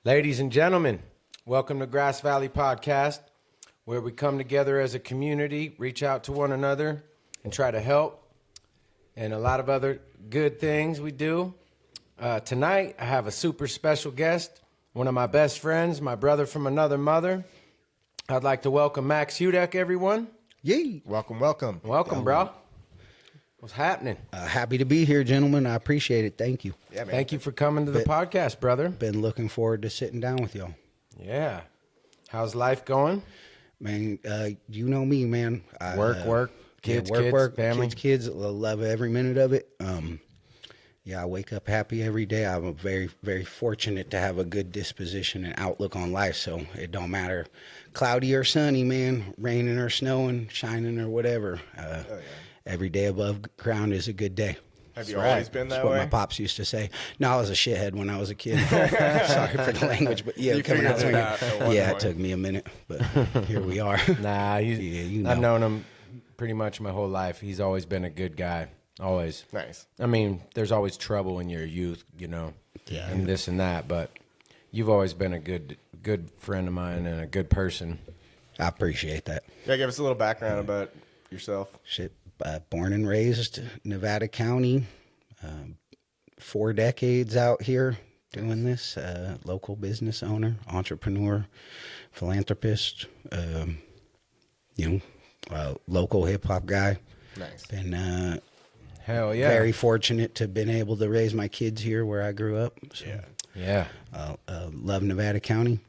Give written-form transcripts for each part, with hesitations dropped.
Ladies and gentlemen, welcome to Grass Valley Podcast, where we come together as a community, reach out to one another, and try to help, and a lot of other good things we do. Tonight, I have a super special guest, one of my best friends, my brother from another mother. I'd like to welcome Maxx Hudec, everyone. Yay. Welcome, welcome. Welcome, bro. What's happening? Happy to be here, gentlemen. I appreciate it. Thank you. Yeah, man. Thank you for coming to the podcast, brother. Been looking forward to sitting down with y'all. Yeah. How's life going? Man, you know me, man. Work, kids, family. Kids. Love every minute of it. I wake up happy every day. I'm very, very fortunate to have a good disposition and outlook on life. So it don't matter, cloudy or sunny, man, raining or snowing, shining or whatever. Every day above ground is a good day. Have you always been that That's what way? my pops used to say. No, I was a shithead when I was a kid. Sorry for the language, but yeah, You coming out figured it out at one yeah, point. it took me a minute, but here we are. Nah, you know. I've known him pretty much my whole life. He's always been a good guy. Always. Nice. I mean, there's always trouble in your youth, you know, Yeah. and this and that, but you've always been a good friend of mine and a good person. I appreciate that. Yeah, give us a little background about yourself. Shit, born and raised Nevada County, 4 decades out here doing this. Local business owner, entrepreneur, philanthropist. Local hip hop guy. Nice. Been Hell yeah. very fortunate to have been able to raise my kids here where I grew up. So, Yeah. love Nevada County.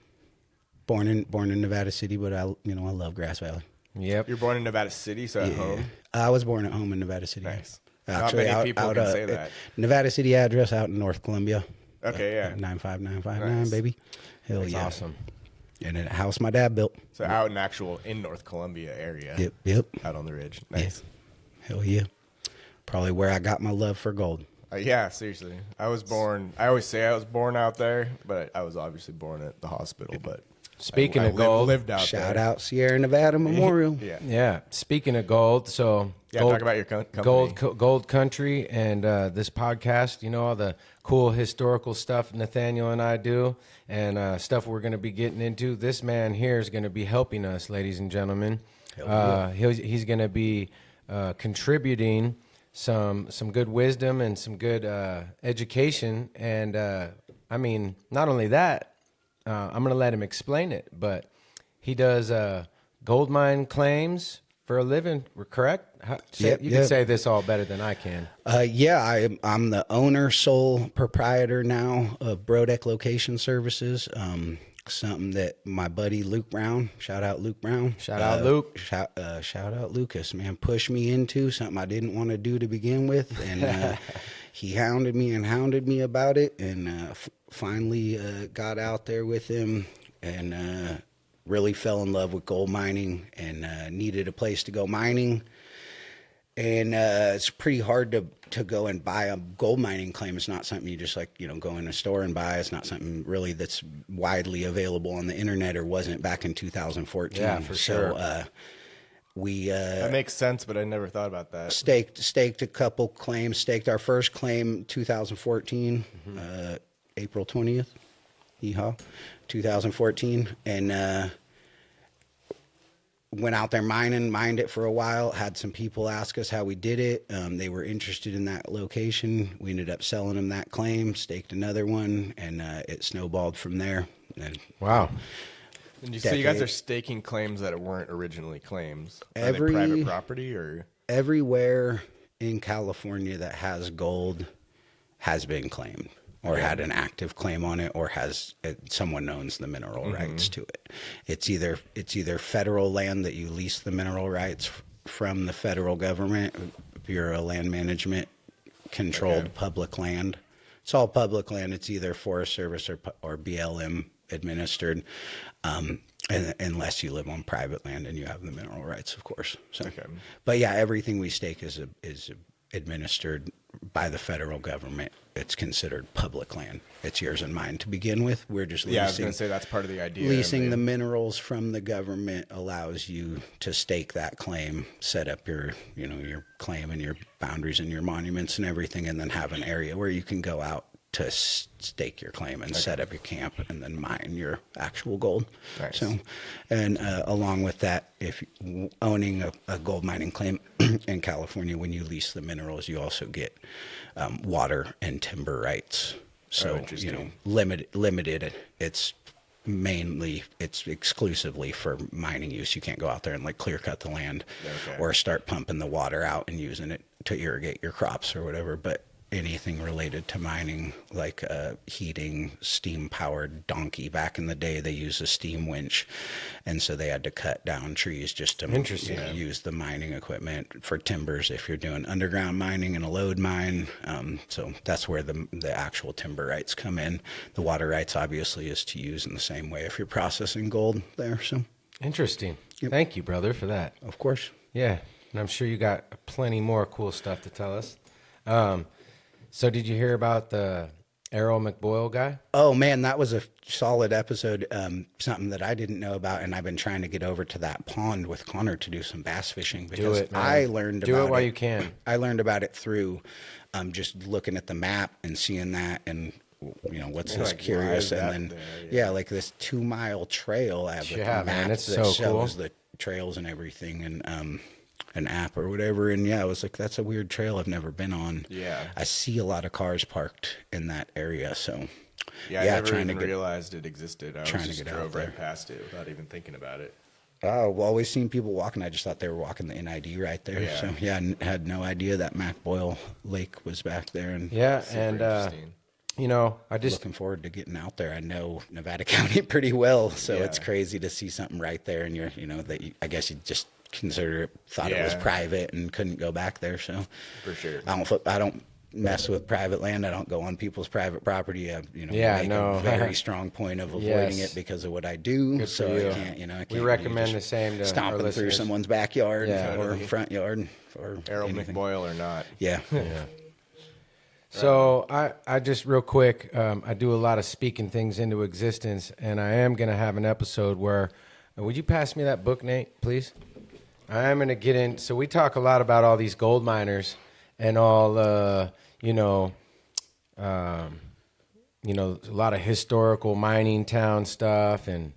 Born in Nevada City, but I love Grass Valley. Yep. You're born in Nevada City, so at home. I was born at home in Nevada City. Nice. Actually, Not many people can say that. Nevada City address out in North Columbia. Okay, yeah. 95959, Nice. baby. Hell That's yeah. awesome. And a house my dad built. So out in North Columbia area. Yep. Out on the ridge. Nice. Hell yeah. Probably where I got my love for gold. Yeah, seriously. I always say I was born out there, but I was obviously born at the hospital. But Speaking I of gold, lived out Shout there. out Sierra Nevada Memorial. Yeah. yeah. Speaking of gold, so Yeah, gold, talk about your company. Gold Country and this podcast. You know all the cool historical stuff Nathaniel and I do, and stuff we're going to be getting into. This man here is going to be helping us, ladies and gentlemen. He's going to be contributing some good wisdom and some good education, and I mean, not only that. I'm going to let him explain it, but he does gold mine claims for a living. We're correct? You can say this all better than I can. I'm the owner, sole proprietor now of Brodec Location Services. Something that my buddy Luke Brown, shout out Luke Brown. Shout out Luke. Shout out Lucas, man, pushed me into something I didn't want to do to begin with. And he hounded me about it, and finally got out there with him and really fell in love with gold mining and needed a place to go mining. And it's pretty hard to go and buy a gold mining claim. It's not something you just go in a store and buy. It's not something really that's widely available on the internet, or wasn't back in 2014. Yeah, for sure. So we That makes sense, but I never thought about that. staked a couple claims. Staked our first claim 2014, April 20th, yeehaw, 2014, and went out there mined it for a while. Had some people ask us how we did it. They were interested in that location. We ended up selling them that claim, staked another one, and it snowballed from there. And Wow. And so you guys are staking claims that weren't originally claims. Are they Every- private property or? everywhere in California that has gold has been claimed, or had an active claim on it, or has someone owns the mineral rights to it. It's either federal land that you lease the mineral rights from the federal government, Bureau of Land Management, controlled public land. It's all public land. It's either Forest Service or BLM administered, unless you live on private land and you have the mineral rights, of course. So, but yeah, everything we stake is administered by the federal government. It's considered public land. It's yours and mine to begin with. We're just leasing. Yeah, I was going to say that's part of the idea. Leasing the minerals from the government allows you to stake that claim, set up your claim and your boundaries and your monuments and everything, and then have an area where you can go out to stake your claim and set up your camp and then mine your actual gold. Nice. So, and along with that, if owning a gold mining claim in California, when you lease the minerals, you also get water and timber rights. So, limited. It's exclusively for mining use. You can't go out there and like clear cut the land or start pumping the water out and using it to irrigate your crops or whatever. But anything related to mining, like heating, steam-powered donkey. Back in the day, they used a steam winch, and so they had to cut down trees just to use the mining equipment for timbers if you're doing underground mining and a lode mine. So that's where the actual timber rights come in. The water rights, obviously, is to use in the same way if you're processing gold there. So Interesting. Thank you, brother, for that. of course. Yeah, and I'm sure you got plenty more cool stuff to tell us. So did you hear about the Errol McBoyle guy? Oh man, that was a solid episode. Something that I didn't know about, and I've been trying to get over to that pond with Connor to do some bass fishing because it, man. I learned Do about it while you can. I learned about it through just looking at the map and seeing that, and what's this like, curious, why is and that then there? like this 2-mile trail. I have like Yeah, a man, map it's that so shows cool. the trails and everything, and an app or whatever, and I was like, that's a weird trail I've never been on. I see a lot of cars parked in that area, so I never even realized it existed. I just drove right past it without even thinking about it. I've always seen people walking. I just thought they were walking the NID right there. Yeah. So I had no idea that McBoyle Lake was back there. And Interesting. I just looking forward to getting out there. I know Nevada County pretty well, so it's crazy to see something right there. And I guess you just thought it was private and couldn't go back there. So For sure. I don't mess with private land. I don't go on people's private property. I make a very strong point of avoiding it because of what I do. Good so for you. I can't. we recommend the same to our stomping through listeners. someone's backyard or Totally. front yard or Errol anything. McBoyle or not. Yeah. So I just real quick, I do a lot of speaking things into existence, and I am going to have an episode where, would you pass me that book, Nate, please? I am going to get in. So we talk a lot about all these gold miners and all, a lot of historical mining town stuff and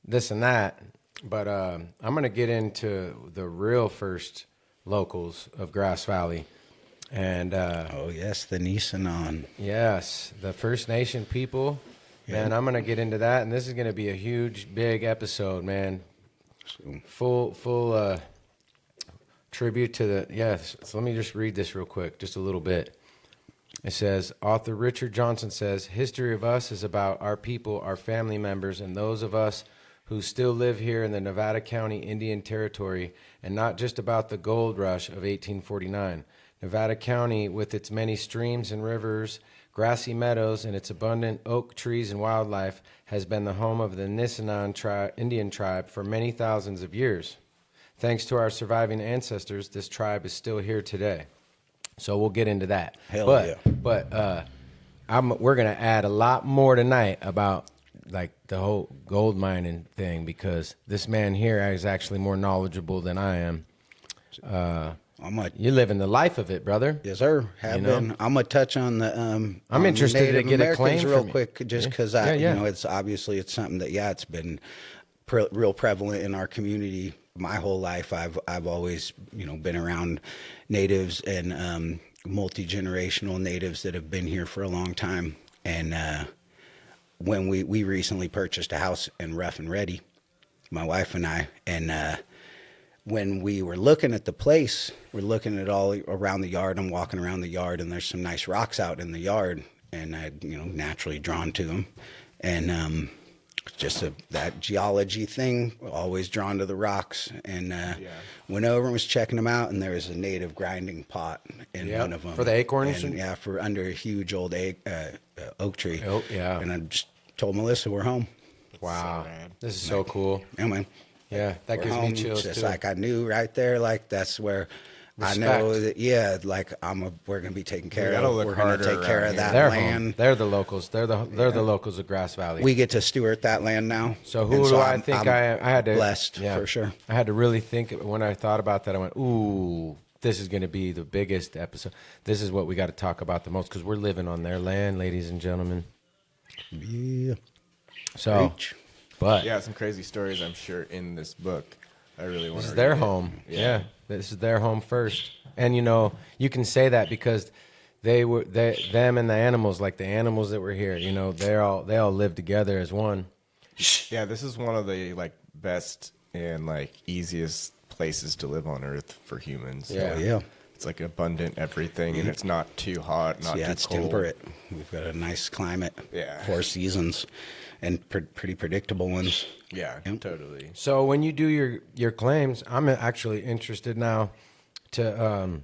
this and that. But I'm going to get into the real first locals of Grass Valley. And Oh yes, the Nisenan. yes, the First Nation people. Man, I'm going to get into that, and this is going to be a huge, big episode, man. Full tribute to the, yes. So let me just read this real quick, just a little bit. It says, author Richard Johnson says, history of us is about our people, our family members, and those of us who still live here in the Nevada County Indian Territory, and not just about the gold rush of 1849. Nevada County, with its many streams and rivers, grassy meadows, and its abundant oak trees and wildlife, has been the home of the Nisenan Indian tribe for many thousands of years. Thanks to our surviving ancestors, this tribe is still here today. So we'll get into that. But we're going to add a lot more tonight about like the whole gold mining thing, because this man here is actually more knowledgeable than I am. You're living the life of it, brother. Yes, sir. Have been. I'm gonna touch on the. I'm interested to get a claim real from you. quick, just because it's obviously it's something that it's been real prevalent in our community. My whole life, I've always been around natives and multi-generational natives that have been here for a long time. And when we recently purchased a house in Rough and Ready, my wife and I, and when we were looking at the place, we're looking at all around the yard. I'm walking around the yard, and there's some nice rocks out in the yard, and I, naturally drawn to them, and just that geology thing, always drawn to the rocks, and went over and was checking them out, and there was a native grinding pot in one of them for the acorns, and for under a huge old oak tree. Oh yeah, and I just told Melissa we're home. Wow, this is so cool. Yeah, man. Yeah, that gives me chills just too. like I knew right there, like that's where Respect. I know that. Like we're gonna be taken care of. We're gonna take care of that They're land. home. They're the locals. They're the locals of Grass Valley. We get to steward that land now. So who do I think I'm I had to blessed for sure. I had to really think when I thought about that. I went, ooh, this is going to be the biggest episode. This is what we got to talk about the most because we're living on their land, ladies and gentlemen. Yeah. So, Preach. but Yeah, some crazy stories, I'm sure, in this book. I really want this to is their read it. home. Yeah, this is their home first. And you know, you can say that because them and the animals, like the animals that were here, you know, they all live together as one. Yeah, this is one of the like best and like easiest places to live on Earth for humans. Yeah. Oh, yeah. It's like abundant everything, and it's not too hot, not too Yeah, it's cold. temperate. We've got a nice climate. Yeah. 4 seasons, and pretty predictable ones. Yeah, Yep. totally. So when you do your claims, I'm actually interested now to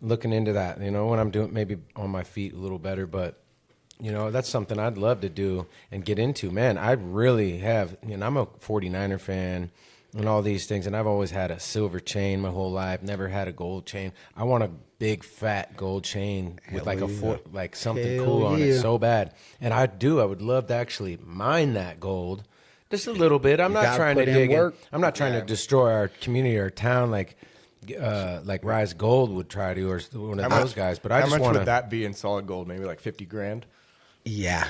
looking into that. You know, when I'm doing maybe on my feet a little better, but you know, that's something I'd love to do and get into. Man, I really have. You know, I'm a 49er fan and all these things, and I've always had a silver chain my whole life. Never had a gold chain. I want a big fat gold chain with like like something Hell cool on it yeah. so bad. And I would love to actually mine that gold. Just a little bit. I'm not gotta trying to put in dig in. work. I'm not trying to destroy our community or town like Rise Gold would try to, or one of those guys. But I How just much want would to. that be in solid gold? Maybe like 50 grand? Yeah.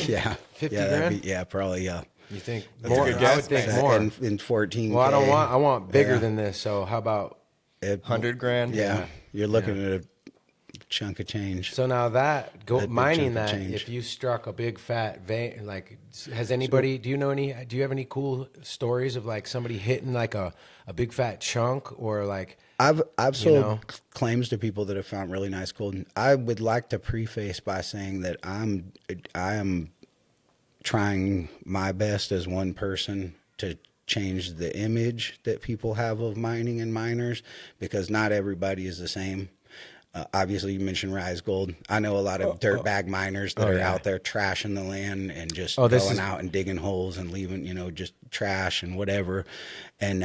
Yeah. 50 yeah, grand? Yeah, probably, yeah. You think That's a more? good I guess, would think man. more. In 14K. Well, I want bigger Yeah. than this. So how about? 100 grand? Yeah. You're looking at a chunk of change. So now that That big mining chunk of that, change. if you struck a big fat vein, like has anybody? Do you have any cool stories of like somebody hitting like a big fat chunk or like? I've sold know? claims to people that have found really nice gold. I would like to preface by saying that I am trying my best as one person to change the image that people have of mining and miners, because not everybody is the same. Obviously, you mentioned Rise Gold. I know a lot of dirtbag miners that are out there trashing the land and just going out and digging holes and leaving, just trash and whatever. And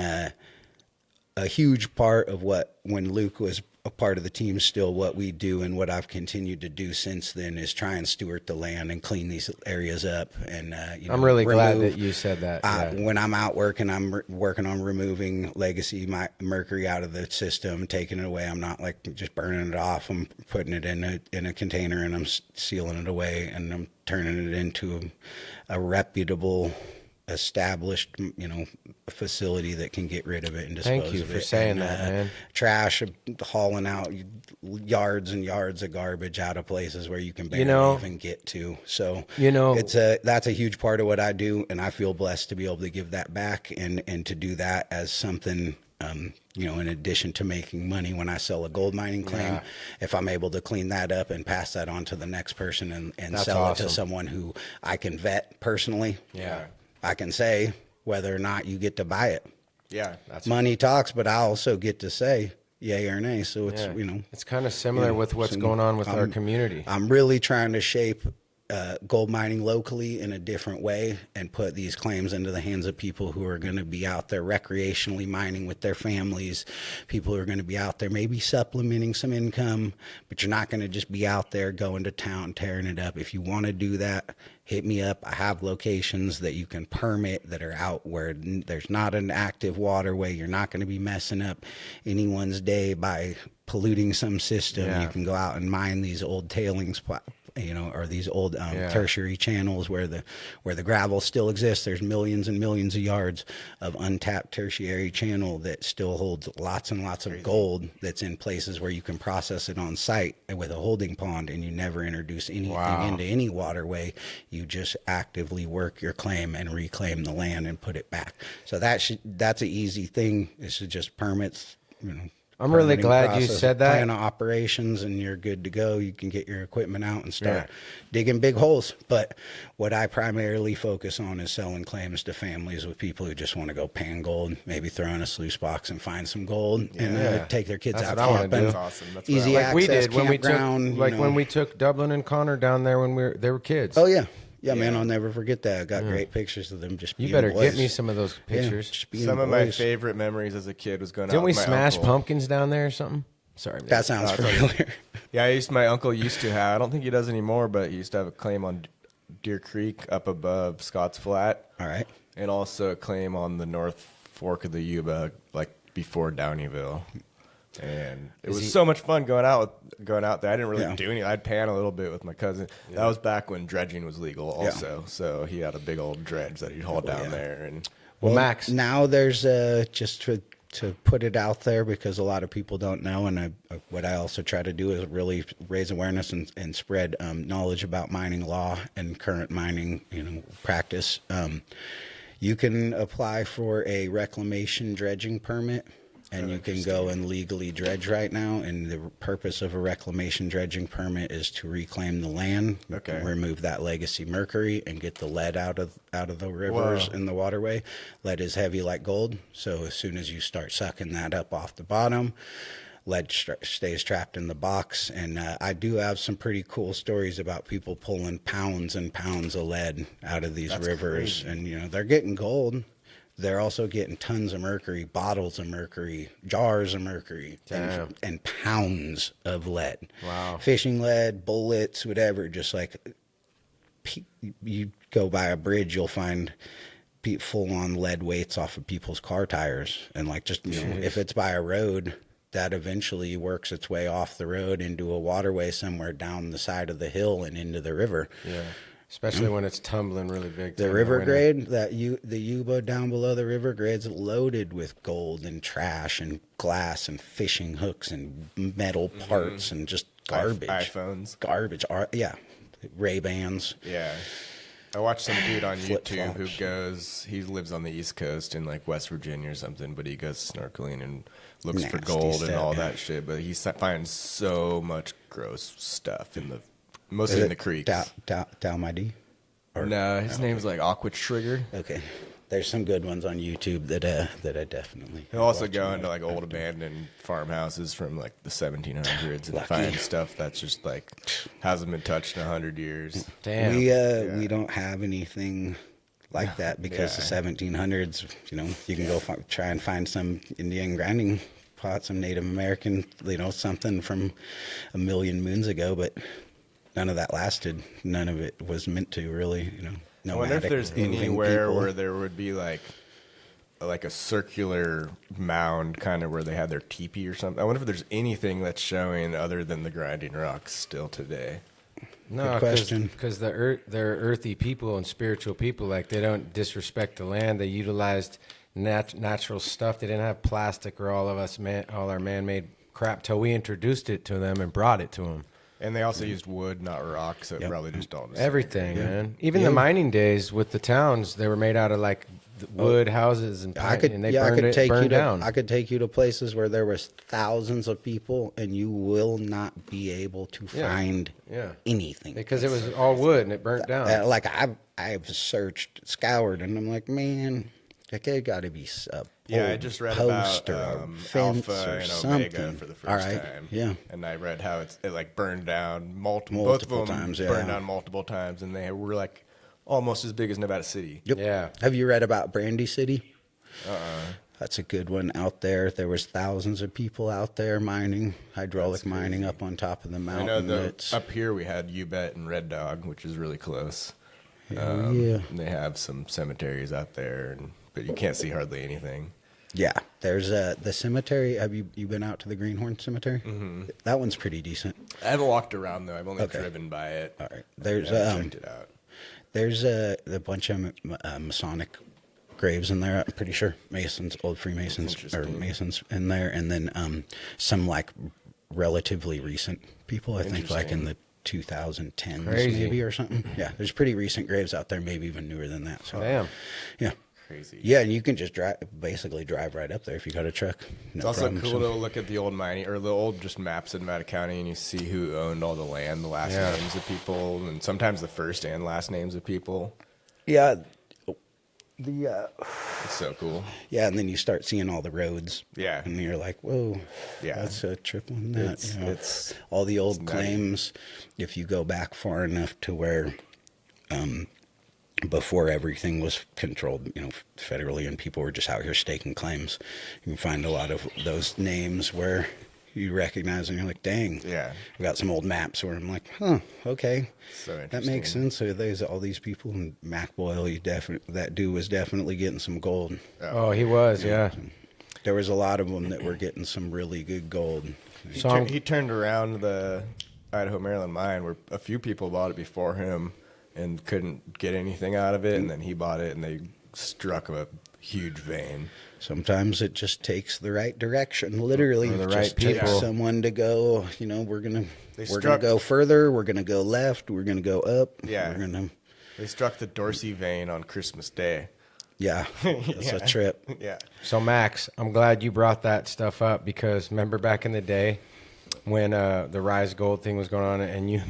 a huge part of when Luke was a part of the team, still what we do and what I've continued to do since then is try and steward the land and clean these areas up. And I'm really glad that you said that. When I'm out working, I'm working on removing legacy mercury out of the system, taking it away. I'm not like just burning it off. I'm putting it in a container and I'm sealing it away, and I'm turning it into a reputable, established, facility that can get rid of it and dispose of it. Thank you for saying that, man. Trash, hauling out yards and yards of garbage out of places where you can barely even get to. So that's a huge part of what I do, and I feel blessed to be able to give that back and to do that as something. In addition to making money when I sell a gold mining claim, if I'm able to clean that up and pass that on to the next person and sell it to someone who I can vet personally, I can say whether or not you get to buy it. Yeah. Money talks, but I also get to say yay or nay. So it's, it's kind of similar with what's going on with our community. I'm really trying to shape gold mining locally in a different way and put these claims into the hands of people who are going to be out there recreationally mining with their families, people who are going to be out there maybe supplementing some income, but you're not going to just be out there going to town tearing it up. If you want to do that, hit me up. I have locations that you can permit that are out where there's not an active waterway. You're not going to be messing up anyone's day by polluting some system. You can go out and mine these old tailings or these old tertiary channels where the gravel still exists. There's millions and millions of yards of untapped tertiary channel that still holds lots and lots of gold that's in places where you can process it on site with a holding pond, and you never introduce anything into any waterway. You just actively work your claim and reclaim the land and put it back. So that's an easy thing. It's just permits, I'm really glad you process, said that. plan of operations, and you're good to go. You can get your equipment out and start digging big holes. But what I primarily focus on is selling claims to families with people who just want to go pan gold, maybe throw in a sluice box and find some gold, and take their kids That's out what I wanna camping. do. That's awesome. That's what Easy I access we did when campground. when we took Dublin and Connor down there when they were kids. Oh yeah. Yeah, man, I'll never forget that. I got great pictures of them just being You better boys. get me some of those pictures. Just being Some of my boys. favorite memories as a kid was going out Didn't we with my smash uncle. pumpkins down there or something? Sorry, man. That sounds familiar. Yeah, my uncle used to have, I don't think he does anymore, but he used to have a claim on Deer Creek up above Scotts Flat. All right. And also a claim on the North Fork of the Yuba, like before Downeyville. And it was so much fun going out there. I didn't really do anything. I'd pan a little bit with my cousin. That was back when dredging was legal also. So he had a big old dredge that he'd haul down there. And Well, Max, now there's just to put it out there, because a lot of people don't know, and what I also try to do is really raise awareness and spread knowledge about mining law and current mining practice. You can apply for a reclamation dredging permit, and you can go and legally dredge right now. And the purpose of a reclamation dredging permit is to reclaim the land, remove that legacy mercury, and get the lead out of the rivers and the waterway. Lead is heavy like gold, so as soon as you start sucking that up off the bottom, lead stays trapped in the box. And I do have some pretty cool stories about people pulling pounds and pounds of lead out of these rivers. Crazy. And they're getting gold. They're also getting tons of mercury, bottles of mercury, jars of mercury, and pounds of lead. Wow. Fishing lead, bullets, whatever. Just like you go by a bridge, you'll find full-on lead weights off of people's car tires. And if it's by a road, that eventually works its way off the road into a waterway somewhere down the side of the hill and into the river. Yeah. Especially when it's tumbling really big. The river grade, the U-boat down below the river grade's loaded with gold and trash and glass and fishing hooks and metal parts and just garbage. iPhones. Garbage. Ray-Bans. Yeah. I watched some dude on YouTube who he lives on the East Coast in like West Virginia or something, but he goes snorkeling and looks for gold and all that shit. But he finds so much gross stuff mostly in the creeks. Dalmadi? No, his name's like Aqua Trigger. Okay. There's some good ones on YouTube that I definitely. He'll also go into like old abandoned farmhouses from like the 1700s and find stuff that's just like hasn't been touched in 100 years. Damn. We don't have anything like that because the 1700s. You can go try and find some Indian grinding pot, some Native American, something from a million moons ago, but none of that lasted. None of it was meant to really, I wonder if there's anywhere where there would be like a circular mound kind of where they had their teepee or something. I wonder if there's anything that's showing other than the grinding rocks still today. No, because they're earthy people and spiritual people. Like, they don't disrespect the land. They utilized natural stuff. They didn't have plastic or all our man-made crap till we introduced it to them and brought it to them. And they also used wood, not rocks, so probably just all the same. Everything, man. Even the mining days with the towns, they were made out of like wood houses and they burned down. I could take you to places where there was thousands of people, and you will not be able to find anything because it was all wood and it burnt down. I've searched, scoured, and I'm like, man, it got to be I just read about Alpha and Omega for the first time. Yeah, and I read how it like burned down multiple times. Burned down multiple times, and they were like almost as big as Nevada City. Yep. Yeah. Have you read about Brandy City? That's a good one out there. There was thousands of people out there mining, hydraulic mining up on top of the mountain. I know up here we had U-Bet and Red Dog, which is really close. And they have some cemeteries out there, but you can't see hardly anything. Yeah, there's the cemetery. Have you been out to the Greenhorn Cemetery? Mm-hmm. That one's pretty decent. I haven't walked around though. I've only driven by it. All right, there's checked it out. There's a bunch of Masonic graves in there. I'm pretty sure Masons, old Freemasons or Masons in there, and then some like relatively recent people. I think like in the 2010s maybe or something. Yeah, there's pretty recent graves out there, maybe even newer than that. So, damn. Yeah. Crazy. Yeah, and you can just basically drive right up there if you got a truck. It's also cool to look at the old mining or the old just maps of Nevada County, and you see who owned all the land, the last names of people, and sometimes the first and last names of people. Yeah, it's so cool. Yeah, and then you start seeing all the roads. Yeah, and you're like, whoa, that's a triple on that. It's all the old claims. If you go back far enough to where, before everything was controlled, federally, and people were just out here staking claims, you can find a lot of those names where you recognize and you're like, dang. Yeah. I've got some old maps where I'm like, okay. So that makes sense. So there's all these people, and Mac Boyle, that dude was definitely getting some gold. Oh, he was, yeah. There was a lot of them that were getting some really good gold. He turned around the Idaho, Maryland mine where a few people bought it before him and couldn't get anything out of it, and then he bought it, and they struck a huge vein. Sometimes it just takes the right direction, literally. Or the It right just takes people. someone to go, we're gonna go further, we're gonna go left, we're gonna go up. Yeah. They struck the Dorsey vein on Christmas Day. Yeah. It's a trip. Yeah. So Max, I'm glad you brought that stuff up because remember back in the day when the Rise Gold thing was going on and you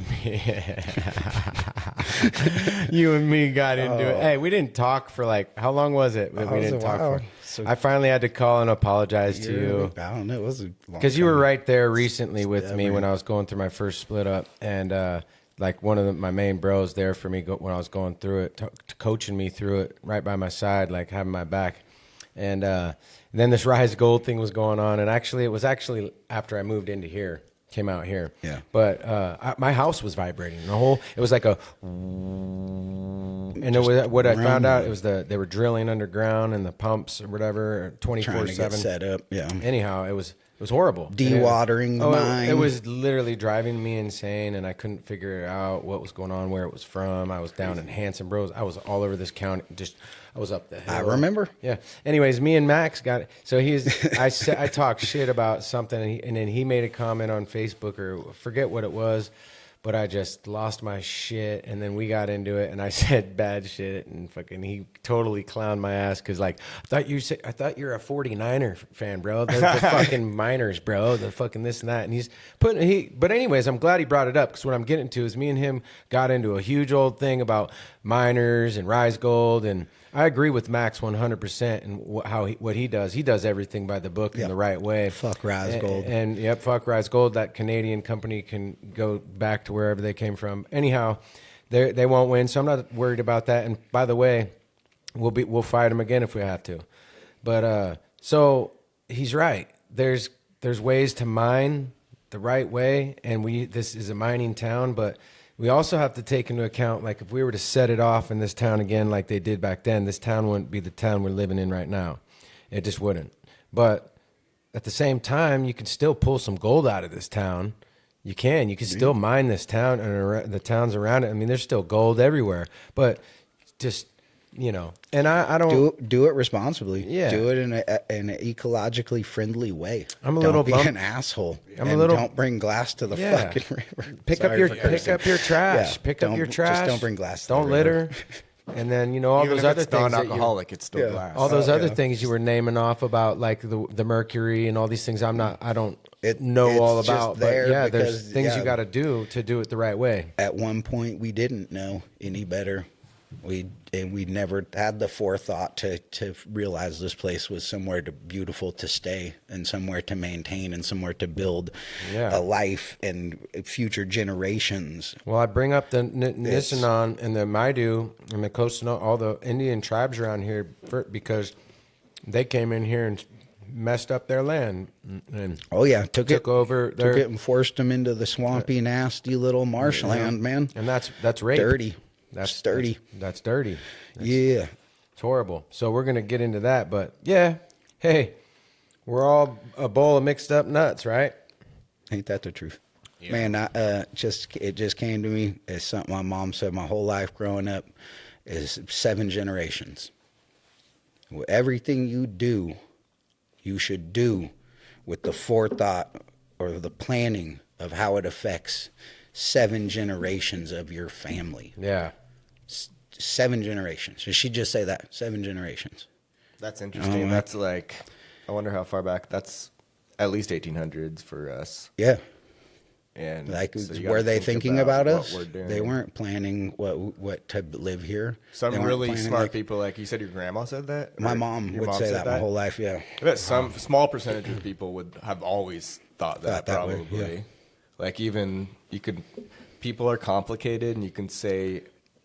and me got into it. Hey, we didn't talk for like, how long was it that we was didn't a talk while. for? So- I finally had to call and apologize to you. I don't know. It was a long Because you were time. right there recently with me Stubborn. when I was going through my first split up, and like one of my main bros there for me when I was going through it, coaching me through it, right by my side, like having my back. And then this Rise Gold thing was going on, and actually it was actually after I moved into here, came out here. Yeah. But my house was vibrating. It was like a, and it was what I found out. It was they were drilling underground and the pumps or whatever, Trying to get 24/7 set up. Yeah. Anyhow, it was horrible. Dewatering the mine. It was literally driving me insane, and I couldn't figure out what was going on, where it was from. I was down in Hanson Bros. I was all over this county. I was up the hill. I remember. Yeah. Anyways, me and Max got it. So I talked shit about something, and then he made a comment on Facebook or forget what it was, but I just lost my shit, and then we got into it, and I said bad shit, and fucking he totally clowned my ass because like I thought you're a 49er fan, bro. The fucking miners, bro. The fucking this and that, and But anyways, I'm glad he brought it up because what I'm getting to is me and him got into a huge old thing about miners and Rise Gold, and I agree with Max 100% and what he does. He does everything by the book in the right way. Fuck Rise Gold. And yep, fuck Rise Gold. That Canadian company can go back to wherever they came from. Anyhow, they won't win, so I'm not worried about that. And by the way, we'll fight them again if we have to. But so he's right. There's ways to mine the right way, and this is a mining town, but we also have to take into account, like, if we were to set it off in this town again like they did back then, this town wouldn't be the town we're living in right now. It just wouldn't. But at the same time, you can still pull some gold out of this town. You can still mine this town and the towns around it. I mean, there's still gold everywhere. But just, and I don't... Do it responsibly. Yeah. Do it in an ecologically friendly way. I'm a little Don't be an asshole. Don't bring glass to the fucking river. Pick up your trash. Yeah, Pick up your trash. Just don't bring glass to the Don't river. litter. And then all Even those if other it's things non-alcoholic, it's still glass. all those other things you were naming off about, like the mercury and all these things. I don't know all it's about. just there But yeah, because, there's things you got to do it the right way. At one point, we didn't know any better. We never had the forethought to realize this place was somewhere beautiful to stay and somewhere to maintain and somewhere to build a life and future generations. Well, I bring up the Nisenan and the Maidu and the Coastal, all the Indian tribes around here because they came in here and messed up their land. And took over took it and forced them into the swampy, nasty little marshland, man. And that's rape. Dirty. That's dirty. That's dirty. Yeah. It's horrible. So we're going to get into that. But yeah, hey, we're all a bowl of mixed up nuts, right? Ain't that the truth? Yeah. Man, it just came to me. It's something my mom said my whole life growing up is 7 generations. Everything you do, you should do with the forethought or the planning of how it affects 7 generations of your family. Yeah. 7 generations. Did she just say that? 7 generations. That's interesting. That's like, I wonder how far back. That's at least 1800s for us. Yeah. And like, so were they thinking about us? We're doing. They weren't planning what to live here. Some really smart people, like you said, your grandma said that? My mom would say that my whole life, yeah. I bet some small percentage of people would have always thought that way, probably. yeah. Like even people are complicated and you can say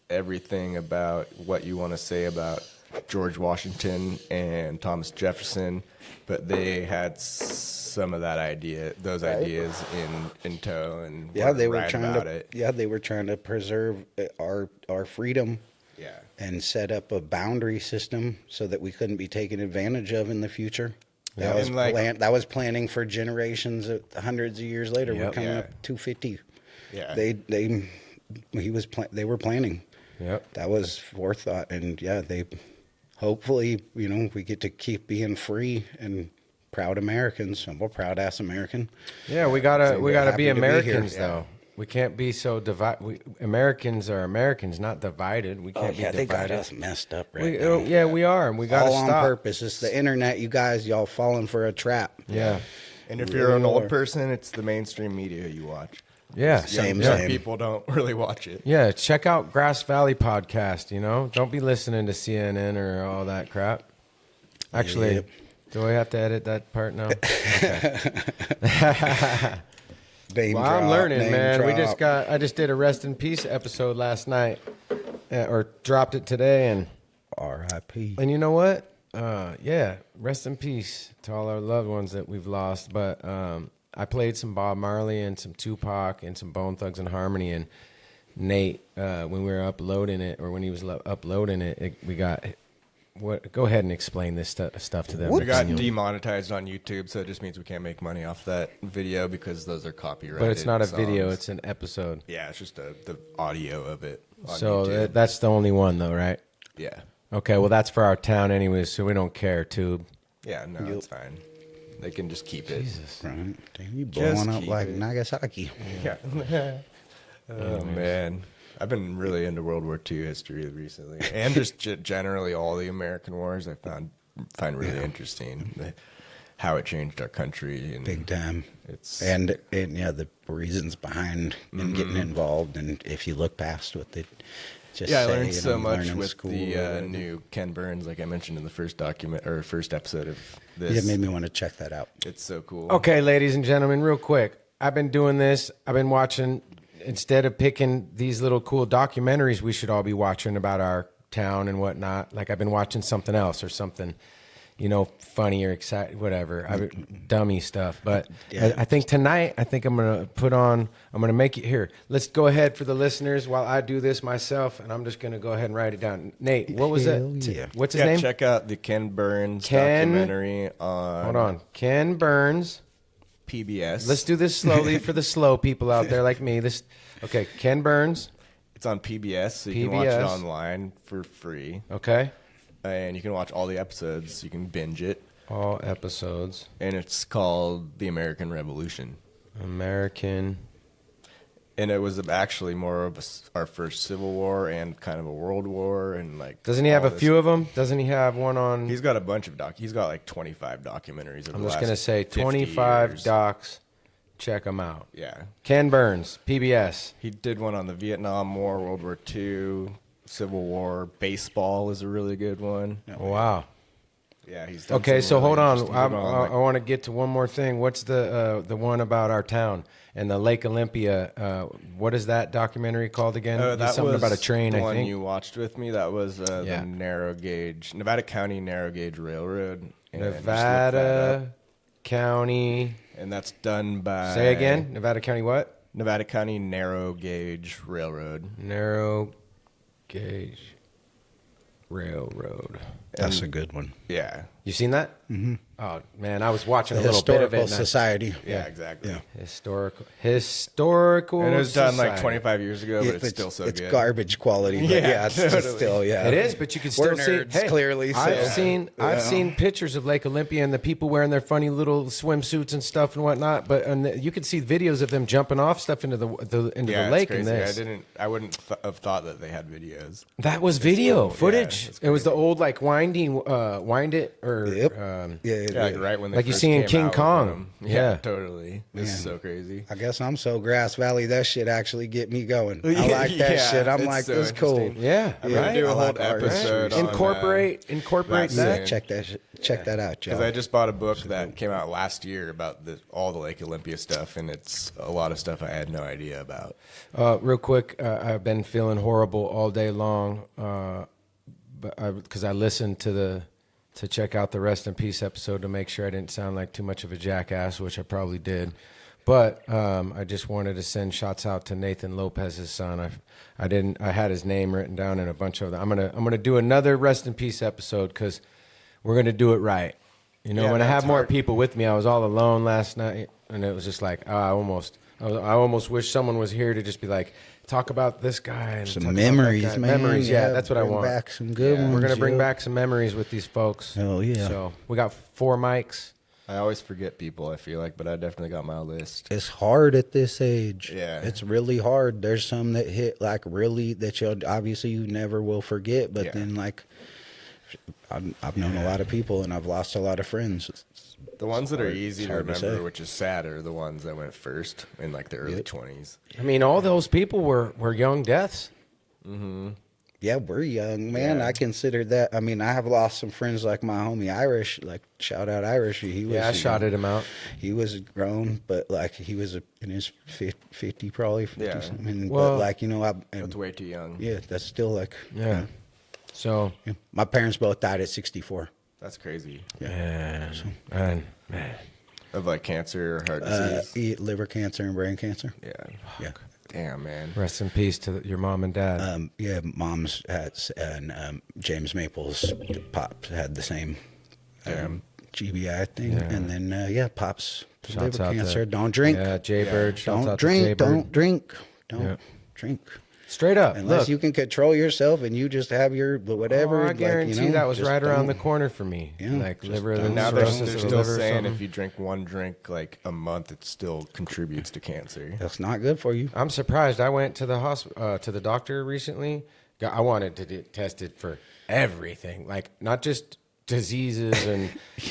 everything about what you want to say about George Washington and Thomas Jefferson, but they had some of those ideas in tow, and they were trying about to it. Yeah, they were trying to preserve our freedom. Yeah. And set up a boundary system so that we couldn't be taken advantage of in the future. That was planning for generations of hundreds of years later. We're coming up 250. Yeah. They were planning. Yep. That was forethought, and hopefully, we get to keep being free and proud Americans. I'm a proud ass American. Yeah, we gotta be Americans though. Yeah. We can't be so divided. Americans are Americans, not divided. We can't be divided. They got us messed up now. Yeah, we are, and we got to stop. All on purpose. It's the internet, you guys. Y'all falling for a trap. Yeah. And if you're an old person, it's the mainstream media you watch. Yeah, same. People don't really watch it. Yeah, check out Grass Valley podcast. Don't be listening to CNN or all that crap. Actually, do I have to edit that part now? Okay. Well, I'm learning, man. I just did a rest in peace episode last night, or dropped it today, and R.I.P. And you know what? Rest in peace to all our loved ones that we've lost. But I played some Bob Marley and some Tupac and some Bone Thugs and Harmony. And Nate, when we were uploading it, or when he was uploading it, we got... Go ahead and explain this stuff to them. We got demonetized on YouTube, so it just means we can't make money off that video because those are copyrighted. But it's not a songs. video; it's an episode. Yeah, it's just the audio of it. So that's the only one, though, right? Yeah. Okay, well, that's for our town, anyways, so we don't care. Tube. Yeah, no, it's fine. They can just keep it. Jesus, right? Damn, you blowing up like Nagasaki. Yeah. Oh man. I've been really into World War II history recently, and just generally all the American wars. I find really interesting how it changed our country. And big time. And the reasons behind and getting involved, and if you look past what they just I say, learned so much with school the new Ken Burns, like I mentioned in the first episode of this. It made me want to check that out. It's so cool. Okay, ladies and gentlemen, real quick. I've been doing this. I've been watching. Instead of picking these little cool documentaries we should all be watching about our town and whatnot, like I've been watching something else or something, funny or exciting, whatever, dummy stuff. But I think tonight, I'm going to make it here. Let's go ahead for the listeners while I do this myself, and I'm just going to go ahead and write it down. Nate, what was it? Yeah. What's his name? Check out the Ken Burns documentary on... Hold on. Ken Burns... PBS. Let's do this slowly for the slow people out there like me. Okay, Ken Burns. It's on PBS, so you can watch it online for free. Okay. And you can watch all the episodes. You can binge it. All episodes. And it's called The American Revolution. And it was actually more of our first Civil War and kind of a World War, and like. Doesn't he have a few of them? Doesn't he have one on? He's got a bunch of He's got like 25 documentaries. I'm just gonna say 25 docs. Check them out. Yeah. Ken Burns, PBS. He did one on the Vietnam War, World War II, Civil War. Baseball is a really good one. Wow. Yeah, he's done okay. So really hold on, I want to get to one more thing. What's the one about our town and the Lake Olympia? What is that documentary called again? That something was about a train. The I one think you watched with me. That was the Nevada County Narrow Gauge Railroad. Nevada County. And that's done by. Say again. Nevada County what? Nevada County Narrow Gauge Railroad. Narrow Gauge Railroad. That's a good one. Yeah. You seen that? Mm-hmm. Oh man, I was watching a little bit of it. Historical Society. Yeah, exactly. Yeah. Historical. And it was done Society. like 25 years ago, but it's still so good. It's garbage quality, but it's just still, It is, but you can still We're nerds, see. Hey, clearly. So. I've seen pictures of Lake Olympia and the people wearing their funny little swimsuits and stuff and whatnot. But you could see videos of them jumping off stuff into the lake. Crazy. And this. I wouldn't have thought that they had videos. That was video footage. Yeah, it was the old like wind it or right when they like you first see in came King out with Kong. them. Yeah, totally. This is so crazy. I guess I'm so Grass Valley. That shit actually get me going. I like that shit. I'm like, so this is cool. Yeah, I'm gonna do a whole episode. On, incorporate that. Check that out, Joe. Because I just bought a book that came out last year about all the Lake Olympia stuff, and it's a lot of stuff I had no idea about. Real quick, I've been feeling horrible all day long, because I listened to check out the Rest in Peace episode to make sure I didn't sound like too much of a jackass, which I probably did. But I just wanted to send shots out to Nathan Lopez's son. I had his name written down in a bunch of them. I'm gonna do another Rest in Peace episode because we're gonna do it right. You know, Yeah, when I that's have more hard. people with me, I was all alone last night, and it was just like, I almost wish someone was here to just be like, talk about this guy and Some talk memories, about that guy. man. Memories, yeah, that's what I bring want. back some good Yeah. ones. We're gonna bring yo. back some memories with these folks. Hell yeah. So we got 4 mics. I always forget people, I feel like, but I definitely got my list. It's hard at this age. Yeah. It's really hard. There's some that hit like really that you obviously you never will forget, but Yeah. then like I've known a lot of people and I've lost a lot of friends. The ones that are easy to hard to remember, say. which is sad, are the ones that went first in like the early Yep. 20s. I mean, all those people were young deaths. Yeah, we're young, man. Yeah. I consider that. I mean, I have lost some friends like my homie Irish, like shout out Irish. He was, Yeah, I shouted him out. He was grown, but like he was in his 50 probably. 50 Yeah. something. Well, but like, you know, That's way too young. yeah, that's still like, Yeah. So, yeah. My parents both died at 64. That's crazy. man. Man. Of like cancer or heart disease. Liver cancer and brain cancer. Yeah. Yeah. Damn, man. Rest in peace to your mom and dad. Yeah, mom's had, and James Maples, pops had the same GBI thing. Yeah. And then, pops, Shouts liver out cancer. to- Don't drink. Yeah, Jaybird. Shouts Don't out to drink. Jaybird. Don't drink. Don't Yeah. drink. Straight up. Unless Look, you can control yourself and you just have your whatever. I like, guarantee that was just right around the don't. corner for me. Yeah, Like just liver, don't. the Now they're cirrhosis of the still liver or saying something. if you drink one drink like a month, it still contributes to cancer. That's not good for you. I'm surprised. I went to the to the doctor recently. I wanted to get tested for everything, like not just diseases and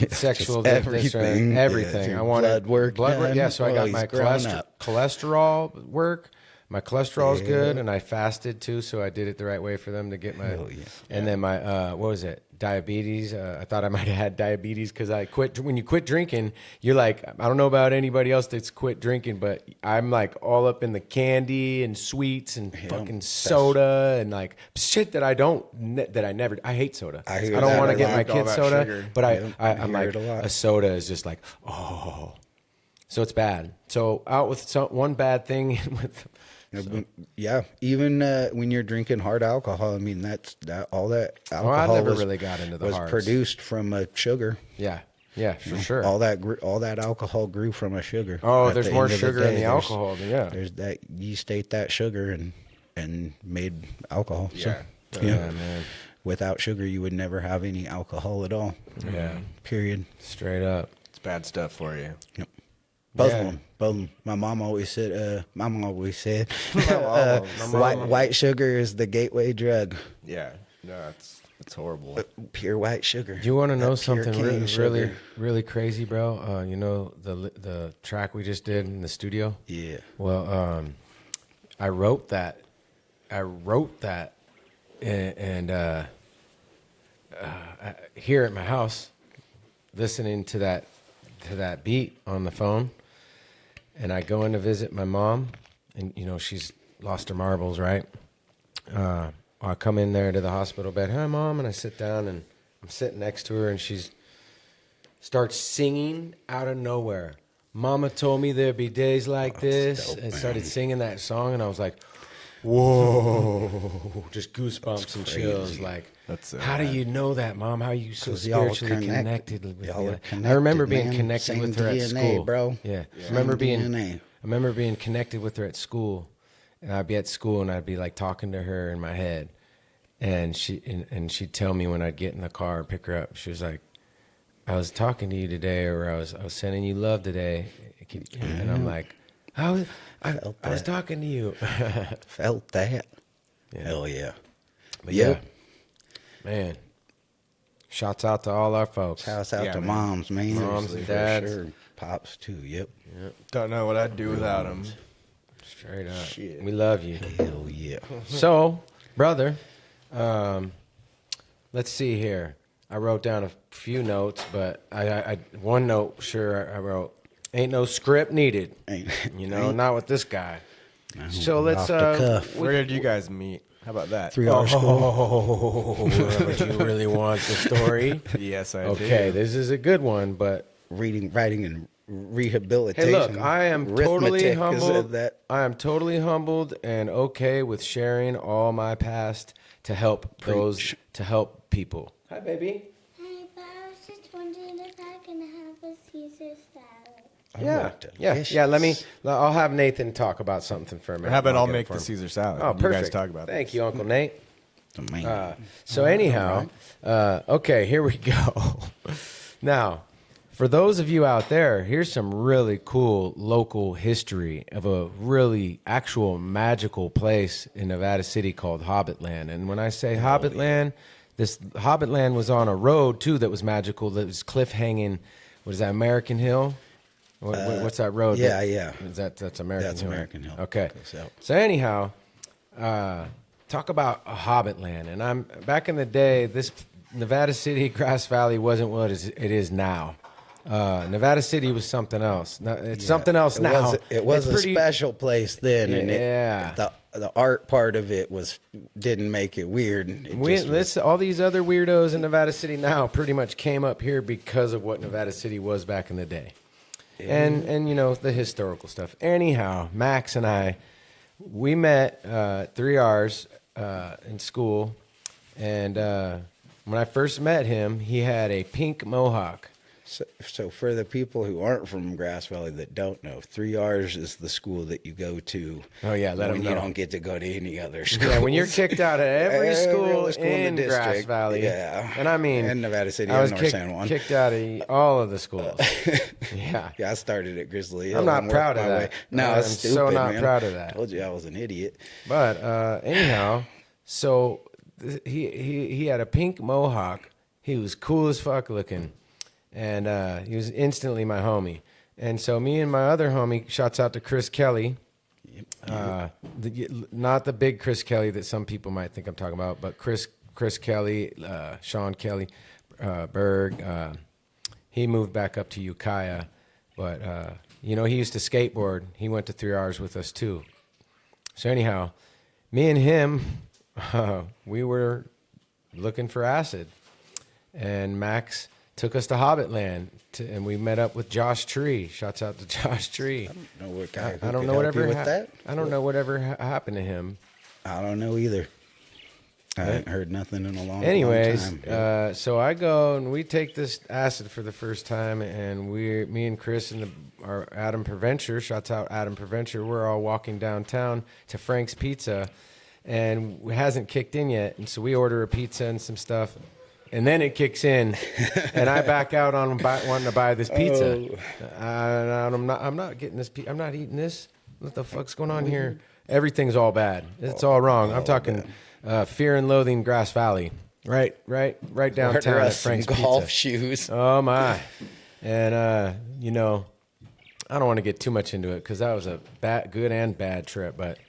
sexual just everything. everything. Yeah, I wanted blood work done. Yeah, so I Oh, got he's my grown up. cholesterol work. My cholesterol's Yeah. good, and I fasted too, so I did it the right way for them to get my. Hell yeah. And then my what was it? Diabetes. I thought I might have had diabetes because I quit. When you quit drinking, you're like, I don't know about anybody else that's quit drinking, but I'm like all up in the candy and sweets and fucking soda and like shit that I never. I hate soda. I hear don't that want a to get lot. my All kids that soda, sugar. but Yeah, I'm I hear like it a lot. a soda is just like so it's bad. So out with one bad thing with. Yeah, even when you're drinking hard alcohol, I mean that all that alcohol never was, really got into the was hards. produced from a sugar. Yeah, for sure. All that alcohol grew from a sugar. Oh, At there's the more end of sugar in day, the alcohol. Yeah. There's that yeast ate that sugar and made alcohol. Yeah. So, Yeah, man. Without sugar, you would never have any alcohol at all. Yeah. Period. Straight up. It's bad stuff for you. Yep. Both Yeah. of them. Both of them. My mom always said, mom. white sugar is the gateway drug. Yeah. No, it's horrible. Pure white sugar. You want to know That pure something cane really, sugar. really crazy, bro? You know the track we just did in the studio. Yeah. Well, I wrote that, and here at my house, listening to that beat on the phone, and I go in to visit my mom, and you know she's lost her marbles, right? I come in there to the hospital bed. Hi, Mom, and I sit down, and I'm sitting next to her, and she starts singing out of nowhere. Mama told me there'd be days like this, dope, and man. started singing that song, and I was like, whoa, just goosebumps and chills. Like, That's so how do bad. you know that, Mom? How are you so 'Cause y'all are spiritually connected. connected with Y'all me? are I remember connected, being man. connected Same with her at DNA, school, bro. Yeah, Yeah. I remember Same DNA. I remember being connected with her at school, and I'd be at school and I'd be like talking to her in my head, and she'd tell me when I'd get in the car and pick her up. She was like, "I was talking to you today, or I was sending you love today," and I'm like, I was that. talking to you." Felt that. Yeah. Hell yeah. But Yep. yeah, man. Shouts out to all our folks. Shouts out Yeah, to man. moms, man. Moms Seriously, and for dads. sure. Pops too. Yep. Don't know what I'd do without him. Straight up. Shit. We love you. Hell yeah. So, brother, let's see here. I wrote down a few notes, but I one note, sure, I wrote, ain't no script needed. Ain't- You know, ain't- not with this guy. No, So let's, off the cuff. Where did you guys meet? How about that? 3 hour school. Oh, but you really want the story? Yes, I Okay, do. this is a good one, but Reading, writing, and rehabilitation. hey, look, I am totally Arithmetic is humbled. that. I am totally humbled and okay with sharing all my past to help Preach. people. Hi, baby. Hi, but I was just wondering if I can Yeah. I'll have Nathan talk about something for a minute. How about I'll make the Caesar salad? Oh, perfect. You guys talk about Thank you, Uncle Nate. Man. So anyhow, okay, here we go. Now, for those of you out there, here's some really cool local history of a really actual magical place in Nevada City called Hobbitland. And when I say Hobbitland, this Hobbitland was on a road too that was magical. That was cliff hanging. What is that? American Hill. What's that road? Yeah. That's American Hill. That's American Hill. Okay. So anyhow, talk about a Hobbitland. And I'm back in the day. This Nevada City, Grass Valley wasn't what it is now. Nevada City was something else. It's something else now. It was a special place then, and the art part of it didn't make it weird. All these other weirdos in Nevada City now pretty much came up here because of what Nevada City was back in the day, and you know the historical stuff. Anyhow, Max and I, we met 3 R's in school, and when I first met him, he had a pink mohawk. So for the people who aren't from Grass Valley that don't know, 3 R's is the school that you go to. Oh yeah, let them know. You don't get to go to any other school. Yeah, when you're kicked out of every school in Grass Valley. Yeah, and I mean, and Nevada City and North San Juan. Kicked out of all of the schools. Yeah, I started at Grizzly Hill. I'm not proud of that. No, I'm stupid, so not man. proud of that. I told you I was an idiot. But anyhow, so he had a pink mohawk. He was cool as fuck looking. And he was instantly my homie. And so me and my other homie, shouts out to Chris Kelly. Not the big Chris Kelly that some people might think I'm talking about, but Chris Kelly, Sean Kelly, Berg. He moved back up to Ukiah. But, he used to skateboard. He went to 3 R's with us too. So anyhow, me and him, we were looking for acid. And Max took us to Hobbitland, and we met up with Josh Tree. Shouts out to Josh Tree. I don't know what guy. I don't know whatever I don't know whatever happened to him. I don't know either. I haven't heard nothing in a long Anyways, time. So I go and we take this acid for the first time, and me and Chris and our Adam Preventure. Shouts out Adam Preventure. We're all walking downtown to Frank's Pizza, and it hasn't kicked in yet, and so we order a pizza and some stuff. And then it kicks in, and I back out on wanting to buy this pizza. I'm not getting this. I'm not eating this. What the fuck's going on here? Everything's all bad. It's all wrong. I'm talking Fear and Loathing, Grass Valley, right downtown at Frank's golf Pizza. Shoes. Oh my! And I don't want to get too much into it because that was a good and bad trip. But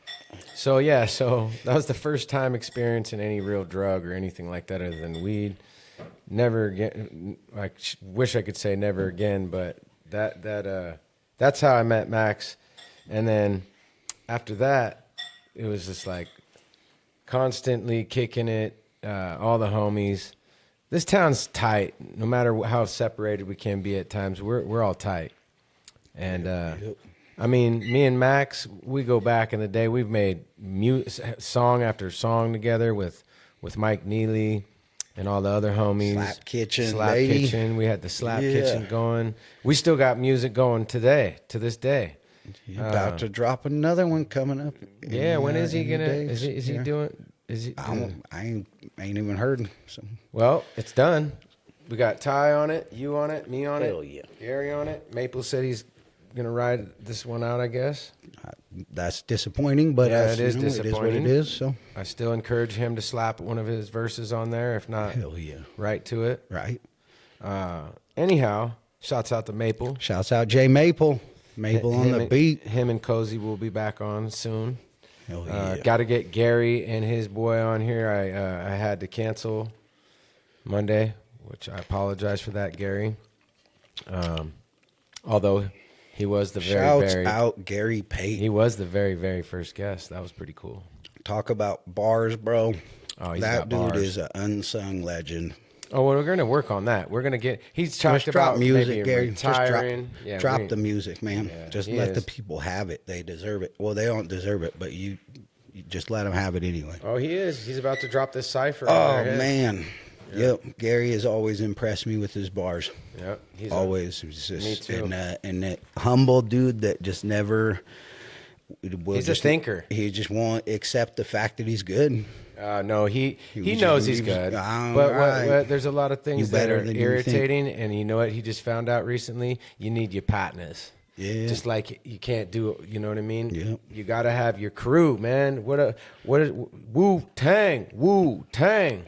so that was the first time experiencing any real drug or anything like that other than weed. Never again. I wish I could say never again, but that's how I met Max. And then after that, it was just like constantly kicking it. All the homies. This town's tight. No matter how separated we can be at times, we're all tight. And I mean, me and Max, we go back in the day. We've made song after song together with Mike Neely and all the other homies. Slap Kitchen, Slap baby. Kitchen. We had the Slap Kitchen going. We still got music going to this day. You're about to drop another one coming up. When is he gonna? Is he doing? I ain't even heard. So. Well, it's done. We got Ty on it, you on it, me on it, Hell yeah. Gary on it. Maple said he's gonna ride this one out, I guess. That's disappointing, but it is disappointing. It is what it is. So I still encourage him to slap one of his verses on there, if not, hell yeah, right to it. Right. Anyhow, shouts out to Maple. Shouts out Jay Maple. Maple on the beat. Him and Cozy will be back on soon. Hell yeah. Got to get Gary and his boy on here. I had to cancel Monday, which I apologize for that, Gary. Although he was the Shouts out Gary Pate. He was the very, very first guest. That was pretty cool. Talk about bars, bro. Oh, he's that got dude bars. is an unsung legend. Oh, well, we're going to work on that. We're going to get. He's talked about music, maybe Gary. retiring. Drop the music, man. Yeah, just let the people have it. They deserve it. Well, they don't deserve it, but you just let them have it anyway. Oh, he is. He's about to drop this cipher. Oh man, Yep. Gary has always impressed me with his bars. Yep. He's Always. He's just, me too. And that humble dude that just never will. He's a thinker. He just won't accept the fact that he's good. No, he was knows just- he's he was- good. all But right. there's a lot of things You that better are than you think. irritating, and you know what? He just found out recently. You need your partners. Yeah. Just like you can't do it. You know what I mean? Yep. You got to have your crew, man. What is Wu Tang?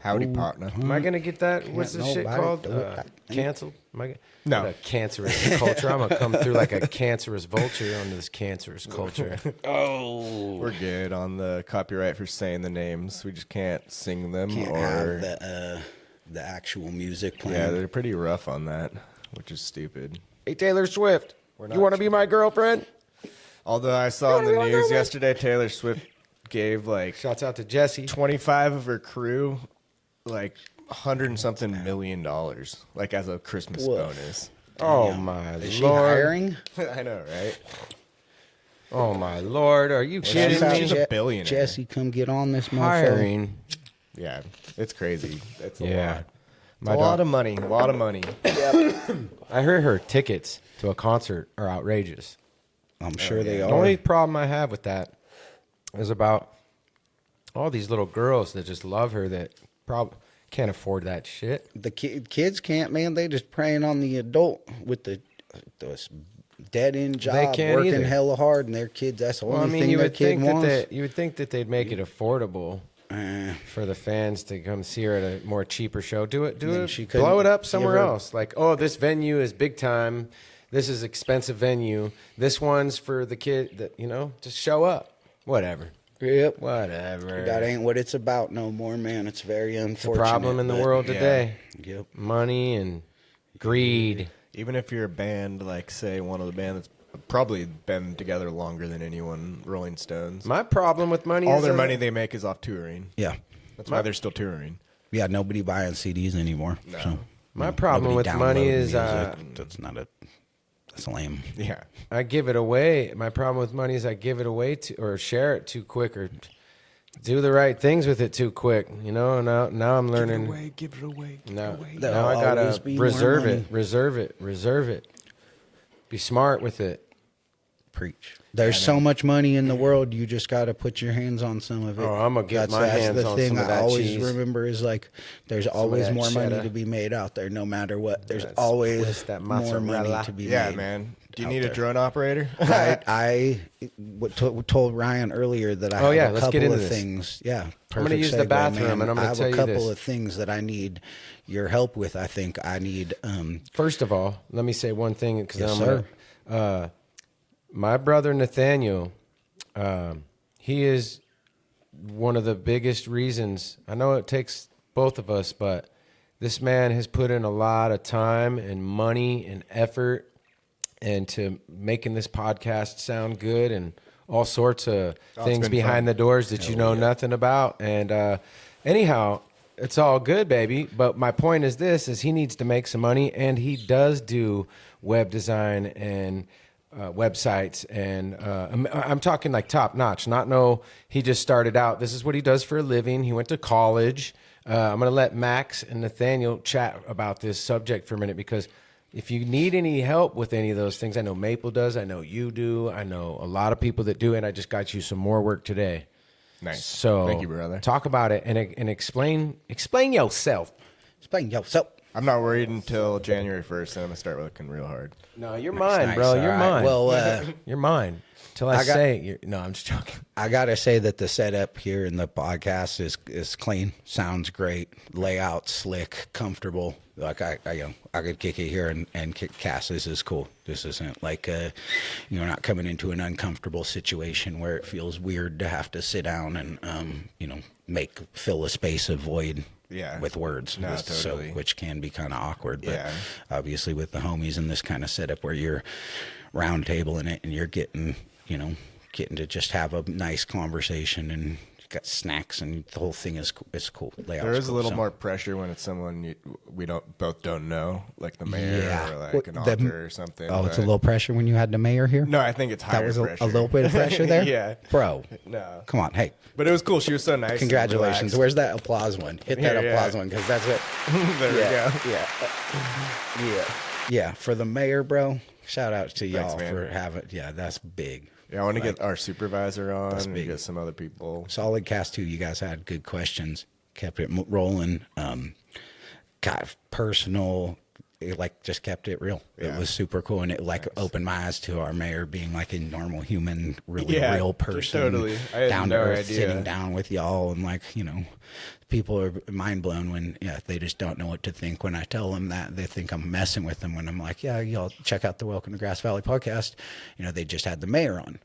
Howdy, partner. Am I gonna get that? What's this shit nobody called? do it. Canceled? Am I? No. What a cancerous culture. I'm gonna come through like a cancerous vulture onto this cancerous culture. We're good on the copyright for saying the names. We just can't sing them Can't or have the actual music playing. yeah, they're pretty rough on that, which is stupid. Hey, Taylor Swift, you want to be my girlfriend? Although I saw in the news yesterday, Taylor Swift gave like Shouts out to Jesse. 25 of her crew like $100 and something million, like as a Christmas Woof. bonus. Oh my Is she lord! hiring? I know, right? Oh my lord! Are you She's kidding out- me? she's a billionaire. Jesse, come get on this motherfucker. Hiring. Yeah, it's crazy. It's a Yeah. lot. My A lot dog- of money. A lot of money. I heard her tickets to a concert are outrageous. I'm sure they The are. only problem I have with that is about all these little girls that just love her that probably can't afford that shit. The kids can't, man. They just preying on the adult with this dead end job, can't working either. hella hard, and their kids. That's the only Well, I mean, thing you their would kid think wants. that you would think that they'd make it affordable Eh, for the fans to come see her at a more cheaper show. Do then it. she couldn't Blow it up give somewhere her- else. Like, oh, this venue is big time. This is expensive venue. This one's for the kid. That just show up. Whatever. Yep. Whatever. That ain't what it's about no more, man. It's very the unfortunate. problem in the but- world yeah. today. Yep. Money and greed. Even if you're a band, like say one of the band that's probably been together longer than anyone, Rolling Stones. My problem with money All is their that- money they make is off touring. Yeah. That's why they're still touring. Yeah. Nobody buying CDs anymore. No. So, My problem nobody with money downloading is, music. That's lame. Yeah. I give it away. My problem with money is I give it away or share it too quick or do the right things with it too quick. Now I'm learning. Give it away. Now There'll I always gotta be more reserve money. reserve it. Be smart with it. Preach. There's so much money in the world. You just got to put your hands on some of it. Oh, I'ma get my hands the on thing some of I that always cheese. remember is like, there's of always that more money cheddar. to be made out there, no matter what. There's That's always Swiss, that more money mozzarella. to be Yeah, made. man. Do you out need there. a drone operator? I told Ryan earlier that I Oh, have yeah, a let's couple get into of this. things. Yeah, gonna perfect use the segue, bathroom, man. and I'm gonna I have tell a you couple this. of things that I need your help with. I think I need. First of all, let me say one thing because Yes, I'm sir. gonna. My brother Nathaniel, he is one of the biggest reasons. I know it takes both of us, but this man has put in a lot of time and money and effort into making this podcast sound good and all sorts of things been behind fun. the doors that you know nothing about. And anyhow, it's all good, baby. But my point is this: is he needs to make some money, and he does do web design and websites, and I'm talking like top notch. He just started out. This is what he does for a living. He went to college. I'm going to let Max and Nathaniel chat about this subject for a minute because if you need any help with any of those things, I know Maple does. I know you do. I know a lot of people that do, and I just got you some more work today. Nice. So Thank you, brother. Talk about it and explain yourself. Explain yourself. I'm not worried until January 1st, and I'm going to start working real hard. No, you're mine, Nice, bro. all You're right. mine. Well, you're mine. Till I say you're, no, I'm just joking. I gotta say that the setup here in the podcast is clean, sounds great, layout slick, comfortable. Like I could kick it here and kick Cass. This is cool. This isn't like you're not coming into an uncomfortable situation where it feels weird to have to sit down and fill a space of void. Yeah. With words, No, so, totally. which can be kind of awkward. But Yeah. obviously, with the homies and this kind of setup where you're round table in it and you're getting to just have a nice conversation and got snacks, and the whole thing is cool. There is a little more pressure when it's someone we both don't know, like the mayor or like an author or something. Oh, it's a little pressure when you had the mayor here? No, I think it's higher pressure. A little bit of pressure there? Yeah. Bro. No. Come on, hey. But it was cool. She was so nice. Congratulations. Where's that applause one? Hit that applause one, because that's it. There we go. Yeah. For the mayor, bro, shout out to y'all Thanks, for having, that's big. Yeah, I want to get our supervisor on and big. get some other people. Solid cast too. You guys had good questions. Kept it rolling. Got personal. It just kept it real. Yeah. It was super cool, and it opened my eyes to our mayor being like a normal human, really real person. Totally. I had down no to earth, idea. sitting down with y'all, and people are mind blown when they just don't know what to think when I tell them that. They think I'm messing with them when I'm like, y'all check out the Welcome to Grass Valley podcast. They just had the mayor on.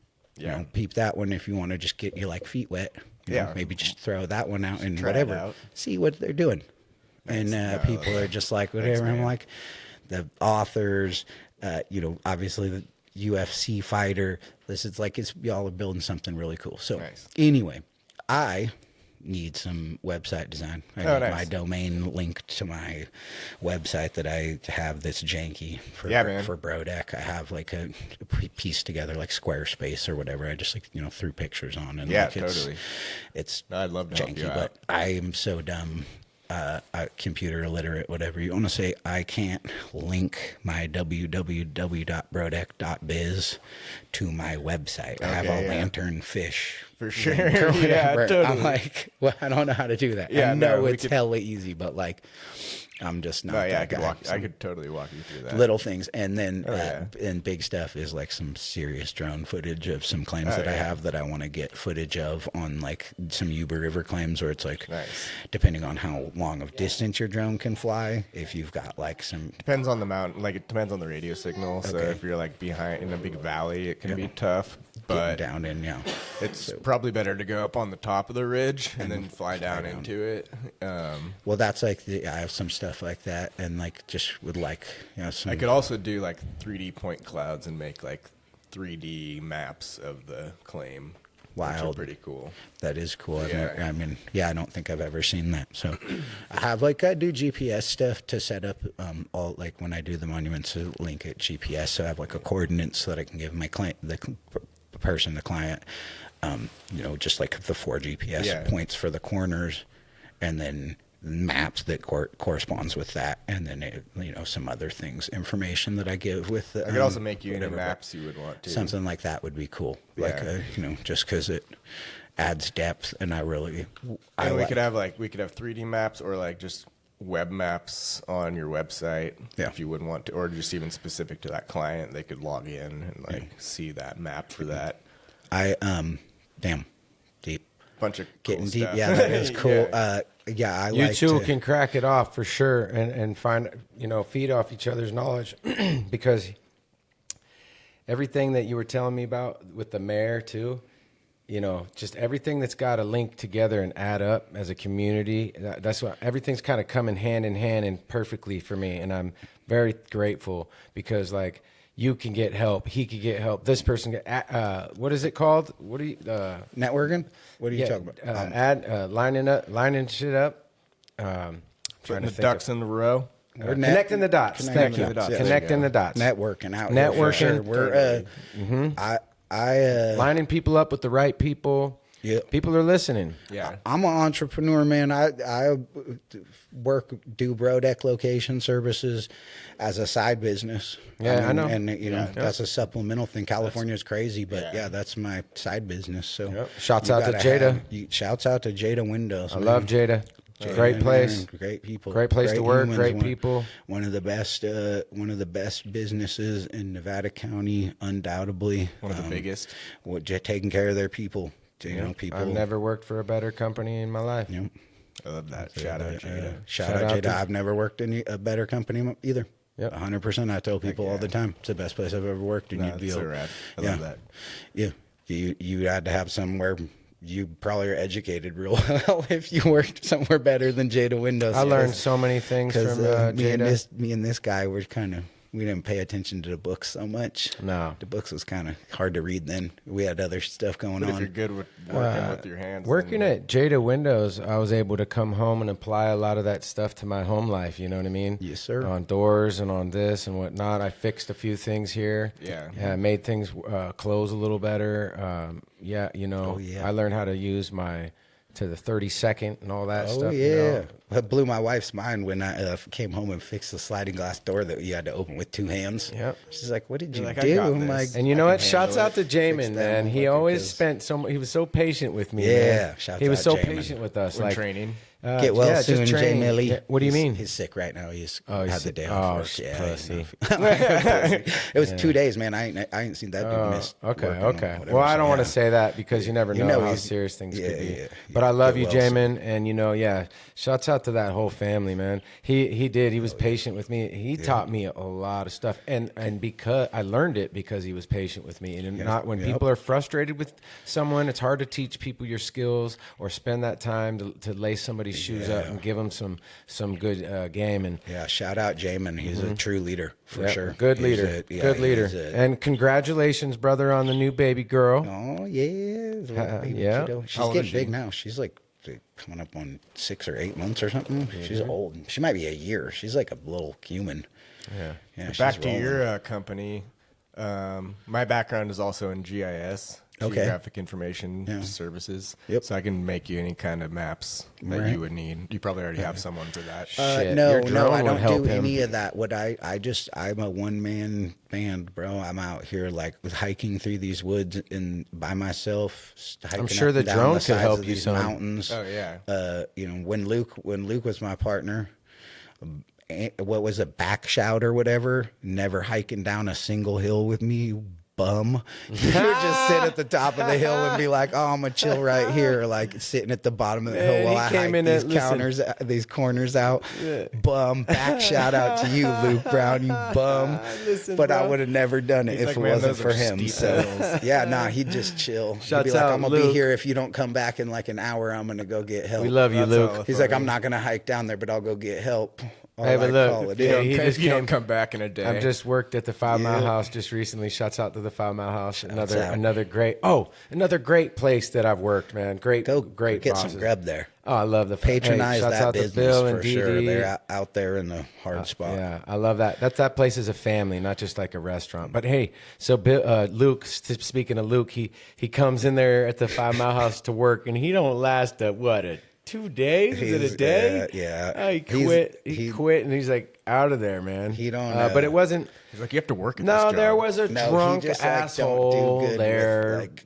Peep that one if you want to just get your feet wet. Maybe just throw that one out and whatever. See what they're doing. Nice. And people are just like, whatever. I'm like, the authors, obviously the UFC fighter. This is y'all are building something really cool. So anyway, I need some website design. I need my domain linked to my website that I have that's janky for Brodeck. I have a piece together like Squarespace or whatever. I just threw pictures on, and totally. It's I'd love to help janky, you out. but I am so dumb. Computer illiterate, whatever you want to say. I can't link my www.brodeck.biz to my website. I have a lantern fish for sure. Yeah, totally. I'm like, I don't know how to do that. Yeah, I know it's hella easy, but I'm just not. I could totally walk you through that. Little things, and then and big stuff is some serious drone footage of some claims that I have that I want to get footage of on some Yuba River claims, where it's depending on how long of distance your drone can fly. If you've got some depends on the mountain, it depends on the radio signal. So if you're behind in a big valley, it can be tough. But down in it's probably better to go up on the top of the ridge and then fly down into it. Well, that's I have some stuff like that, and just would some. I could also do 3D point clouds and make 3D maps of the claim. Wild. Which are pretty cool. That is cool. I don't think I've ever seen that. So I have I do GPS stuff to set up all when I do the monuments to link it GPS. So I have a coordinates so that I can give my client the client just the 4 GPS points for the corners, and then maps that corresponds with that, and then some other things, information that I give with the, I could also make you any maps you would want to. Something like that would be cool. Just because it adds depth, and we could have 3D maps or just web maps on your website if you wouldn't want to, or just even specific to that client. They could log in and see that map for that. Damn deep. Bunch of getting cool deep. stuff. Yeah, that is cool. I you like two can crack it off for sure, and find feed off each other's knowledge because everything that you were telling me about with the mayor too, just everything that's got to link together and add up as a community. That's what everything's kind of coming hand in hand and perfectly for me, and I'm very grateful because you can get help. He could get help. This person get what is it called? What do you networking? What are you talking about? Lining shit up. Putting the ducks in the row. Connecting the dots. Connecting the dots. Connecting the dots. Networking out. Networking. We're lining people up with the right people. Yeah, people are listening. Yeah, I'm an entrepreneur, man. I do Brodeck location services as a side business. Yeah, I know. And that's a supplemental thing. California is crazy, but that's my side business. So shouts out to Jada. Shouts out to Jada Windows. I love Jada. Great place. Great people. Great place to work. Humans, great people. One of the best businesses in Nevada County, undoubtedly. One of the biggest. Taking care of their people. People. I've never worked for a better company in my life. Yep. I love that. Shout out Jada. Shout out Jada. I've never worked in a better company either. Yep. 100%. I tell people all the time, it's the best place I've ever worked. And you'd be so rad. I love that. Yeah. You had to have somewhere. You probably are educated real well if you worked somewhere better than Jada Windows. I learned so many things from Jada. Me and this guy were kind of we didn't pay attention to the books so much. No. The books was kind of hard to read then. We had other stuff going But on. if you're good with working with your hands. Working then, at Jada Windows, I was able to come home and apply a lot of that stuff to my home life. You know what I mean? Yes, sir. On doors and on this and whatnot. I fixed a few things here. Yeah. Made things close a little better. I learned how to use to the 30-second and all that stuff. Yeah. You know? It blew my wife's mind when I came home and fixed the sliding glass door that you had to open with 2 hands. Yep. She's like, "What did you like, I do?" got I'm this. like, And you know what? can Shouts handle out to Fix Jamin, that man. He one always because- he was so patient with me. Yeah, man. shouts He was out so Jamin. patient with us. when Like training. get well just soon, Jay train. Millie. Yeah, what do you mean? He's sick right now. He's he's had the sick. day off Oh, work. Yeah, pussy. It was 2 days, man. I ain't seen that dude miss. Okay. working or whatever, Well, I so, don't want to yeah. say that because you never know, know how he's- serious things yeah, could be. yeah, But I love get you, well Jamin, and shouts out to that whole family, man. He did. He was patient with me. He taught me a lot of stuff, and because I learned it because he was patient with me. And not when people are frustrated with someone, it's hard to teach people your skills or spend that time to lace somebody's shoes up and give them some good game. And Yeah, shout out Jamin. He's a true leader for yeah, sure. good He's leader, good leader. And congratulations, brother, on the new baby girl. Oh yeah, baby yeah. kiddo. She's How old getting is she? big now. She's like coming up on 6 or 8 months or something. She's old. She might be a year. She's like a little human. Yeah. She's Back to rolling. your company. My background is also in GIS, Okay. Geographic Information Services. Yep. So I can make you any kind of maps that Right. you would need. You probably already have someone for that. Shit, No, your drone I would don't help do him. any of that. I'm a one-man band, bro. I'm out here like hiking through these woods by myself. Hiking sure up the and down drone the could sides help of you these some. mountains. Oh, yeah. When Luke was my partner, what was it, back shout or whatever, never hiking down a single hill with me, you bum. You would just sit at the top of the hill and be like, "Oh, I'm gonna chill right here," like sitting at the bottom of the Man, hill he while I came hike in these and listen. these corners out. Bum. Back shout out to you, Luke Brown, you bum. Listen, but I bro. would have never done it He's if like, it "Man, wasn't those for are him. steep So hills." yeah, nah, he'd just chill. He'd Shouts be like, out, "I'm gonna Luke. be here if you don't come back in like an hour. I'm gonna go get help." We love you, That's Luke. all. He's like, "I'm not gonna hike down there, but I'll go get help." Hey, but look, call it yeah, in. he just If you don't came- come back in a day. I've just worked at the 5 Mile Yeah. House just recently. Shouts out to the 5 Mile House. out. Another great place that I've worked, man. Great Get bosses. some grub there. Oh, I love the Patronize shouts that out to business Bill and for Dee sure. Dee. They're out there in the hard spot. Yeah, I love that. That place is a family, not just like a restaurant. But hey, so Luke, speaking of Luke, he comes in there at the 5 Mile House to work, and he don't last 2 days? Is it a day? Yeah. He quit. He quit, and he's like out of there, man. He don't, But it wasn't. He's like, you have to work at this No, job. there was a No, he drunk just, like, don't do asshole good with, there like-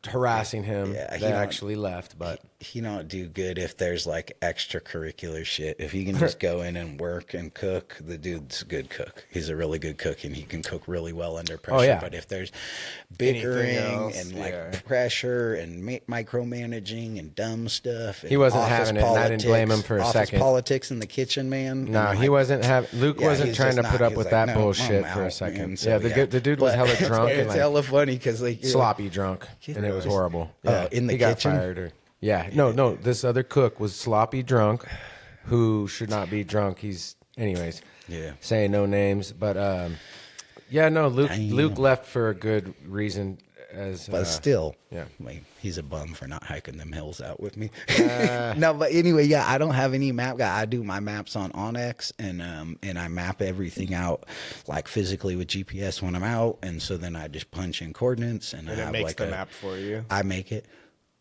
harassing him Yeah, he that don't- actually left. But He don't do good if there's like extracurricular shit. If he can just go in and work and cook, the dude's a good cook. He's a really good cook, and he can cook really well under pressure. yeah. But if there's bickering else, and like yeah. pressure and micromanaging and dumb stuff, and He wasn't office having it, and I didn't blame him for a office second. politics in the kitchen, man. no, and, he like, wasn't having. Luke Yeah, wasn't he's trying just to not. put up He's with like, that "No, bullshit I'm for a out, second. man." So, yeah, the dude was hella drunk and It's like hella funny because like sloppy drunk, and it was horrible. Yeah, in the he got kitchen? fired. No. This other cook was sloppy drunk, who should not be drunk. Anyways. Yeah. Saying no names, but Luke Damn. Luke left for a good reason. But still, yeah. I mean, he's a bum for not hiking them hills out with me. No, but anyway, yeah, I don't have any map guy. I do my maps on Onyx, and I map everything out like physically with GPS when I'm out, and so then I just punch in coordinates, and I And it have makes like the map for you. I make it.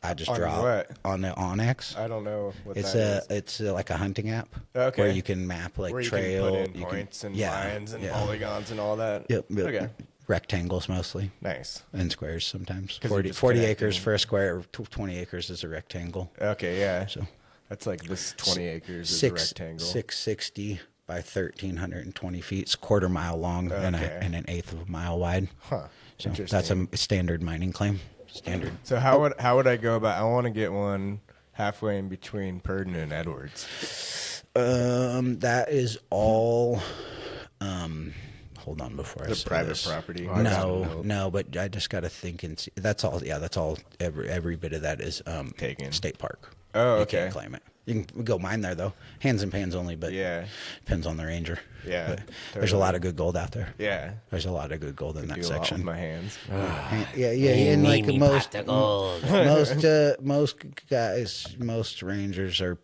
I just On draw what? on the Onyx. I don't know what It's that is. it's like a hunting app Okay. where you can map like Where you trail, can put in you points and yeah, lines and yeah. polygons and all that. Yep. Okay. Rectangles mostly. Nice. And squares sometimes. 'Cause you're 40 just 40 connecting. acres for a square, 20 acres is a rectangle. Okay, yeah. So That's like this 20 acres is a six, rectangle. 660 by 1,320 feet. It's a quarter mile long and, Okay. and an eighth of a mile wide. Huh. So Interesting. that's a standard mining claim. Standard. So how would I go about? I want to get one halfway in between Purdon and Edwards. That is all. Hold on before I The say private this. property. No, but I just got to think and see. That's all. Yeah, that's all. Every bit of that is Taken. state park. Oh, You okay. can't claim it. You can go mine there though, hands and pans only, but depends on the ranger. Yeah, but there's a lot of good gold out there. Yeah, there's a lot of good gold in that do section. A lot with my hands. And like most rangers are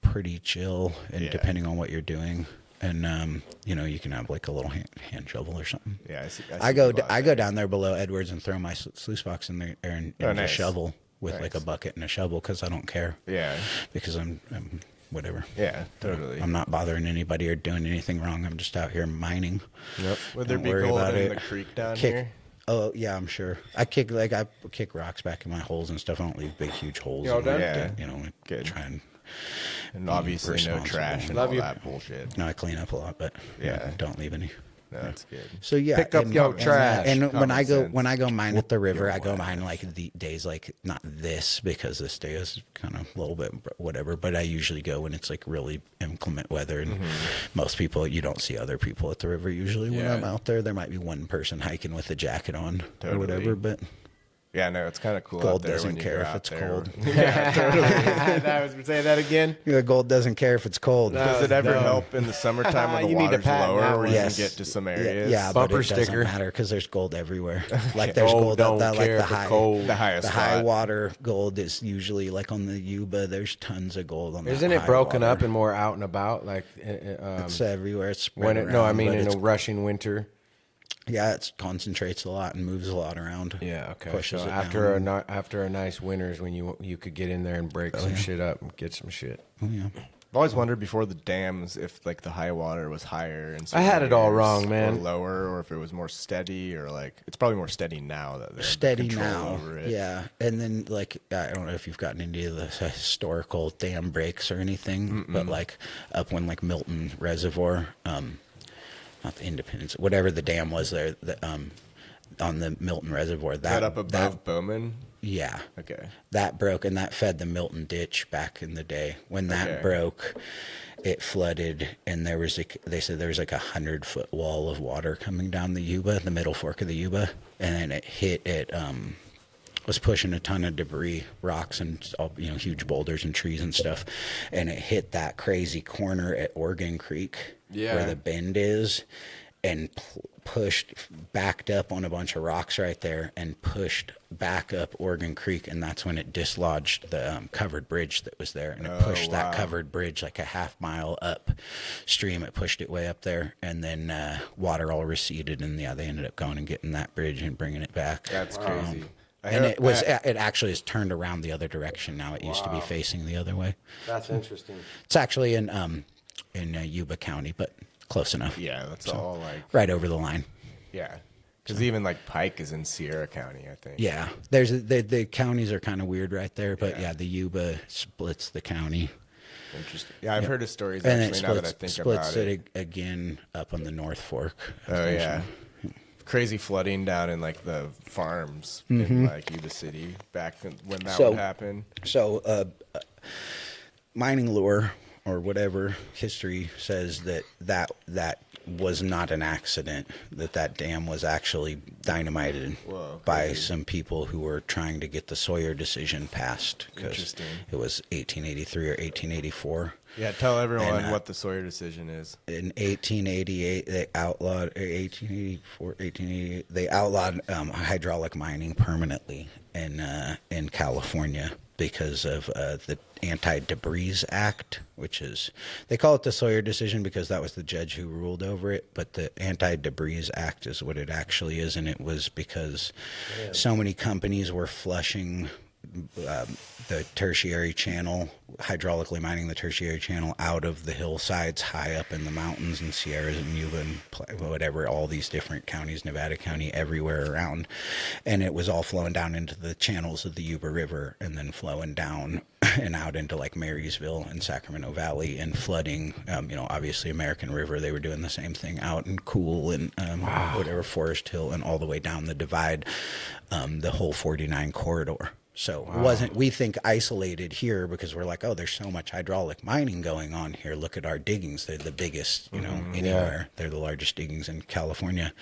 pretty chill, and depending on what you're doing. And you can have like a little hand shovel or something. Yeah, I see I go down there below Edwards and throw my sluice box in there and a shovel with like a bucket and a shovel because I don't care. Yeah, because I'm whatever. Yeah, totally. I'm not bothering anybody or doing anything wrong. I'm just out here mining. Yep. Would there be gold in the creek down here? Oh yeah, I'm sure. I kick rocks back in my holes and stuff. I don't leave big huge holes. Good. Try and obviously no trash and all that bullshit. No, I clean up a lot, but don't leave any. No, that's good. So yeah, pick up your trash. And when I go mine at the river, I go mine like the days like not this because this day is kind of a little bit whatever. But I usually go when it's like really inclement weather, and most people you don't see other people at the river usually when I'm out there. There might be one person hiking with a jacket on or whatever, but. Yeah, no, it's kind of cool. Gold doesn't care if it's cold. Yeah, totally. I was say that again. The gold doesn't care if it's cold. Does it ever help in the summertime when the water's lower, where you can get to some areas? Yeah, bumper but it sticker. doesn't matter because there's gold everywhere. Like there's gold out there, like the high water gold is usually like on the Yuba. There's tons of gold on. Isn't it broken up and more out and about? Like it's everywhere. It's spread around, I mean in a rushing winter. Yeah, it concentrates a lot and moves a lot around. Yeah, okay. Pushes so it after a nice winter is when you could get in there and break some shit up and get some shit. Oh yeah. I've always wondered before the dams if like the high water was higher and I had it all wrong, man. Or lower, or if it was more steady, or like it's probably more steady now that there's steady control now. Over it. Yeah, and then like I don't know if you've gotten into the historical dam breaks or anything, but like up when like Milton Reservoir. Not the Independence, whatever the dam was there, on the Milton Reservoir. That up above Bowman? Yeah. Okay. That broke, and that fed the Milton Ditch back in the day. When that broke, it flooded, and they said there was like 100-foot wall of water coming down the Yuba, the middle fork of the Yuba, and then it was pushing a ton of debris, rocks, and all, huge boulders and trees and stuff, and it hit that crazy corner at Oregon Creek, where the bend is, and backed up on a bunch of rocks right there, and pushed back up Oregon Creek, and that's when it dislodged the covered bridge that was there, and it pushed that covered bridge like a half-mile upstream. It pushed it way up there, and then water all receded, and they ended up going and getting that bridge and bringing it back. That's crazy. And it actually is turned around the other direction now. It used to be facing the other way. That's interesting. It's actually in Yuba County, but close enough. Yeah, that's all like right over the line. Yeah, because even like Pike is in Sierra County, I think. Yeah, there's the counties are kind of weird right there, but the Yuba splits the county. Interesting. Yeah, I've heard of stories and actually. Now that I think splits about it again up on the North Fork. Oh yeah. Crazy flooding down in like the farms in like Yuba City back when that would happen. So mining lore or whatever history says that was not an accident, that dam was actually dynamited by some people who were trying to get the Sawyer decision passed, because it was 1883 or 1884. Yeah, tell everyone what the Sawyer decision is. In 1888, they outlawed, 1884, 1888, they outlawed hydraulic mining permanently in California because of the Anti-Debris Act, which is, they call it the Sawyer decision because that was the judge who ruled over it, but the Anti-Debris Act is what it actually is, and it was because so many companies were flushing the tertiary channel, hydraulically mining the tertiary channel out of the hillsides high up in the mountains and Sierras and Yuba and whatever, all these different counties, Nevada County, everywhere around. And it was all flowing down into the channels of the Yuba River and then flowing down and out into like Marysville and Sacramento Valley and flooding, obviously American River. They were doing the same thing out in Cool and whatever, Forest Hill, and all the way down the divide, the whole 49 corridor. So it wasn't, we think, isolated here because we're like, oh, there's so much hydraulic mining going on here. Look at our diggings. They're the biggest, anywhere. They're the largest diggings in California.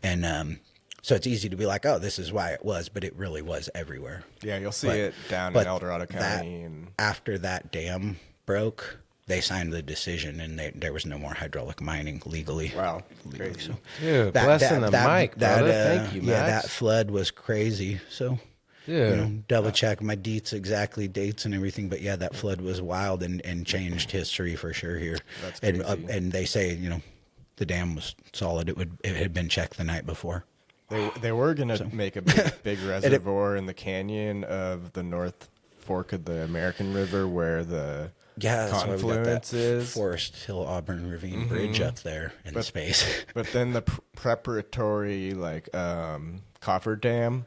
And So it's easy to be like, oh, this is why it was, but it really was everywhere. Yeah, you'll see it down in El Dorado County. After that dam broke, they signed the decision, and there was no more hydraulic mining legally. Wow, crazy. So Dude, blessing the mic, brother. Thank you, Max. Yeah, that flood was crazy. So, double check my dates and everything. But yeah, that flood was wild and changed history for sure here. That's crazy. And they say, the dam was solid. It had been checked the night before. They were going to make a big reservoir in the canyon of the North Fork of the American River where the confluence is. Forest Hill Auburn Ravine Bridge up there in space. But then the preparatory coffer dam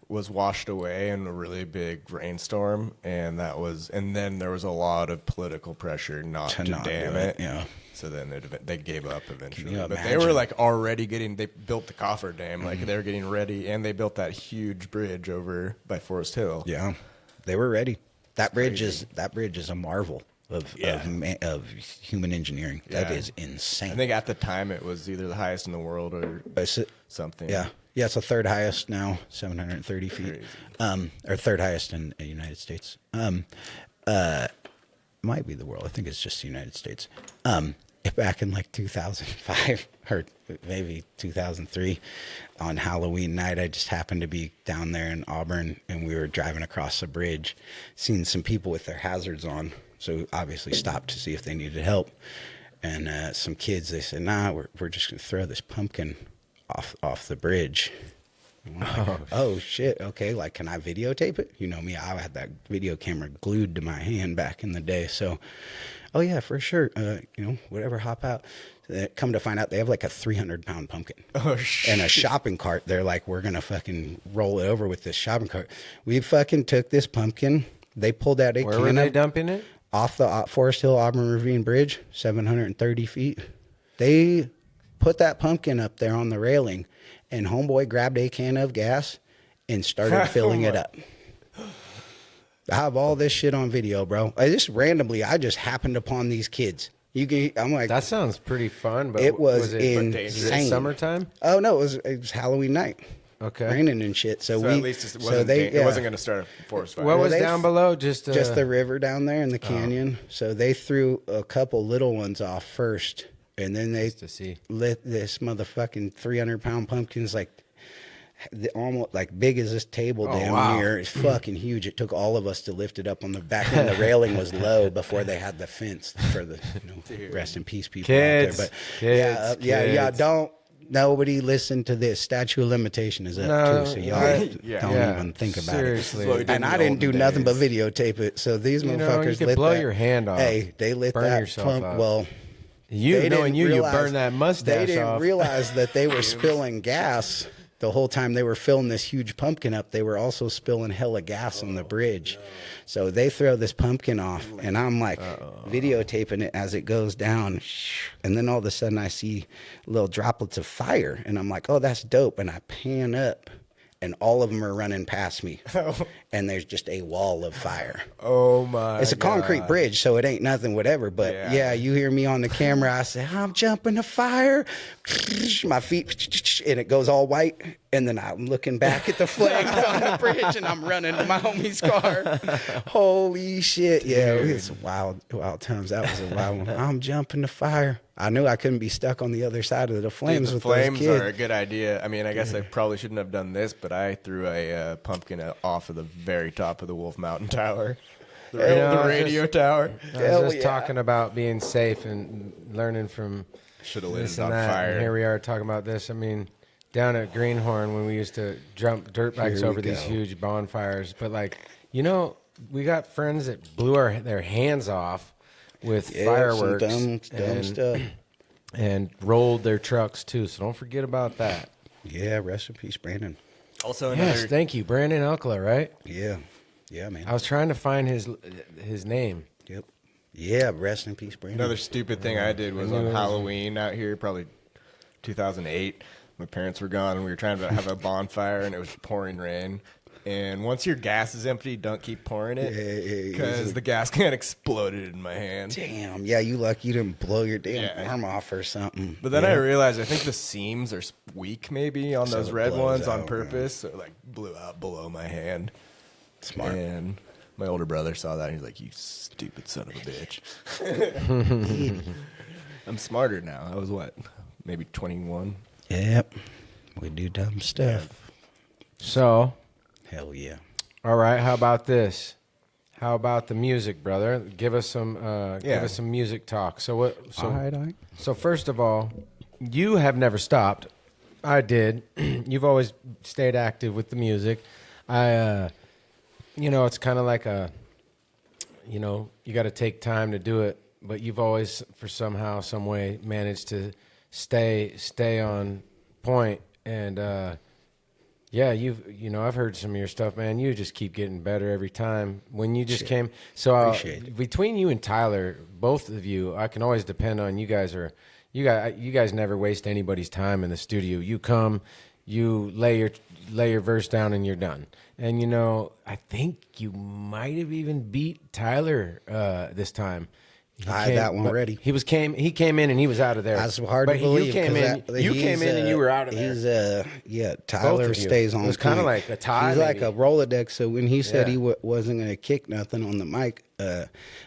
was washed away in a really big rainstorm, and then there was a lot of political pressure not to dam it. Yeah. So then they gave up eventually. But they were already they built the coffer dam, they were getting ready, and they built that huge bridge over by Forest Hill. Yeah, they were ready. That bridge is a marvel of human engineering. Yeah. That is insane. I think at the time it was either the highest in the world or something. Yeah. Yeah, it's the third highest now, 730 feet. Or third highest in the United States. Might be the world. I think it's just the United States. Back in 2005 or maybe 2003 on Halloween night, I just happened to be down there in Auburn, and we were driving across the bridge, seeing some people with their hazards on. So obviously stopped to see if they needed help. And some kids, they said, nah, we're just going to throw this pumpkin off the bridge. Oh shit, okay, can I videotape it? You know me, I had that video camera glued to my hand back in the day. So, oh yeah, for sure, whatever, hop out. Come to find out, they have a 300-pound pumpkin. Oh shit. And a shopping cart. They're like, we're gonna fucking roll it over with this shopping cart. We fucking took this pumpkin. They pulled out Where were they dumping it? Off the Forest Hill Auburn Ravine Bridge, 730 feet. They put that pumpkin up there on the railing, and homeboy grabbed a can of gas and started filling it up. I have all this shit on video, bro. I just happened upon these kids. I'm like, that sounds pretty fun, but was insane. Was it summertime? Oh no, it was Halloween night. Okay, raining and shit. So at least it wasn't going to start a forest fire. What was down below? Just the river down there in the canyon. So they threw a couple little ones off first. And then they lit this motherfucking 300-pound pumpkins almost big as this table damn near. It's fucking huge. It took all of us to lift it up on the back end. The railing was low before they had the fence for the rest in peace people kids, out there. But kids. Don't nobody listen to this. Statute of limitation is up too, so y'all don't even think about it. And I didn't do nothing but videotape it. So these motherfuckers you could blow your hand off. Hey, they lit that pump. Up. Well. You burn that mustache off. They didn't realize that they were spilling gas the whole time they were filling this huge pumpkin up. They were also spilling hella gas on the bridge. No. So they throw this pumpkin off, and I'm videotaping it as it goes down. And then all of a sudden I see little droplets of fire, and I'm like, oh, that's dope. And I pan up, and all of them are running past me. And there's just a wall of fire. Oh my! It's a concrete bridge, so it ain't nothing, whatever. But yeah, you hear me on the camera. I say, I'm jumping to fire. My feet, and it goes all white. And then I'm looking back at the flames on the bridge, and I'm running to my homie's car. Holy shit! Yeah, it's wild times. That was a wild one. I'm jumping to fire. I knew I couldn't be stuck on the other side of the flames. Dude, the flames are a good idea. I mean, I guess I probably shouldn't have done this, but I threw a pumpkin off of the very top of the Wolf Mountain Tower, the radio tower. I was just talking about being safe and learning from should have lit this it on and that. fire. And here we are talking about this. I mean, down at Greenhorn when we used to jump dirt bikes over these huge bonfires, but we got friends that blew their hands off with fireworks, some dumb stuff, and rolled their trucks too. So don't forget about that. Yeah, rest in peace, Brandon. Also, thank you, Brandon Alcala, right? Yeah, man. I was trying to find his name. Yep. Yeah, rest in peace, Brandon. Another stupid thing I did was on Halloween out here, probably 2008. My parents were gone, and we were trying to have a bonfire, and it was pouring rain. And once your gas is empty, don't keep pouring it because the gas can exploded in my hand. Damn, yeah, you lucky you didn't blow your damn arm off or something. But then I realized I think the seams are weak maybe on those red ones on purpose. So it like blew out below my hand. Smart. And my older brother saw that. And he's like, "You stupid son of a bitch." I'm smarter now. I was what? Maybe 21. Yep. We do dumb stuff. So, hell yeah. All right, how about this? How about the music, brother? Give us some music talk. So what so All right. So first of all, you have never stopped. I did. You've always stayed active with the music. It's kind of like you got to take time to do it, but you've always, for some way, managed to stay on point. And I've heard some of your stuff, man. You just keep getting better every time. When you just came, so between you and Tyler, both of you, I can always depend on you guys. You guys never waste anybody's time in the studio. You come, you lay your verse down, and you're done. And I think you might have even beat Tyler this time. I had that one ready. He came in and he was out of there. That's hard to believe. You came in and you were out of there. Tyler stays on. It was kind of like a tie. He's like a Rolodex. So when he said he wasn't going to kick nothing on the mic,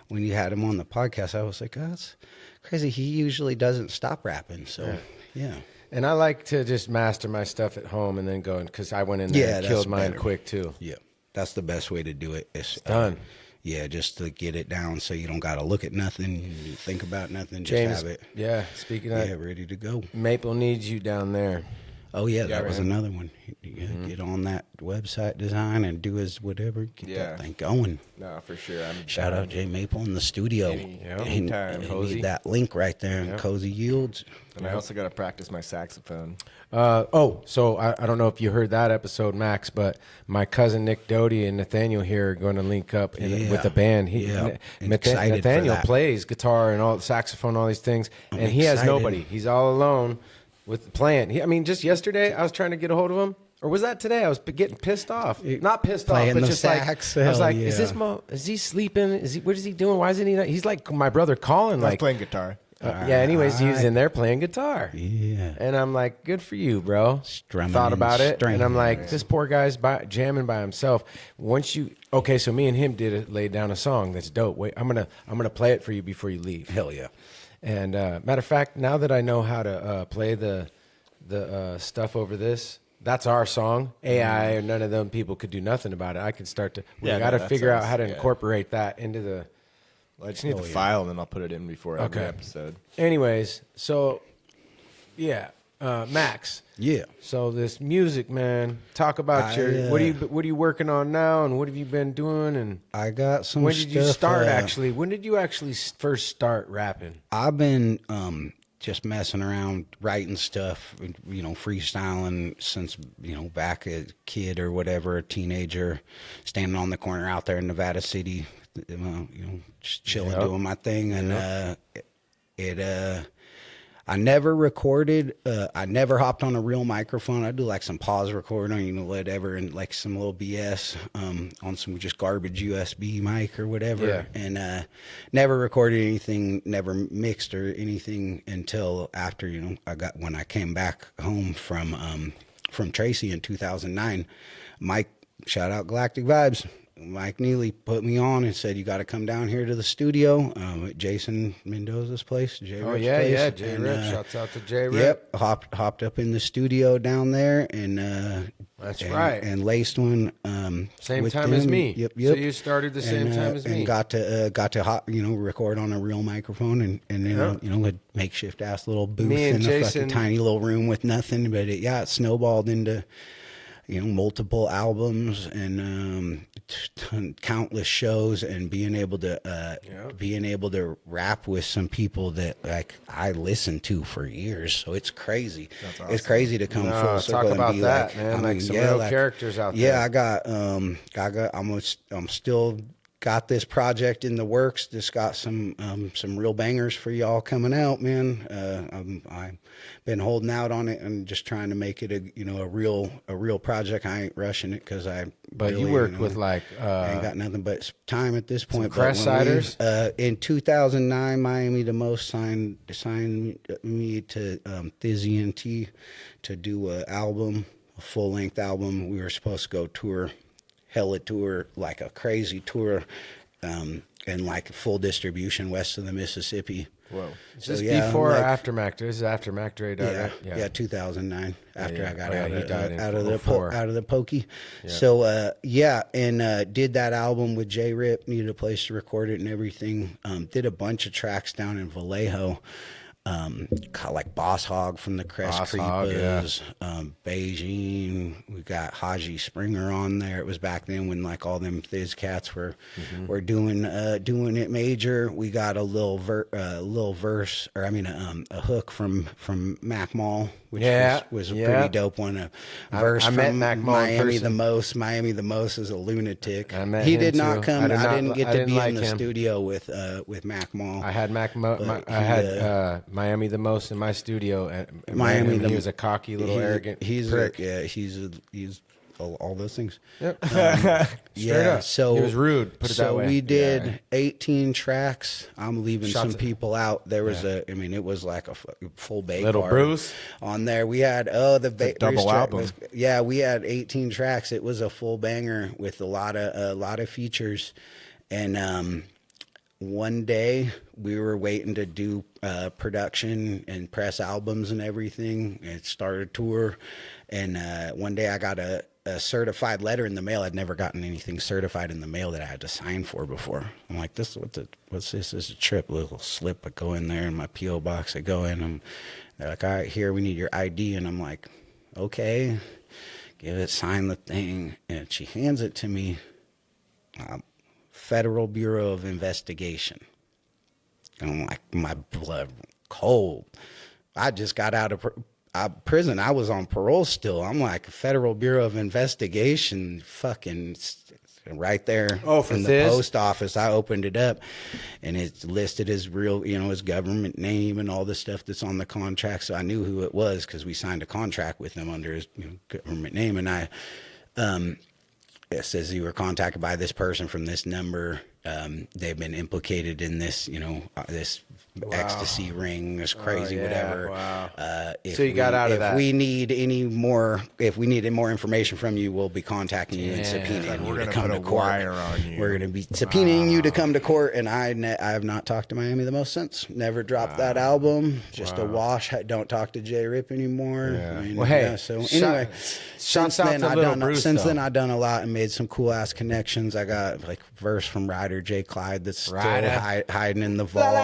when you had him on the podcast, I was like, oh, that's crazy. He usually doesn't stop rapping. So yeah. And I like to just master my stuff at home and then go, because I went in there and killed mine quick too. Yeah, that's the best way to do it. It's done. Yeah, just to get it down so you don't got to look at nothing, you think about nothing, just James, have it. Yeah, speaking of that, ready to go. Maple needs you down there. Oh, yeah, that was another one. Get on that website design and do his whatever. Get that thing going. No, for sure. Shout out Jay Maple in the studio. Anytime. Need that link right there in Cozy Yields. And I also got to practice my saxophone. So I don't know if you heard that episode, Max, but my cousin Nick Doty and Nathaniel here are going to link up with the band. Nathaniel plays guitar and all saxophone, all these things, and he has nobody. He's all alone with playing. Just yesterday I was trying to get a hold of him, or was that today? I was getting pissed off. Not pissed off, but just sax, like I was like, is he sleeping? What is he doing? Why isn't he? He's like my brother Colin. I was playing guitar. Anyways, he was in there playing guitar. Yeah. And I'm like, good for you, bro. Strumming Thought about it. stringing. And I'm like, this poor guy's jamming by himself. So me and him laid down a song that's dope. Wait, I'm gonna play it for you before you leave. Hell yeah. And matter of fact, now that I know how to play the stuff over this, that's our song. AI or none of them people could do nothing about it. I can start to. We got to figure out how to incorporate that into the. Well, I just need the file, and then I'll put it in before every episode. Anyways, so Max. Yeah. So this music, man. Talk about what are you working on now, and what have you been doing? And I got some. When did you start actually? When did you actually first start rapping? I've been just messing around, writing stuff, freestyling since back a kid or whatever, a teenager, standing on the corner out there in Nevada City. Just chilling, doing my thing, and I never recorded. I never hopped on a real microphone. I do like some pause recording, whatever, and like some little BS on some just garbage USB mic or whatever. Yeah. And never recorded anything, never mixed or anything until after when I came back home from Tracy in 2009. Mike, shout out Galactic Vibes. Mike Neely put me on and said, you got to come down here to the studio at Jason Mendoza's place, J Rip's place. J Rip. Shouts out to J Rip. Yep, hopped up in the studio down there and and laced one. Same time as me. Yep. So you started the same time as me. And got to record on a real microphone and then a makeshift ass little booth in a fucking tiny little room with nothing. But it snowballed into multiple albums and countless shows, and being able to rap with some people that like I listened to for years. So it's crazy. That's awesome. It's crazy to come full circle talk about and be that, like, man. Some real characters out there. Yeah, I'm still got this project in the works. Just got some real bangers for y'all coming out, man. I've been holding out on it and just trying to make it a real project. I ain't rushing it because But you worked with like I ain't got nothing but time at this point. Crest Ciders. In 2009, Miami the Most signed me to Nisenan to do a full length album. We were supposed to go tour. Hella tour, like a crazy tour, and like full distribution west of the Mississippi. Whoa! Is this before or after Mac? This is after Mac Dre died, right? Yeah, 2009. After I got out of the pokey. Yeah. So did that album with J Rip. Needed a place to record it and everything. Did a bunch of tracks down in Vallejo. Like Boss Hog from the Crest Creepers, Beijing. We got Haji Springer on there. It was back then when like all them Thiz cats were doing it major. We got a little verse, or I mean a hook from Mac Mall, which was a pretty dope one. A verse I from met Mac Mall Miami the Most. Miami the Most is a lunatic. He did not too. come. I didn't get to be like in the him. studio with Mac Mall. I had Miami the Most in my studio, and he was a cocky little arrogant. He's all those things. Yep. Yeah. Up. So he was rude. Put it that way. So we did 18 tracks. I'm leaving Shots some people out. There was it was like a full Bay Little card Bruce. on there. We had the double album. We had 18 tracks. It was a full banger with a lot of features, and one day we were waiting to do production and press albums and everything. It started a tour, and one day I got a certified letter in the mail. I'd never gotten anything certified in the mail that I had to sign for before. I'm like, what's this? This is a trip. A little slip. I go in there in my P.O. box. I go in, and they're like, all right, here, we need your ID. And I'm like, okay, give it, sign the thing. And she hands it to me. Federal Bureau of Investigation. And I'm like, my blood cold. I just got out of prison. I was on parole still. I'm like, Federal Bureau of Investigation, fucking right there in the post office. I opened it up, and it's listed as real, his government name and all the stuff that's on the contract. So I knew who it was because we signed a contract with him under his government name. And it says you were contacted by this person from this number. They've been implicated in this, this ecstasy ring, this crazy whatever. Wow. So you got out of that. If we needed more information from you, we'll be contacting you and subpoenaing you to come to court. We're going to be subpoenaing you to come to court. And I have not talked to Miami the Most since. Never dropped that album. Just a wash. Don't talk to J Rip anymore. Yeah. So anyway, since then I've done a lot and made some cool ass connections. I got like verse from Ryder J. Clyde that's still hiding in the vault.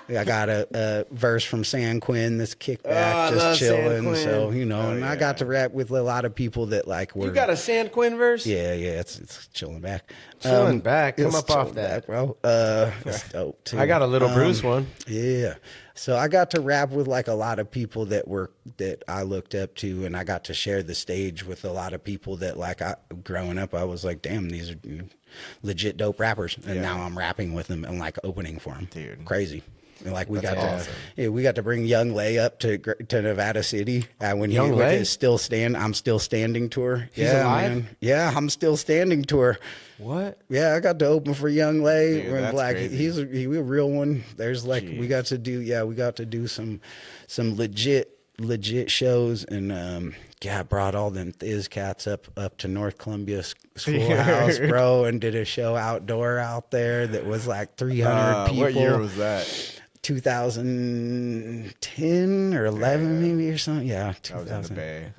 I got a verse from San Quinn that's kicked back, just chilling. So and I got to rap with a lot of people that like were. You got a San Quinn verse? Yeah, it's chilling back. Chilling back. Come up off that, bro. It's dope too. I got a Little Bruce one. Yeah. So I got to rap with like a lot of people that I looked up to, and I got to share the stage with a lot of people that like growing up, I was like, damn, these are legit dope rappers, and now I'm rapping with them and like opening for them. Dude, crazy. And like we got awesome. to bring Young Lay up to Nevada City when Young he Lay? with his I'm still standing tour. He's alive? Man. Yeah, I'm still standing tour. What? Yeah, I got to open for Young Lay. Dude, that's crazy. He's a real one. There's like we got to do some legit shows, and I brought all them Thiz cats up to North Columbia Schoolhouse, bro, and did a show outdoor out there that was like 300 people. What year was that? 2010 or 11 maybe or something. Yeah, 2000. I was in the Bay.